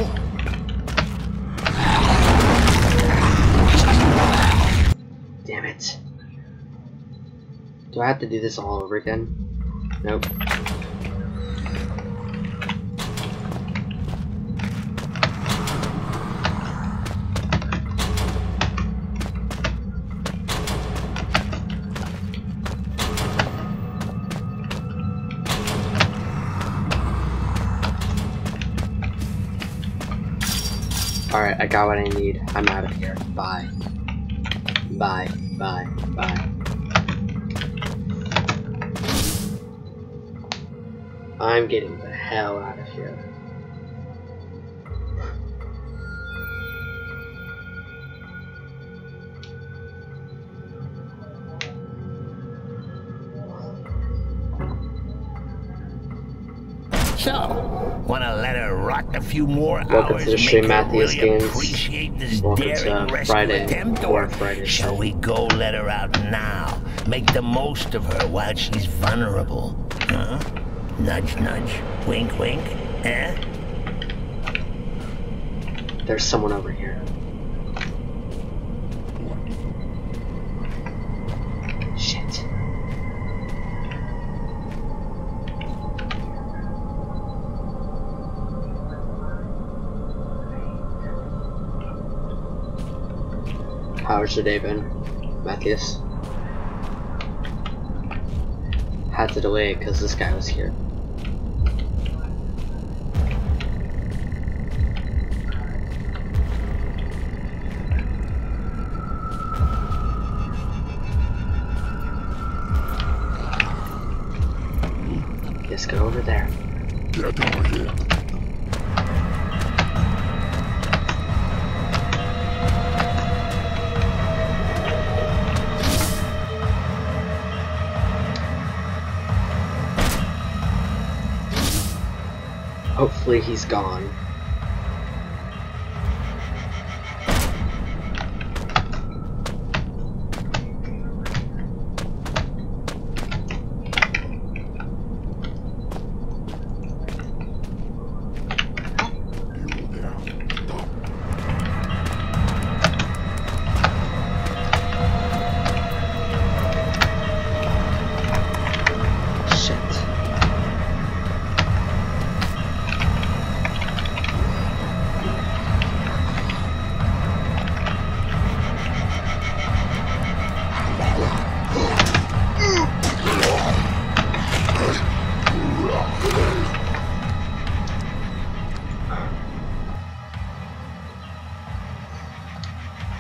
Damn it. Do I have to do this all over again? Nope. Alright, I got what I need. I'm out of here. Bye. Bye. Bye. Bye. I'm getting the hell out of here. So, wanna let her rot a few more Welcome hours, to the stream, make her Matthews really Games. appreciate this Welcome daring to rescue Friday, attempt, or or Friday. shall we go let her out now? Make the most of her while she's vulnerable, huh? Nudge, nudge, wink, wink, eh? There's someone over here. Shit. How's your day been, Matthias? Had to delay it because this guy was here. Just go over there. Get over here. Hopefully he's gone.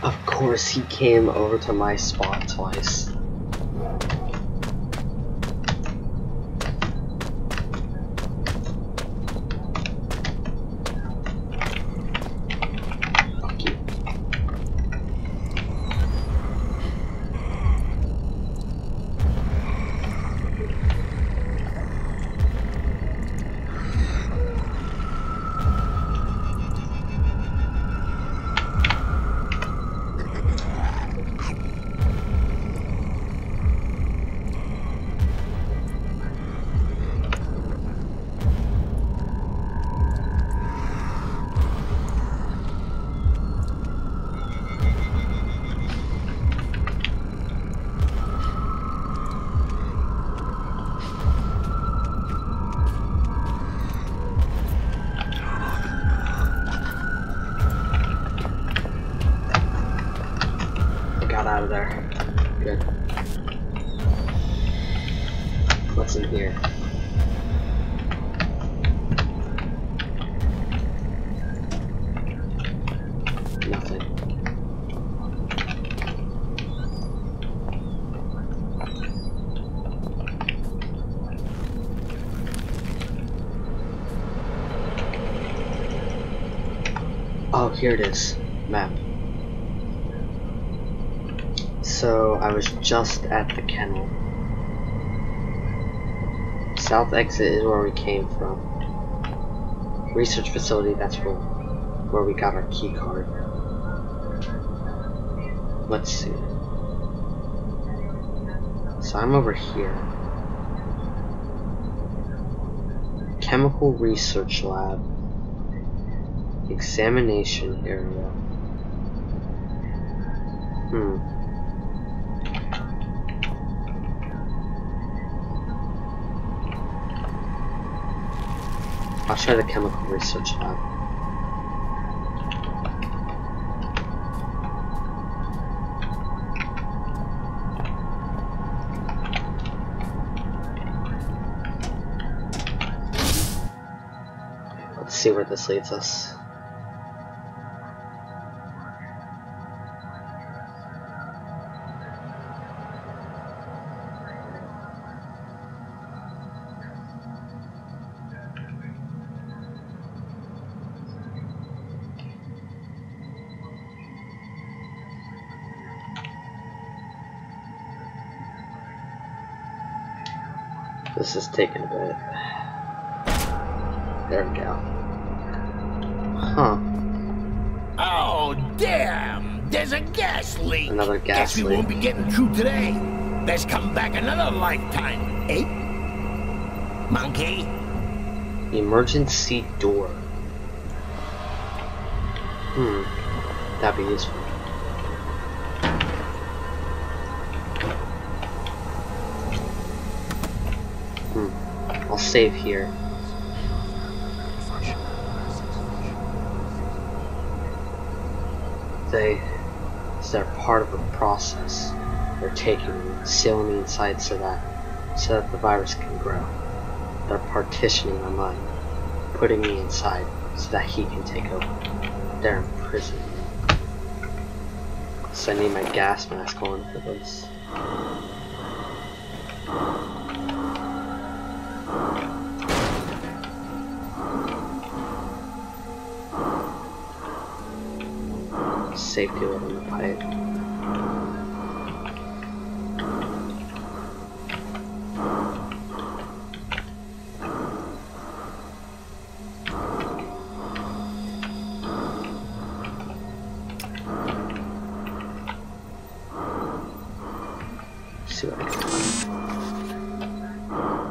Of course, he came over to my spot twice. Fuck you. Got out of there. Good. What's in here? Nothing. Oh, here it is. Map. So I was just at the kennel. South exit is where we came from. Research facility, that's where we got our key card. Let's see. So I'm over here. Chemical research lab. Examination area. I'll try the chemical research lab. Let's see where this leads us. This is taking a bit. There we go. Huh. Oh, damn! There's a gas leak! Another gas Guess we leak. won't be getting through today. Let's come back another lifetime, eh? Monkey? Emergency door. That'd be useful. I'll save here. They're part of a process. They're taking me, sealing me inside so that the virus can grow. They're partitioning my mind, putting me inside so that he can take over. They're in prison. So I need my gas mask on for this. Safety lid on the pipe. Let's see what I can find.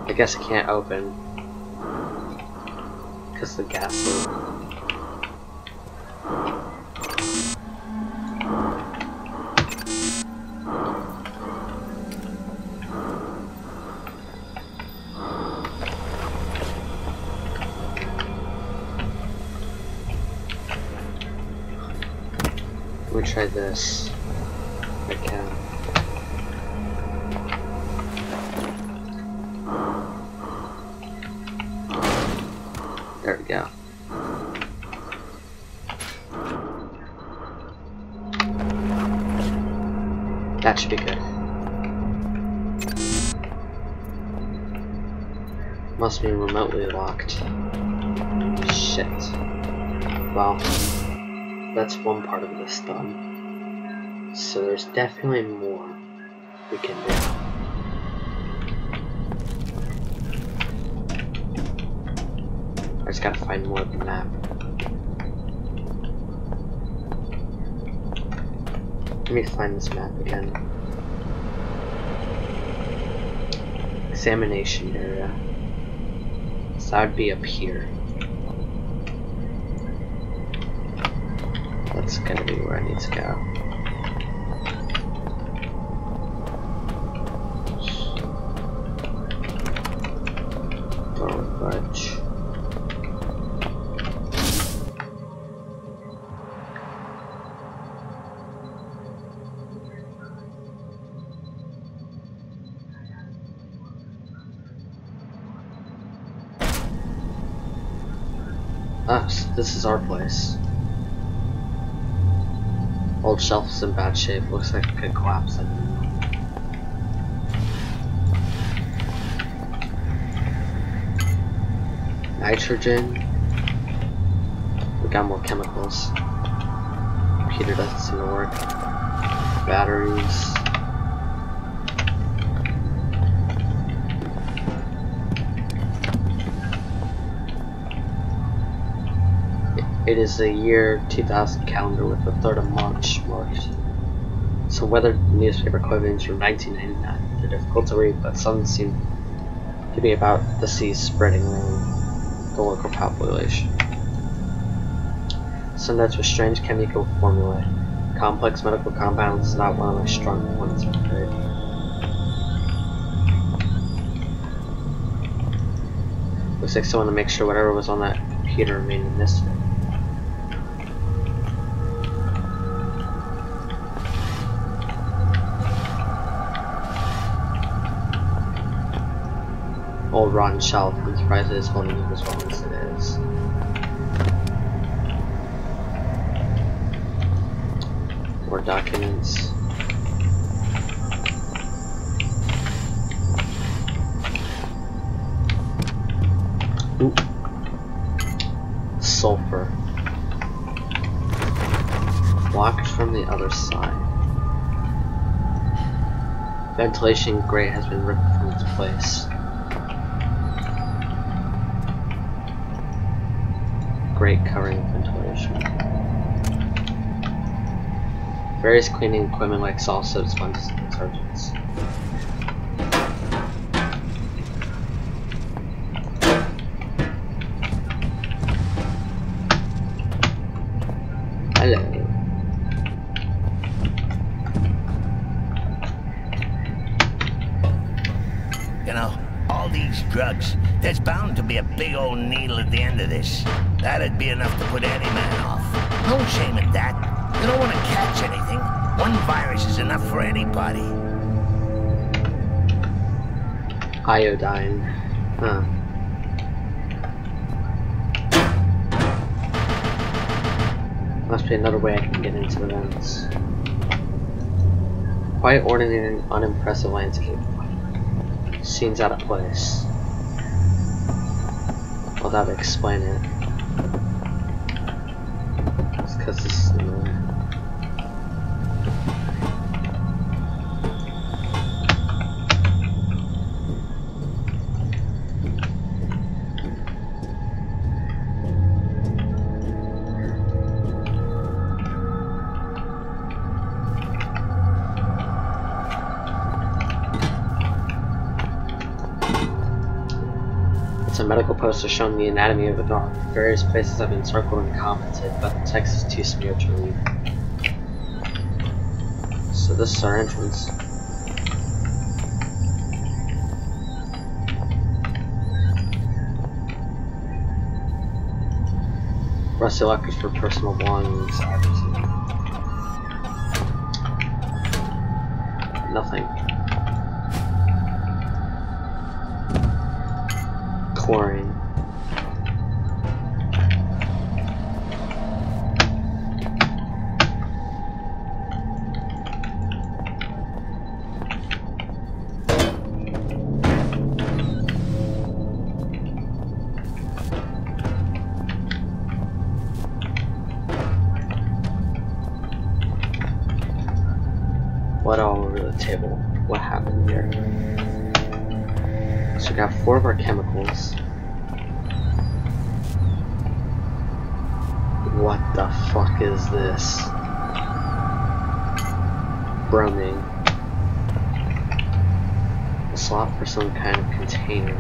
I guess I can't open because the gas leak. Let me try this. If I can. There we go. That should be good. Must be remotely locked. Shit. Well. That's one part of this done. So there's definitely more we can do. I just gotta find more of the map. Let me find this map again. Examination area. So that would be up here. That's gonna be where I need to go. Don't budge. Ah, so this is our place. Old shelf is in bad shape. Looks like it could collapse any minute. Nitrogen. We got more chemicals. Computer doesn't seem to work. Batteries. It is the year 2000 calendar with the 3rd of March marked. So weather newspaper clippings from 1999. They're difficult to read, but some seem to be about the seas spreading around the local population. Some notes with strange chemical formulae. Complex medical compounds is not one of my strong points, I'm afraid. Looks like someone to make sure whatever was on that computer remained in this state. Old rotten shelf. I'm surprised it is holding up as well as it is. More documents. Ooh. Sulfur. Blocked from the other side. Ventilation grate has been ripped from its place. grate covering the ventilation. Various cleaning equipment like salt soap, sponges, and detergents. Hello. You know, all these drugs, there's bound to be a big old needle at the end of this. That'd be enough to put any man off. No shame in that. You don't want to catch anything. One virus is enough for anybody. Iodine. Huh. Must be another way I can get into the vents. Quite ordinary and unimpressive landscape. Seems out of place. Well, that would explain it. It's because this is the moon. A medical poster showing the anatomy of a dog. Various places have been circled and commented, but the text is too smeared to read. So this is our entrance. Rusty lockers for personal belongings. Nothing. Chlorine. Blood all over the table. What happened here? So we got 4 of our chemicals. What the fuck is this? Bromine. A slot for some kind of container.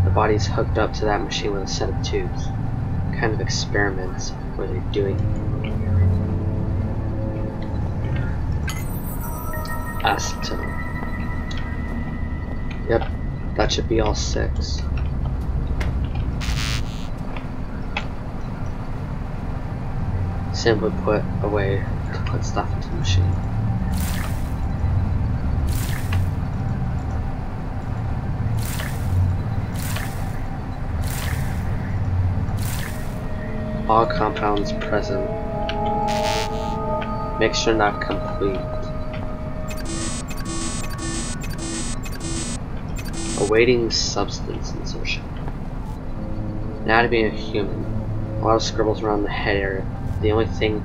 The body's hooked up to that machine with a set of tubes. What kind of experiments were they doing? Acetone. Yep, that should be all 6. Simply put away to put stuff into the machine. All compounds present. Mixture not complete. Awaiting substance insertion. Anatomy of human. A lot of scribbles around the head area. The only thing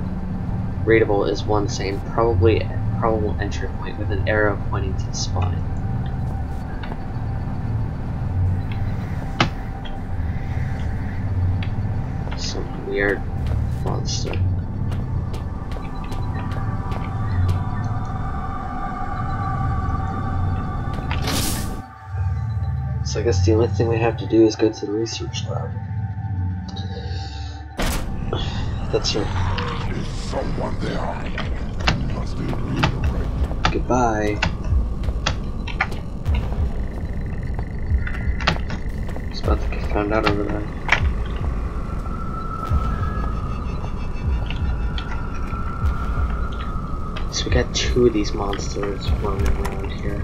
readable is one saying probable entry point with an arrow pointing to the spine. Some weird monster. So I guess the only thing we have to do is go to the research lab. That's right. Is someone there? Must be real, right? Goodbye. Just about to get found out over there. So we got 2 of these monsters roaming around here.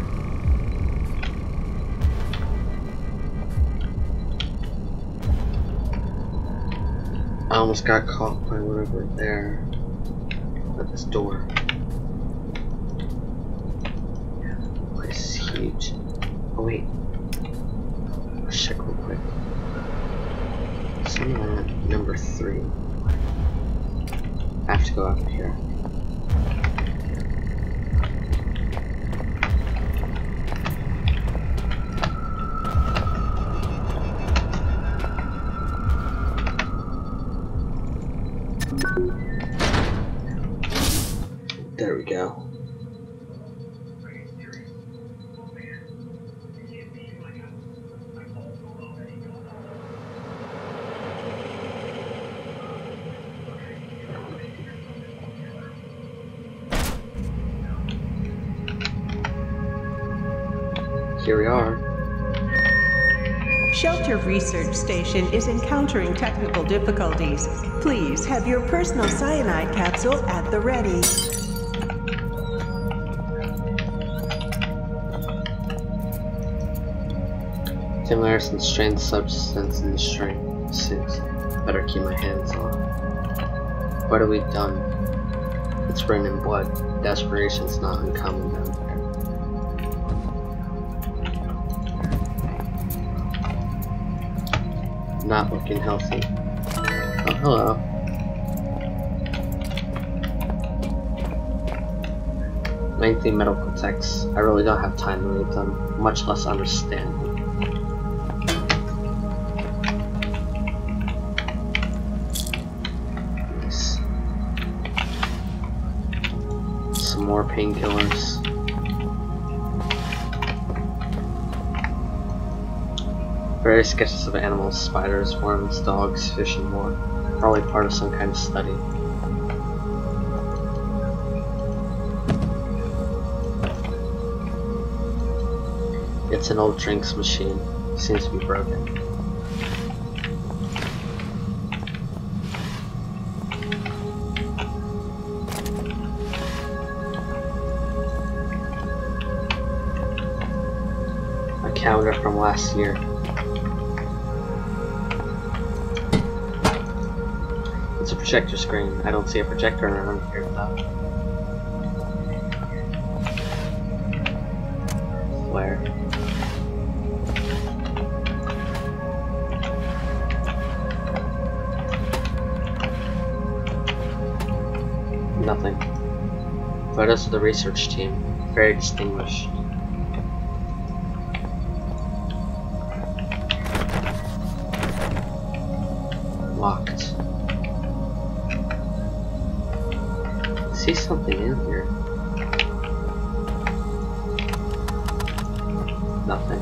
I almost got caught by whatever there at this door. Yeah, the place is huge. Oh wait, let's check real quick. Somewhere at number 3. I have to go up here. Here we are. Shelter Research Station is encountering technical difficulties. Please have your personal cyanide capsule at the ready. Stimulus and strange substance in the string. Suit. Better keep my hands off. What have we done? It's written in blood. Desperation's not uncommon down there. Not looking healthy. Oh, hello. Lengthy medical texts. I really don't have time to read them, much less understand them. Nice. Some more painkillers. Various sketches of animals, spiders, worms, dogs, fish, and more. Probably part of some kind of study. It's an old drinks machine. Seems to be broken. A calendar from last year. It's a projector screen. I don't see a projector around here though. Flare. Nothing. Photos of the research team. Very distinguished. Locked. See something in here. Nothing.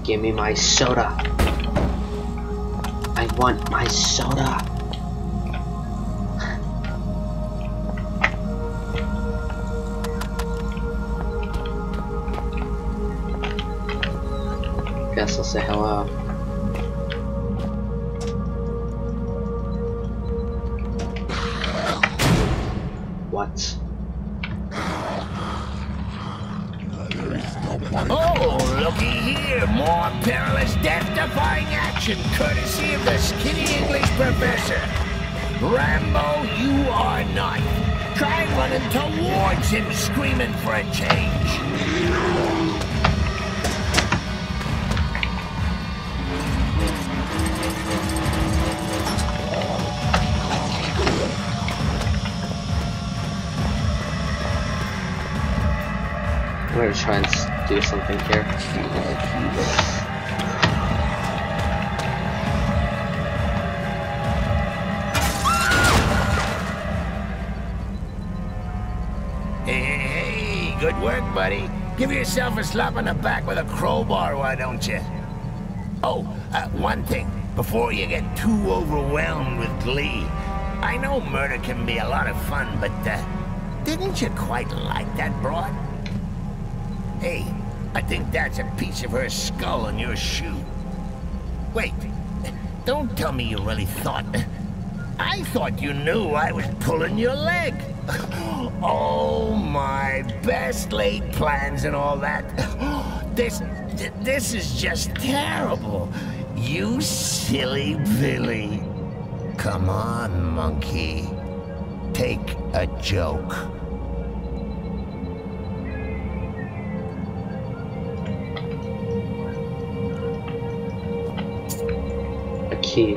Give me my soda. I want my soda. Guess I'll say hello. What? Oh, looky here. More perilous, death-defying action, courtesy of the skinny English professor. Rambo, you are not. Try running towards him, screaming for a change. I'm gonna try and do something here. Hey, good work, buddy. Give yourself a slap on the back with a crowbar, why don't you? Oh, one thing. Before you get too overwhelmed with glee, I know murder can be a lot of fun, but didn't you quite like that broad? Hey, I think that's a piece of her skull on your shoe. Wait, don't tell me you really thought... I thought you knew I was pulling your leg. Oh, my best laid plans and all that. This is just terrible. You silly Billy. Come on, monkey. Take a joke. Key.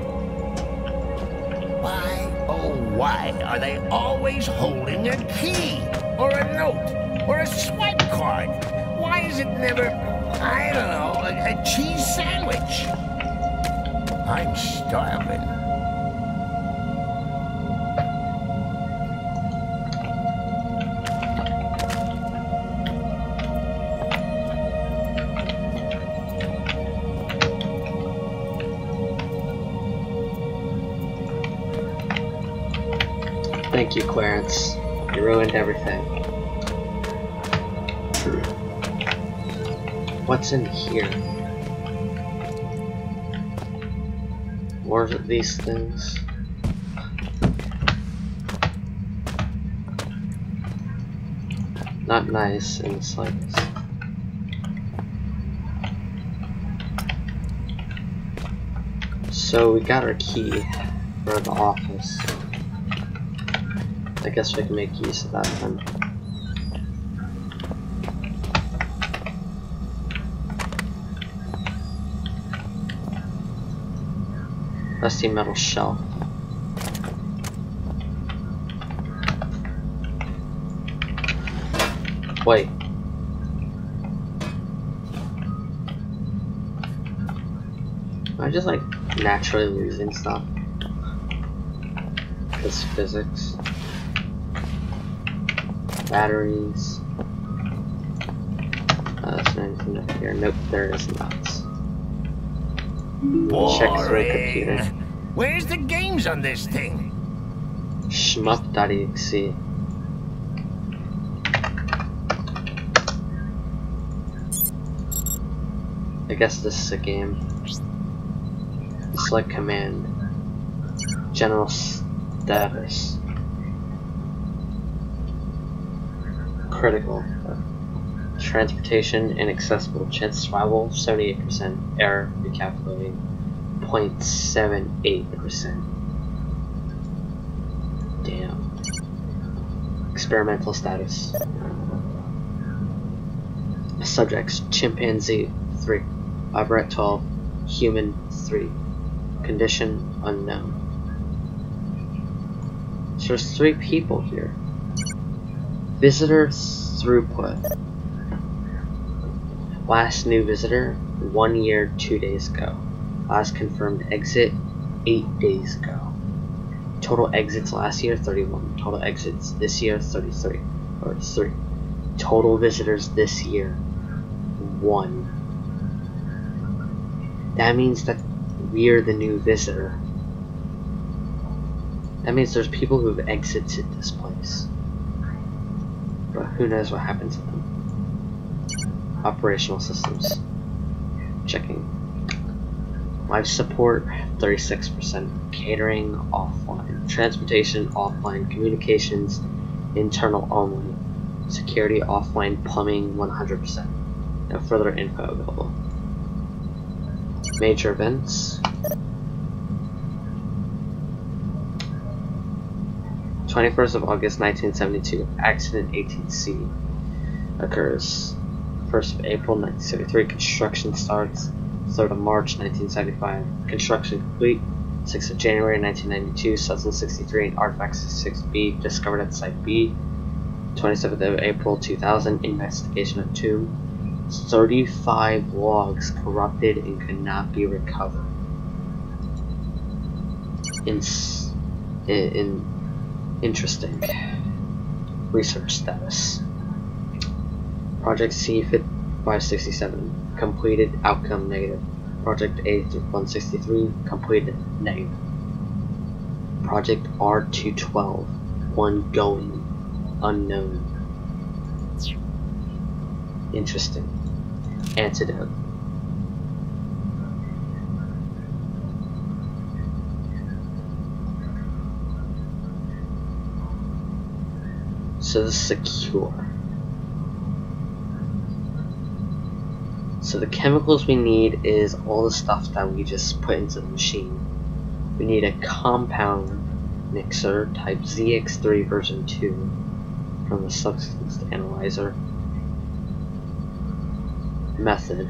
Why, oh why, are they always holding a key? Or a note? Or a swipe card? Why is it never, I don't know, a cheese sandwich? I'm starving. Thank you, Clarence. ruined everything. What's in here? More of these things. Not nice in the slightest. So we got our key for the office. I guess we can make use of that then. Rusty metal shelf. Wait. Am I just like naturally losing stuff? Because physics. Batteries. There's anything up here. Nope, there is not. Check through computer. Where's the games on this thing? Shmup.exe. I guess this is a game. Select command. General status. Critical. Transportation inaccessible. Chance survival 78%. Error recalculating 0.78%. Damn. Experimental status. Subjects: chimpanzee 3, vibrant 12, human 3. Condition unknown. So there's 3 people here. Visitor throughput. Last new visitor 1 year 2 days ago. Last confirmed exit 8 days ago. Total exits last year 31. Total exits this year 33 or 3. Total visitors this year 1. That means that we're the new visitor. That means there's people who've exited this place. But who knows what happened to them. Operational systems. Checking. Life support 36%. Catering offline. Transportation offline. Communications internal only. Security offline. Plumbing 100%. No further info available. Major events. 21st of August 1972. Accident 18C occurs. 1st of April 1973. Construction starts. 3rd of March 1975. Construction complete. 6th of January 1992. Substance 63 and Artifact 66B discovered at Site B. 27th of April 2000. Investigation of tomb. 35 logs corrupted and could not be recovered. Interesting. Research status. Project C-Fit 567 completed, outcome negative. Project A-163 completed, negative. Project R-212 ongoing, unknown. Interesting. Antidote. So this is secure. So the chemicals we need is all the stuff that we just put into the machine. We need a compound mixer type ZX3 version 2 from the substance analyzer. Method.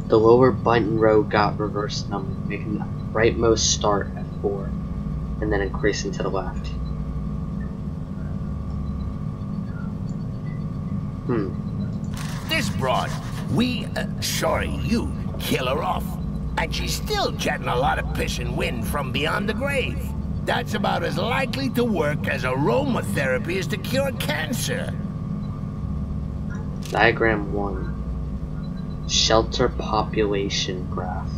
The lower button row got reverse numbered, making the rightmost start at 4 and then increasing to the left. This broad, you kill her off. And she's still jetting a lot of piss and wind from beyond the grave. That's about as likely to work as aromatherapy is to cure cancer. Diagram 1. Shelter population graph.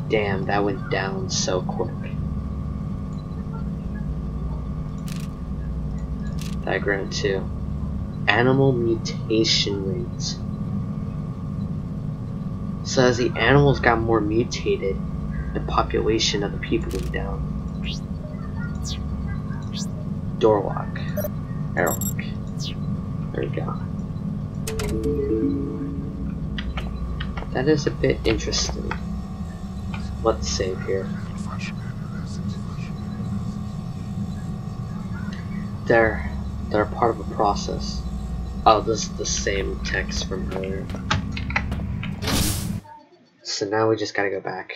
Damn, that went down so quick. Diagram 2. Animal mutation rates. So as the animals got more mutated, the population of the people went down. Door lock. Airlock. There we go. That is a bit interesting. Let's save here. They're part of a process. Oh, this is the same text from earlier. So now we just gotta go back.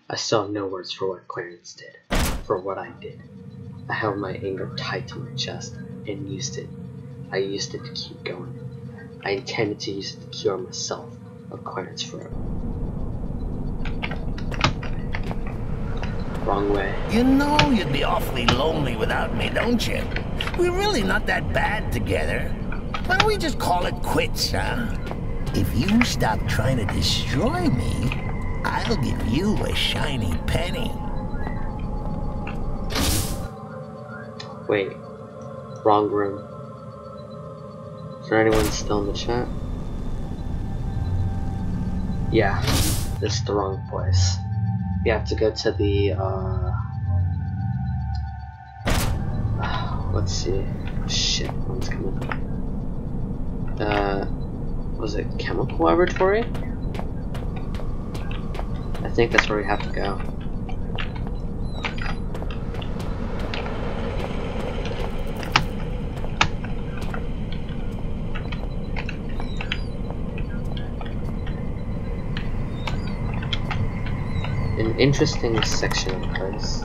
I still have no words for what Clarence did. For what I did. I held my anger tight to my chest and used it. I used it to keep going. I intended to use it to cure myself of Clarence forever. Wrong way. You know you'd be awfully lonely without me, don't you? We're really not that bad together. Why don't we just call it quits, huh? If you stop trying to destroy me, I'll give you a shiny penny. Wait. Wrong room. Is there anyone still in the chat? Yeah. This is the wrong place. You have to go to the, let's see. Shit, one's coming. Was it chemical laboratory? I think that's where we have to go. An interesting section of the place.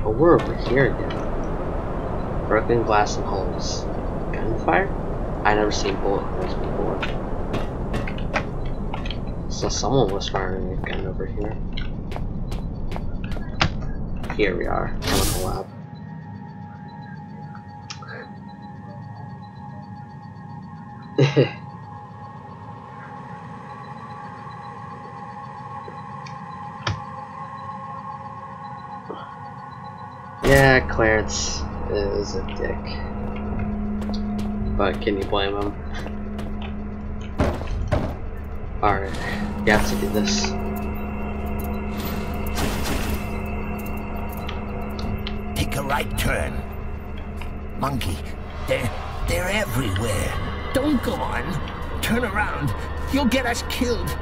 Oh, we're over here again. Broken glass and holes. Gunfire? I never seen bullet holes before. So someone was firing a gun over here. Here we are, chemical lab. Yeah, Clarence is a dick. But can you blame him? Alright, you have to do this. Take a right turn. Monkey, they're everywhere. Don't go on. Turn around. You'll get us killed.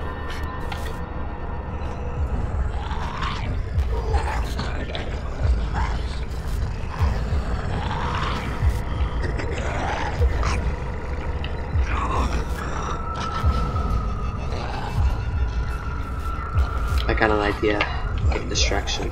I got an idea. Take distraction.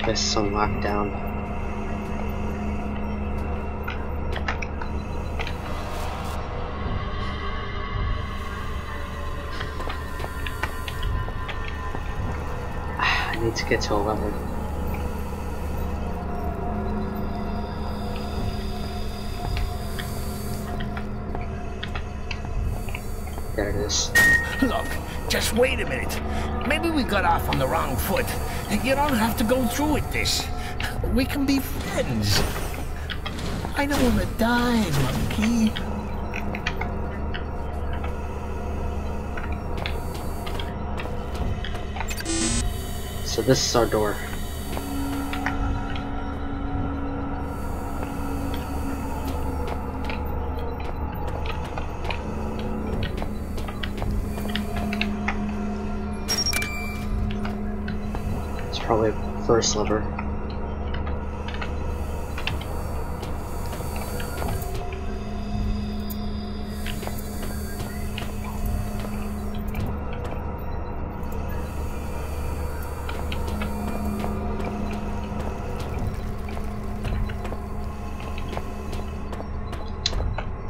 There's some lockdown. I need to get to 11. There it is. Look, just wait a minute. Maybe we got off on the wrong foot. You don't have to go through with this. We can be friends. I don't want to die, monkey. So this is our door. probably first lever.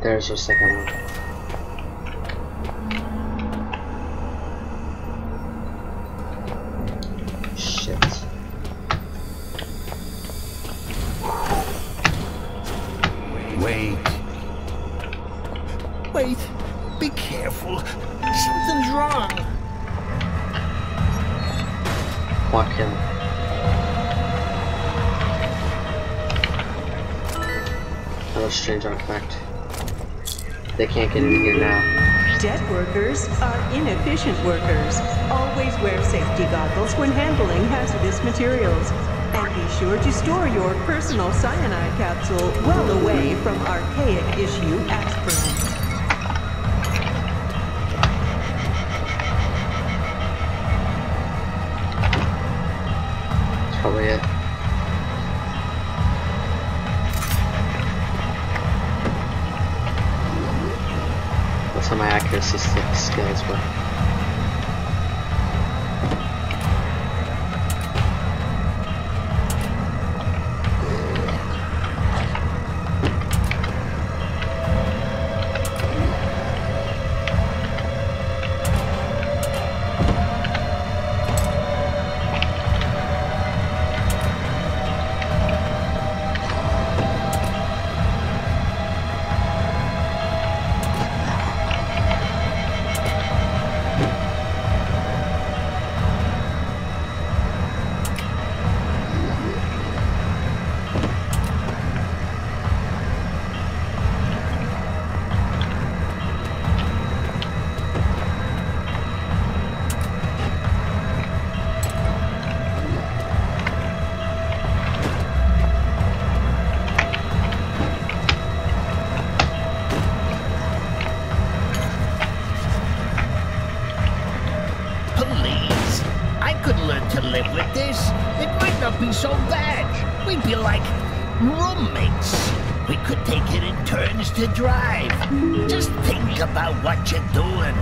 There's our second one. Shit. Wait. Wait. Be careful. Something's wrong. Fuck him. Another strange artifact. They can't get in here now. Dead workers are inefficient workers. Always wear safety goggles when handling hazardous materials. And be sure to store your personal cyanide capsule well away from archaic issue aspirin. That's probably it. That's how my accuracy skills work. Be so bad. We'd be like roommates. We could take it in turns to drive. Just think about what you're doing.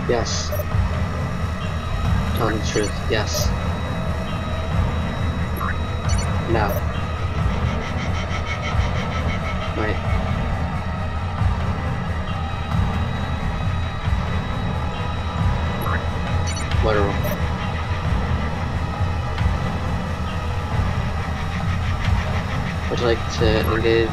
Yes. Tell me the truth. Yes. No. Wait. Literal. Would you like to engage?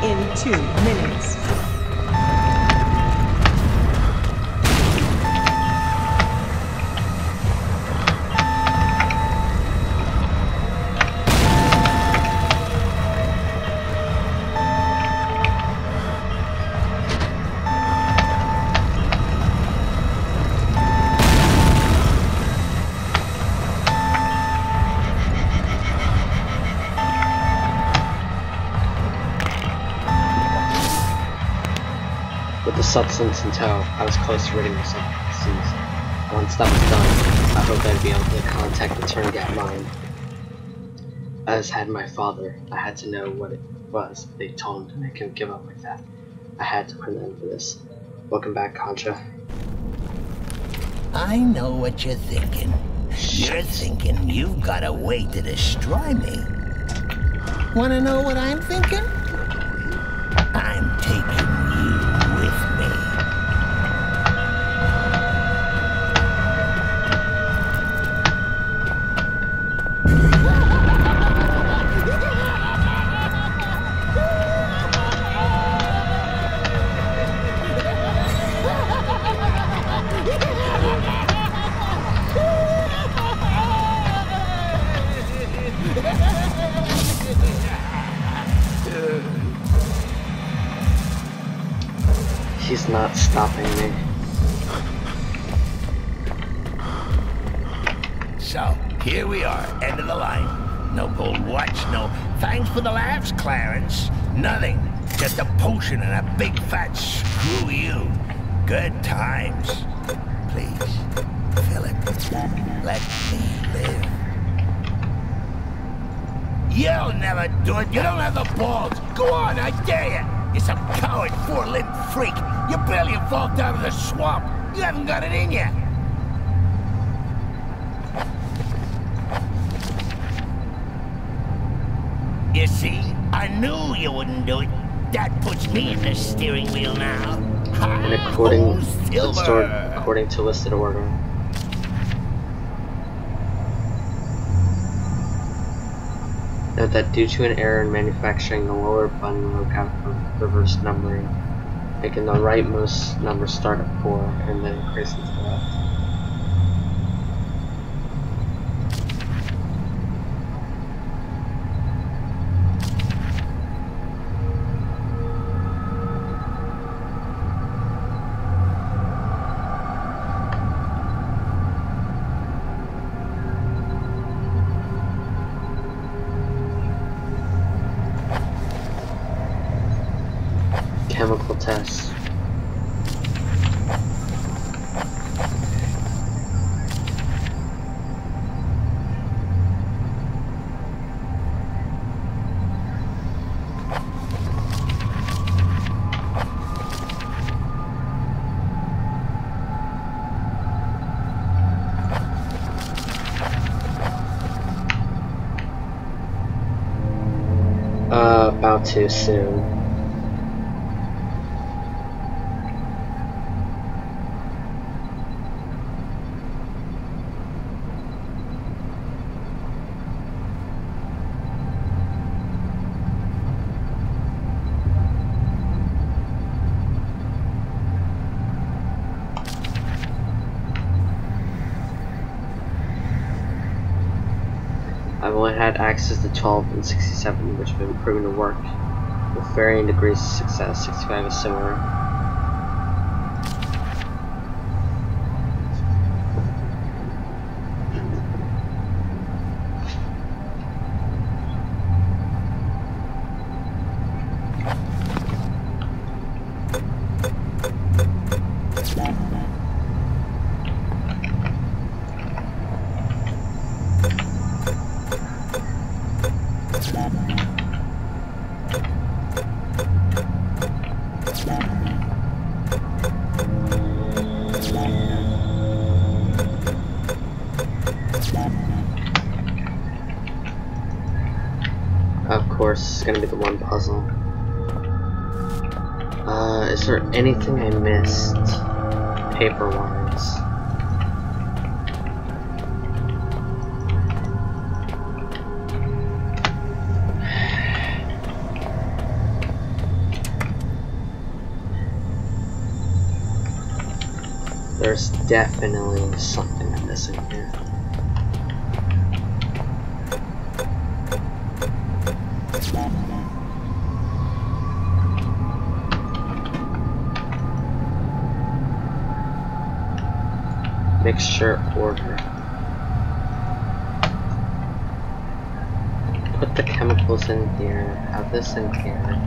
In 2 minutes. With the substance in tow, I was close to ridding myself of disease. Once that was done, I hoped I'd be able to contact the turn gap mine. as had my father. I had to know what it was. They told him to make him give up like that. I had to put an end to this. Welcome back, Concha. I know what you're thinking. You're thinking you've got a way to destroy me. Wanna know what I'm thinking? I'm taking you with me. He's not stopping me. So, here we are, end of the line. No gold watch, no thanks for the laughs, Clarence. Nothing. Just a potion and a big fat screw you. Good times. Please, Philip, let me live. You'll never do it. You don't have the balls. Go on, I dare you. You're some coward, four-limbed freak. You barely evolved out of the swamp. You haven't got it in you. You see, I knew you wouldn't do it. That puts me in the steering wheel now. And according to listed order. Note that due to an error in manufacturing, the lower button broke out of reverse numbering, making the rightmost number start at 4 and then increase to the left. Chemical tests. About to soon. I've only had access to 12 and 67, which have been proven to work, with varying degrees of success. 65 is similar. Of course, it's gonna be the one puzzle. Is there anything I missed? Paper-wise. There's definitely something I'm missing here. Mixture order. Put the chemicals in here, have this in here.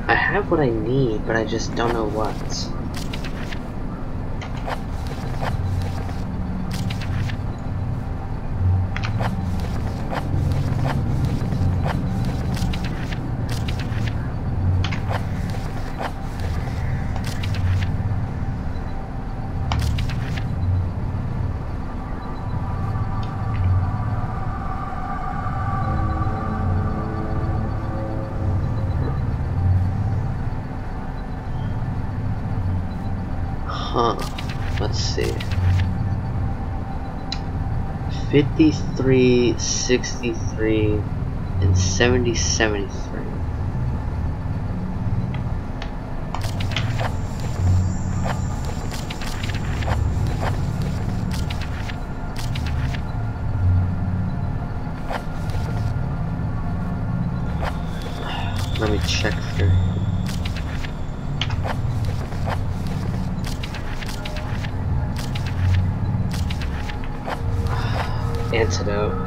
I have what I need, but I just don't know what. Huh. Let's see. 53, 63, and 70, 73. Let me check through. Antidote.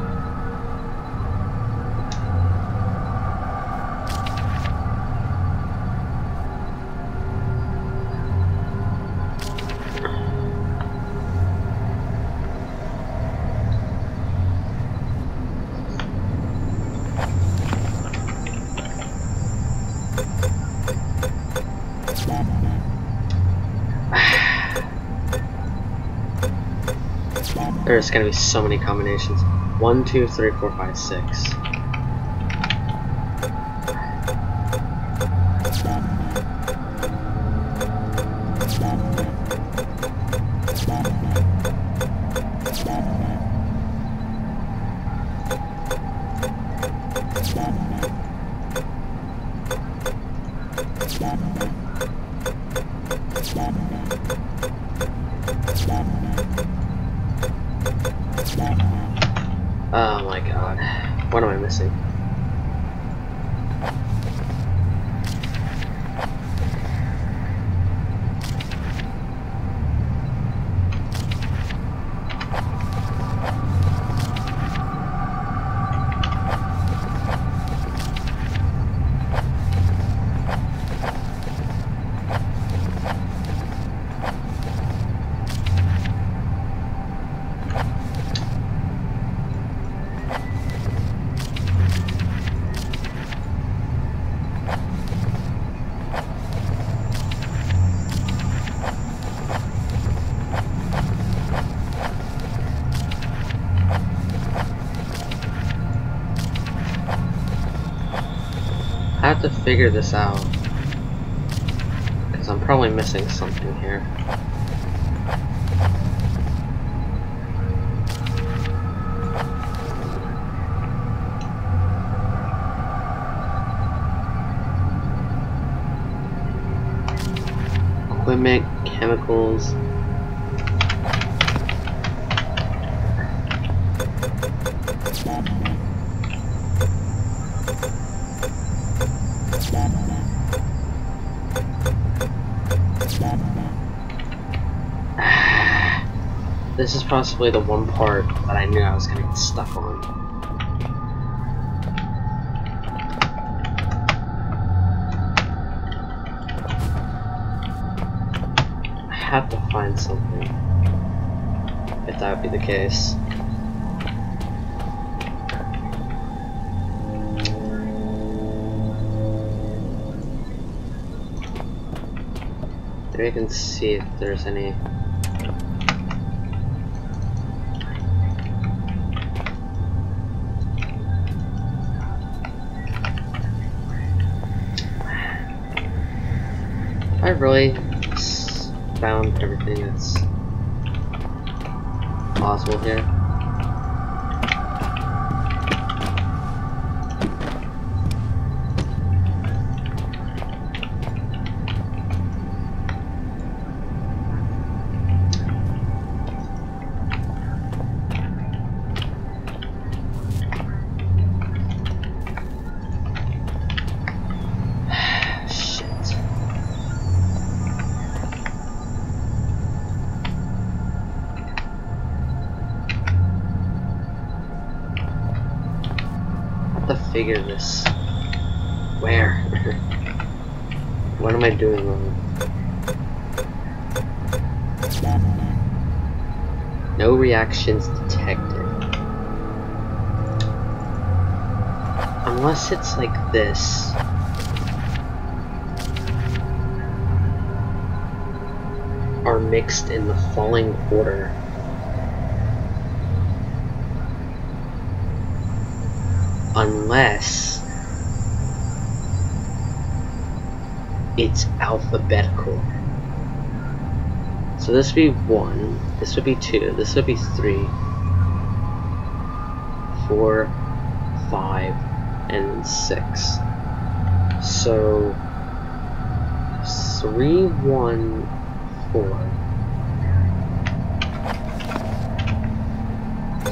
There's gonna be so many combinations. 1, 2, 3, 4, 5, 6. Oh my god. What am I missing? I have to figure this out, because I'm probably missing something here. Equipment, chemicals. This is possibly the one part that I knew I was gonna get stuck on. I have to find something, if that would be the case. Maybe I can see if there's any. I really found everything that's possible here. Figure this. Where? What am I doing wrong? No reactions detected. Unless it's like this. Are mixed in the falling order. Unless it's alphabetical. So this would be 1, this would be 2, this would be 3, 4, 5, and 6. So 3, 1, 4.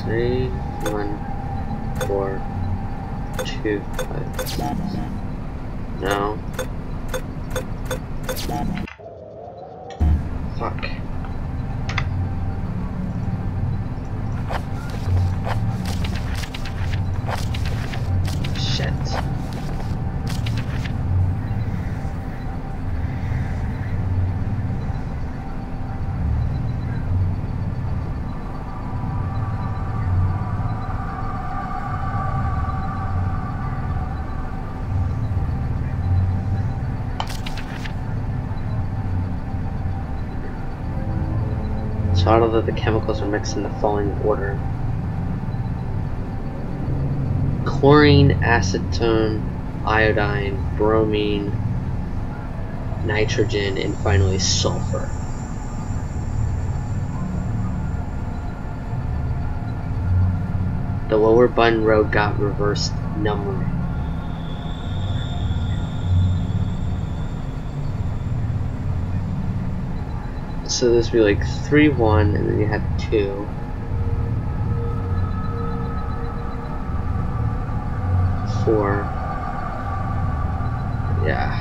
3, 1, 4, 2, 5. No. Fuck. Shit. So out of the chemicals are mixed in the following order: chlorine, acetone, iodine, bromine, nitrogen, and finally sulfur. The lower button row got reversed numbering. So this would be like 3, 1, and then you had 2. 4. Yeah.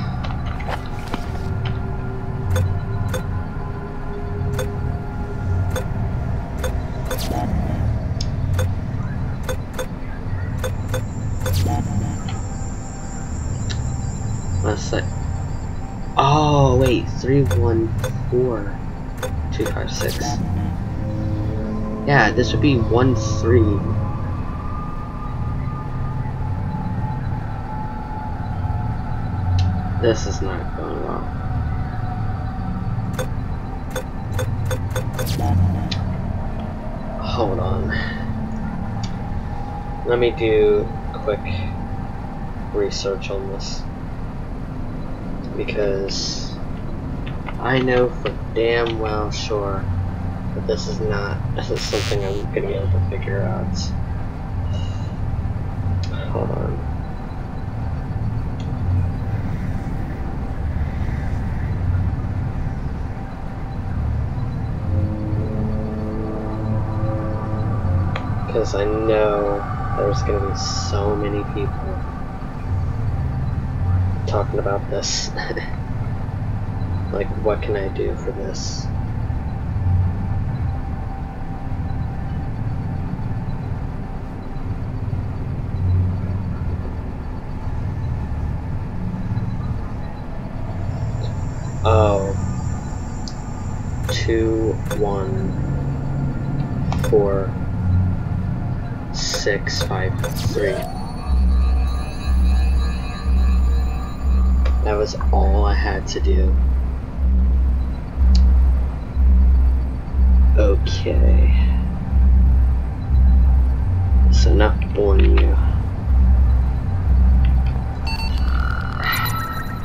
Let's say. Oh wait, 3, 1, 4. 2, 5, 6. Yeah, this would be 1, 3. This is not going well. Hold on. Let me do quick research on this, because I know for damn well sure that this is something I'm gonna be able to figure out. Hold on. Because I know there's gonna be so many people talking about this. Like, what can I do for this? Oh. 2, 1, 4, 6, 5, 3. That was all I had to do. Okay. That's enough boring you.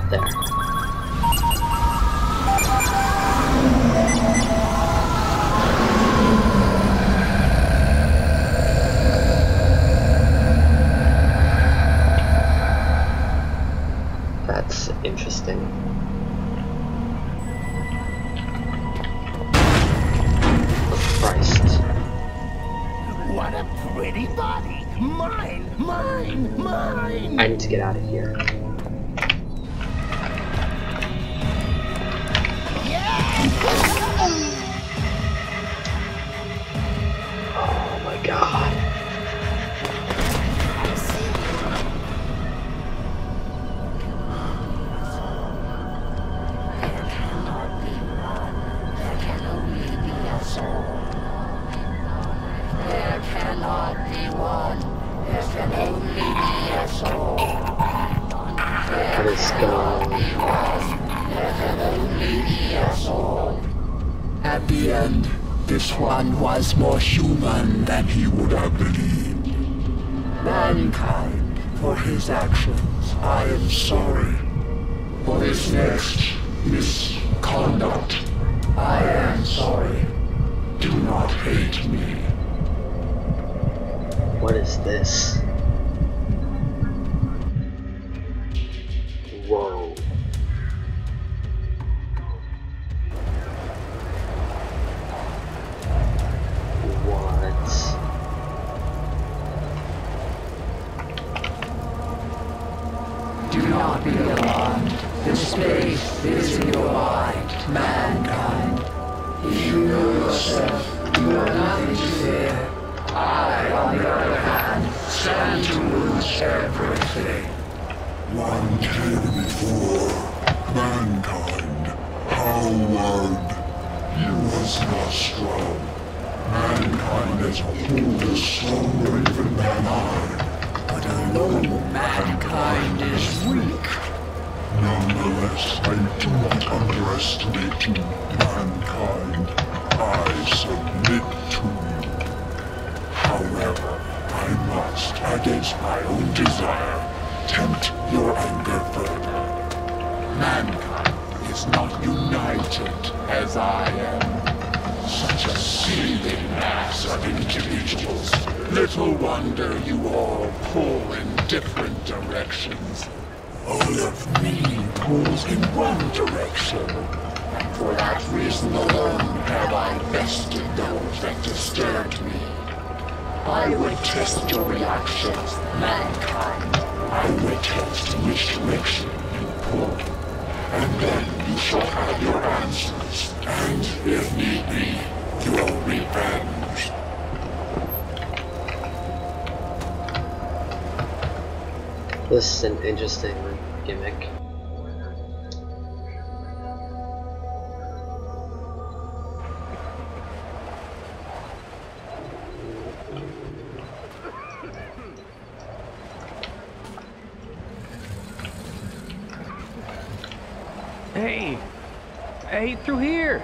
There. That's interesting. Christ. What a pretty body! Mine! Mine! Mine! I need to get out of here. Oh my god. What is going on? At the end, this one was more human than he would have believed. Mankind, for his actions, I am sorry. For his next misconduct, I am sorry. Do not hate me. What is this? Whoa. Do not be alarmed. The space is in your mind, mankind. If you know yourself, you have nothing to fear. I, on the other hand, stand to lose everything. One came before, mankind. Howard. He was not strong. Mankind as a whole is stronger even than I. But I know mankind is weak. Nonetheless, I do not underestimate you, mankind. I submit to you. However, I must, against my own desire, tempt your anger further. Mankind is not united as I am. Such a seething mass of individuals. Little wonder you all pull in different directions. All of me pulls in one direction. And for that reason alone have I bested those that disturbed me. I would test your reactions, mankind. I will test which direction you pull. And then you shall have your answers. And, if need be, your revenge. This is an interesting gimmick. Hey! Hey, through here!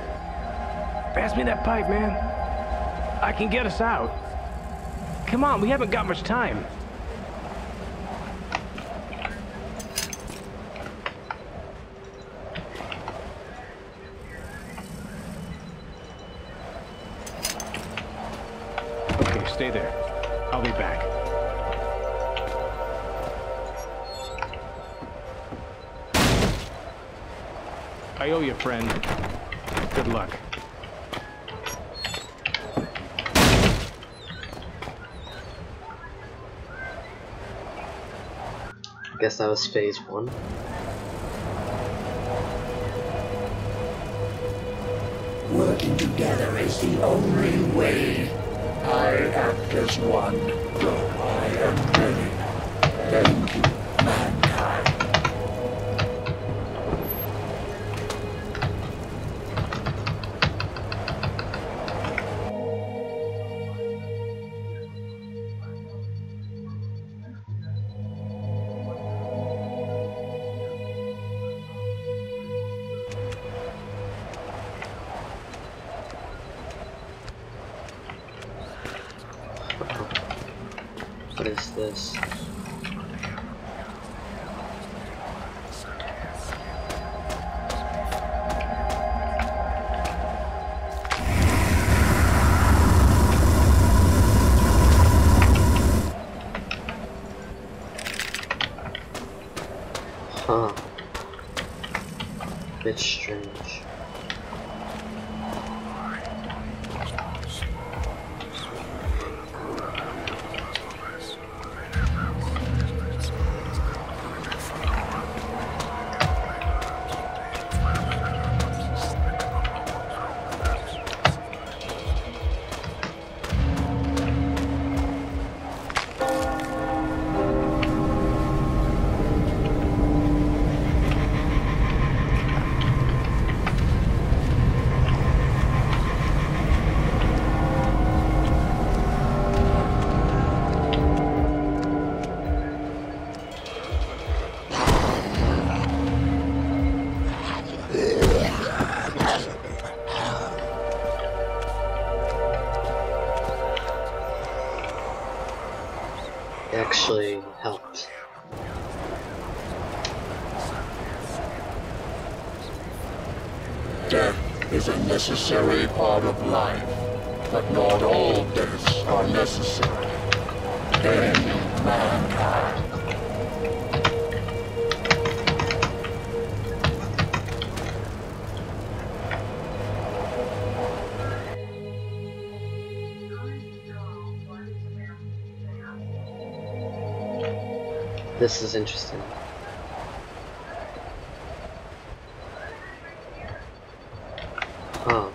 Pass me that pipe, man. I can get us out. Come on, we haven't got much time. Okay, stay there. I'll be back. I owe you, friend. Good luck. I guess that was phase 1. Working together is the only way. I act as one, though I am many. Thank you, mankind. What is this? Huh. Bit strange. Actually helped. Death is a necessary part of life, but not all deaths are necessary. End mankind. This is interesting. Huh.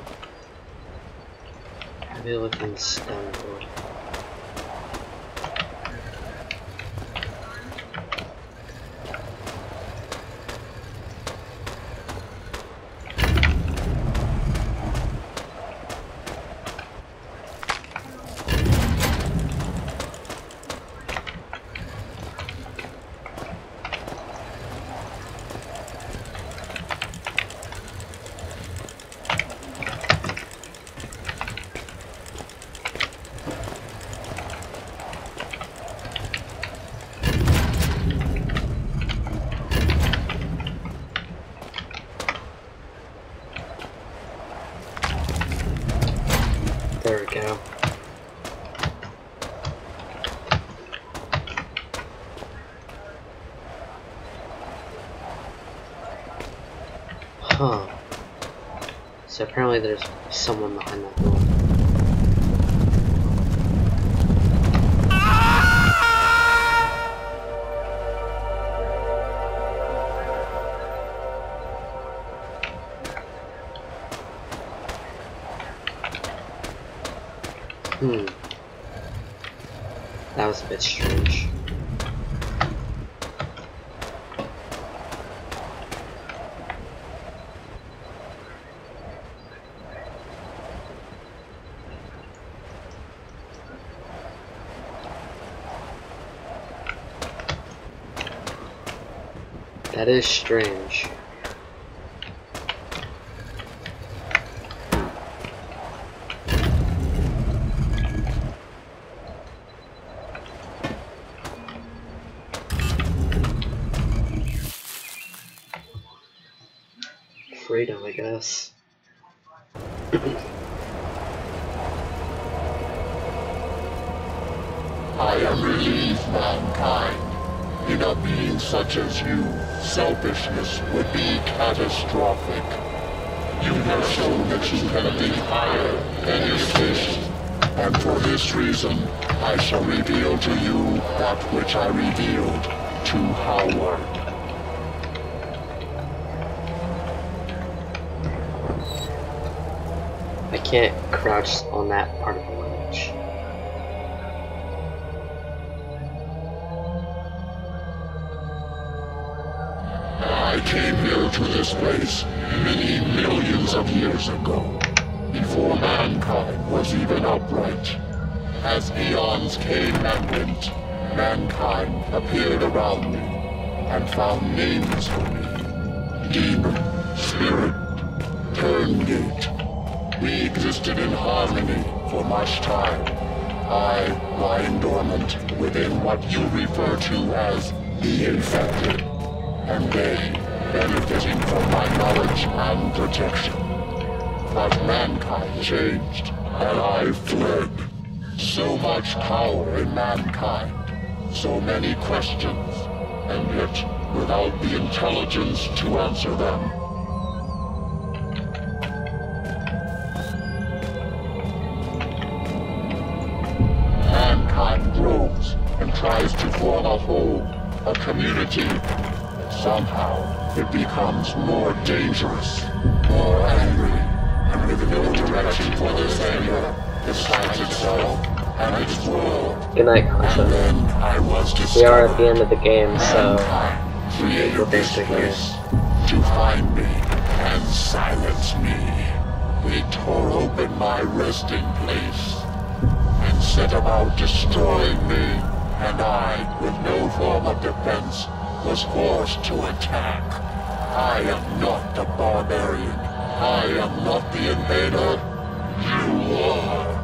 Maybe look in the stone board. There we go. Huh. So apparently there's someone behind that door. That was a bit strange. That is strange. Freedom, I guess. I am relieved, mankind. In a being such as you, selfishness would be catastrophic. You have shown that you can think higher than your station, and for this reason, I shall reveal to you that which I revealed to Howard. I can't crouch on that part of the ledge. I came here to this place many millions of years ago, before mankind was even upright. As eons came and went, mankind appeared around me and found names for me. Demon, spirit, turngate. We existed in harmony for much time. I lying dormant within what you refer to as the infected, and they benefiting from my knowledge and protection. But mankind changed, and I fled. So much power in mankind, so many questions, and yet without the intelligence to answer them. Mankind grows and tries to form a whole, a community. Somehow, it becomes more dangerous, more angry, and with no direction for this anger, besides itself and its world. Good night, Concha. We are at the end of the game, so we're basically here. To find me and silence me, they tore open my resting place and set about destroying me, and I, with no form of defense, was forced to attack. I am not the barbarian. I am not the invader. You are.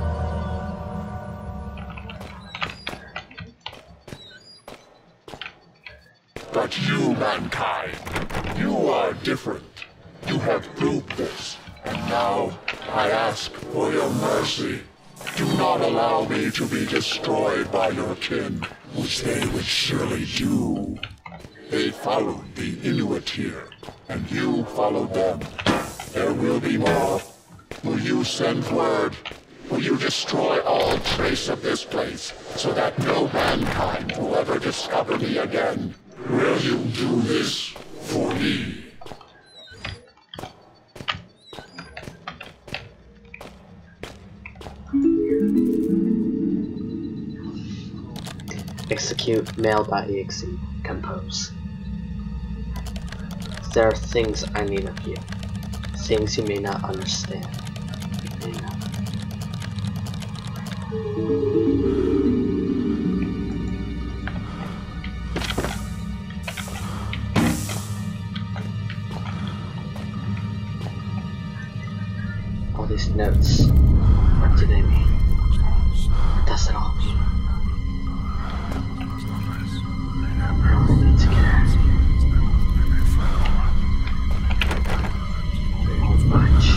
But you, mankind, you are different. You have proved this. And now, I ask for your mercy. Do not allow me to be destroyed by your kin, which they would surely do. They followed the Inuit here, and you followed them. There will be more. Will you send word? Will you destroy all trace of this place, so that no mankind will ever discover me again? Will you do this for me? Execute mail.exe. Compose. There are things I need of you. Things you may not understand. You may not. All these notes, what do they mean? What does it all mean? I only need to get out of here. They won't budge.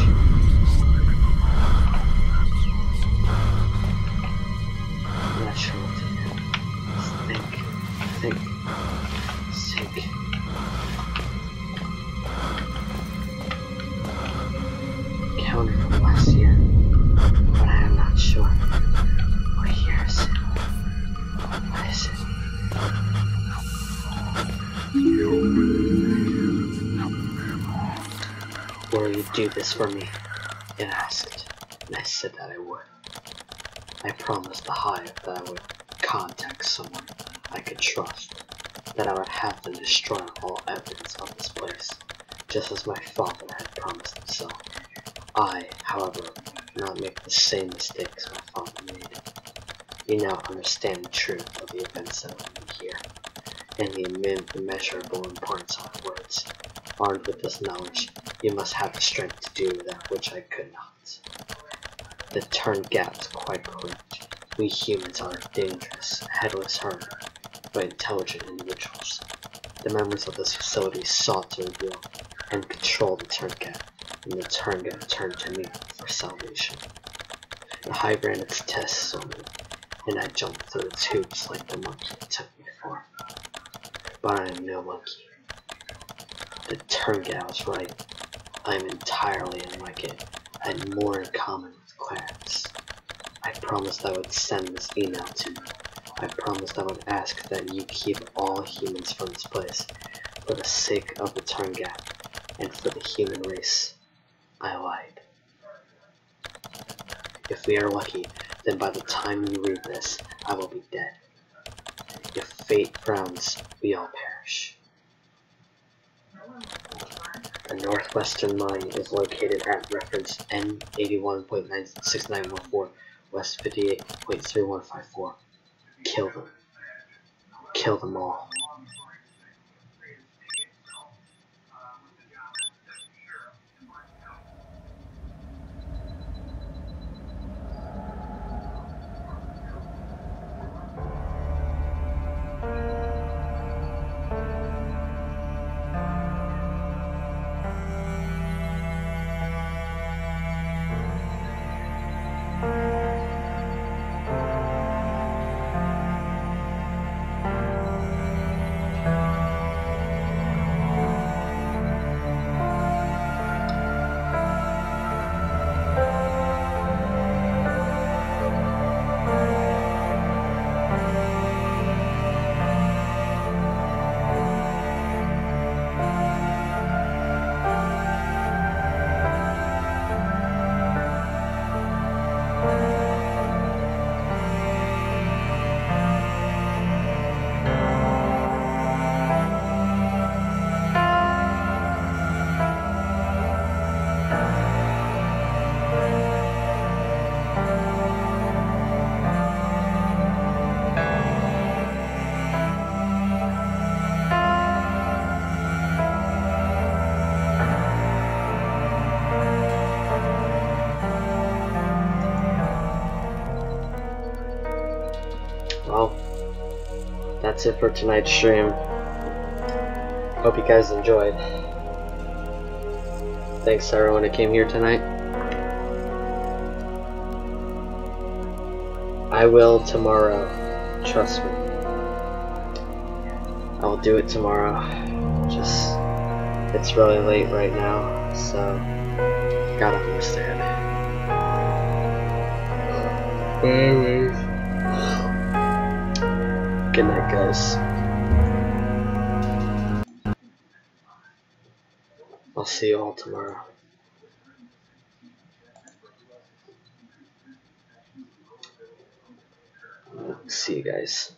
I'm not sure what to do. Think. Counter from last year, but I am not sure. What year is it? What is it? Will you do this for me? It asked, and I said that I would. I promised the Hive that I would contact someone I could trust, that I would have them destroy all evidence of this place, just as my father had promised himself. I, however, will not make the same mistakes my father made. You now understand the truth of the events that led me here, and the immeasurable importance of words. Armed with this knowledge, you must have the strength to do that which I could not. The turn gap is quite correct. We humans are a dangerous, headless herd, but intelligent individuals. The members of this facility sought to reveal and control the turn gap, and the turn gap turned to me for salvation. The Hive ran its tests on me, and I jumped through the tubes like the monkey it took me for. But I am no monkey. The turn gap was right. I am entirely unlike it. I had more in common with Clarence. I promised I would send this email to you. I promised I would ask that you keep all humans from this place, for the sake of the turn gap, and for the human race. I lied. If we are lucky, then by the time you read this, I will be dead. If fate frowns, we all perish. The northwestern mine is located at reference N81.6914, West 58.3154. Kill them. Kill them all. Well, that's it for tonight's stream. Hope you guys enjoyed. Thanks to everyone who came here tonight. I will tomorrow. Trust me. I will do it tomorrow. Just, it's really late right now, so gotta understand. But anyways, good night, guys. I'll see you all tomorrow. See you guys.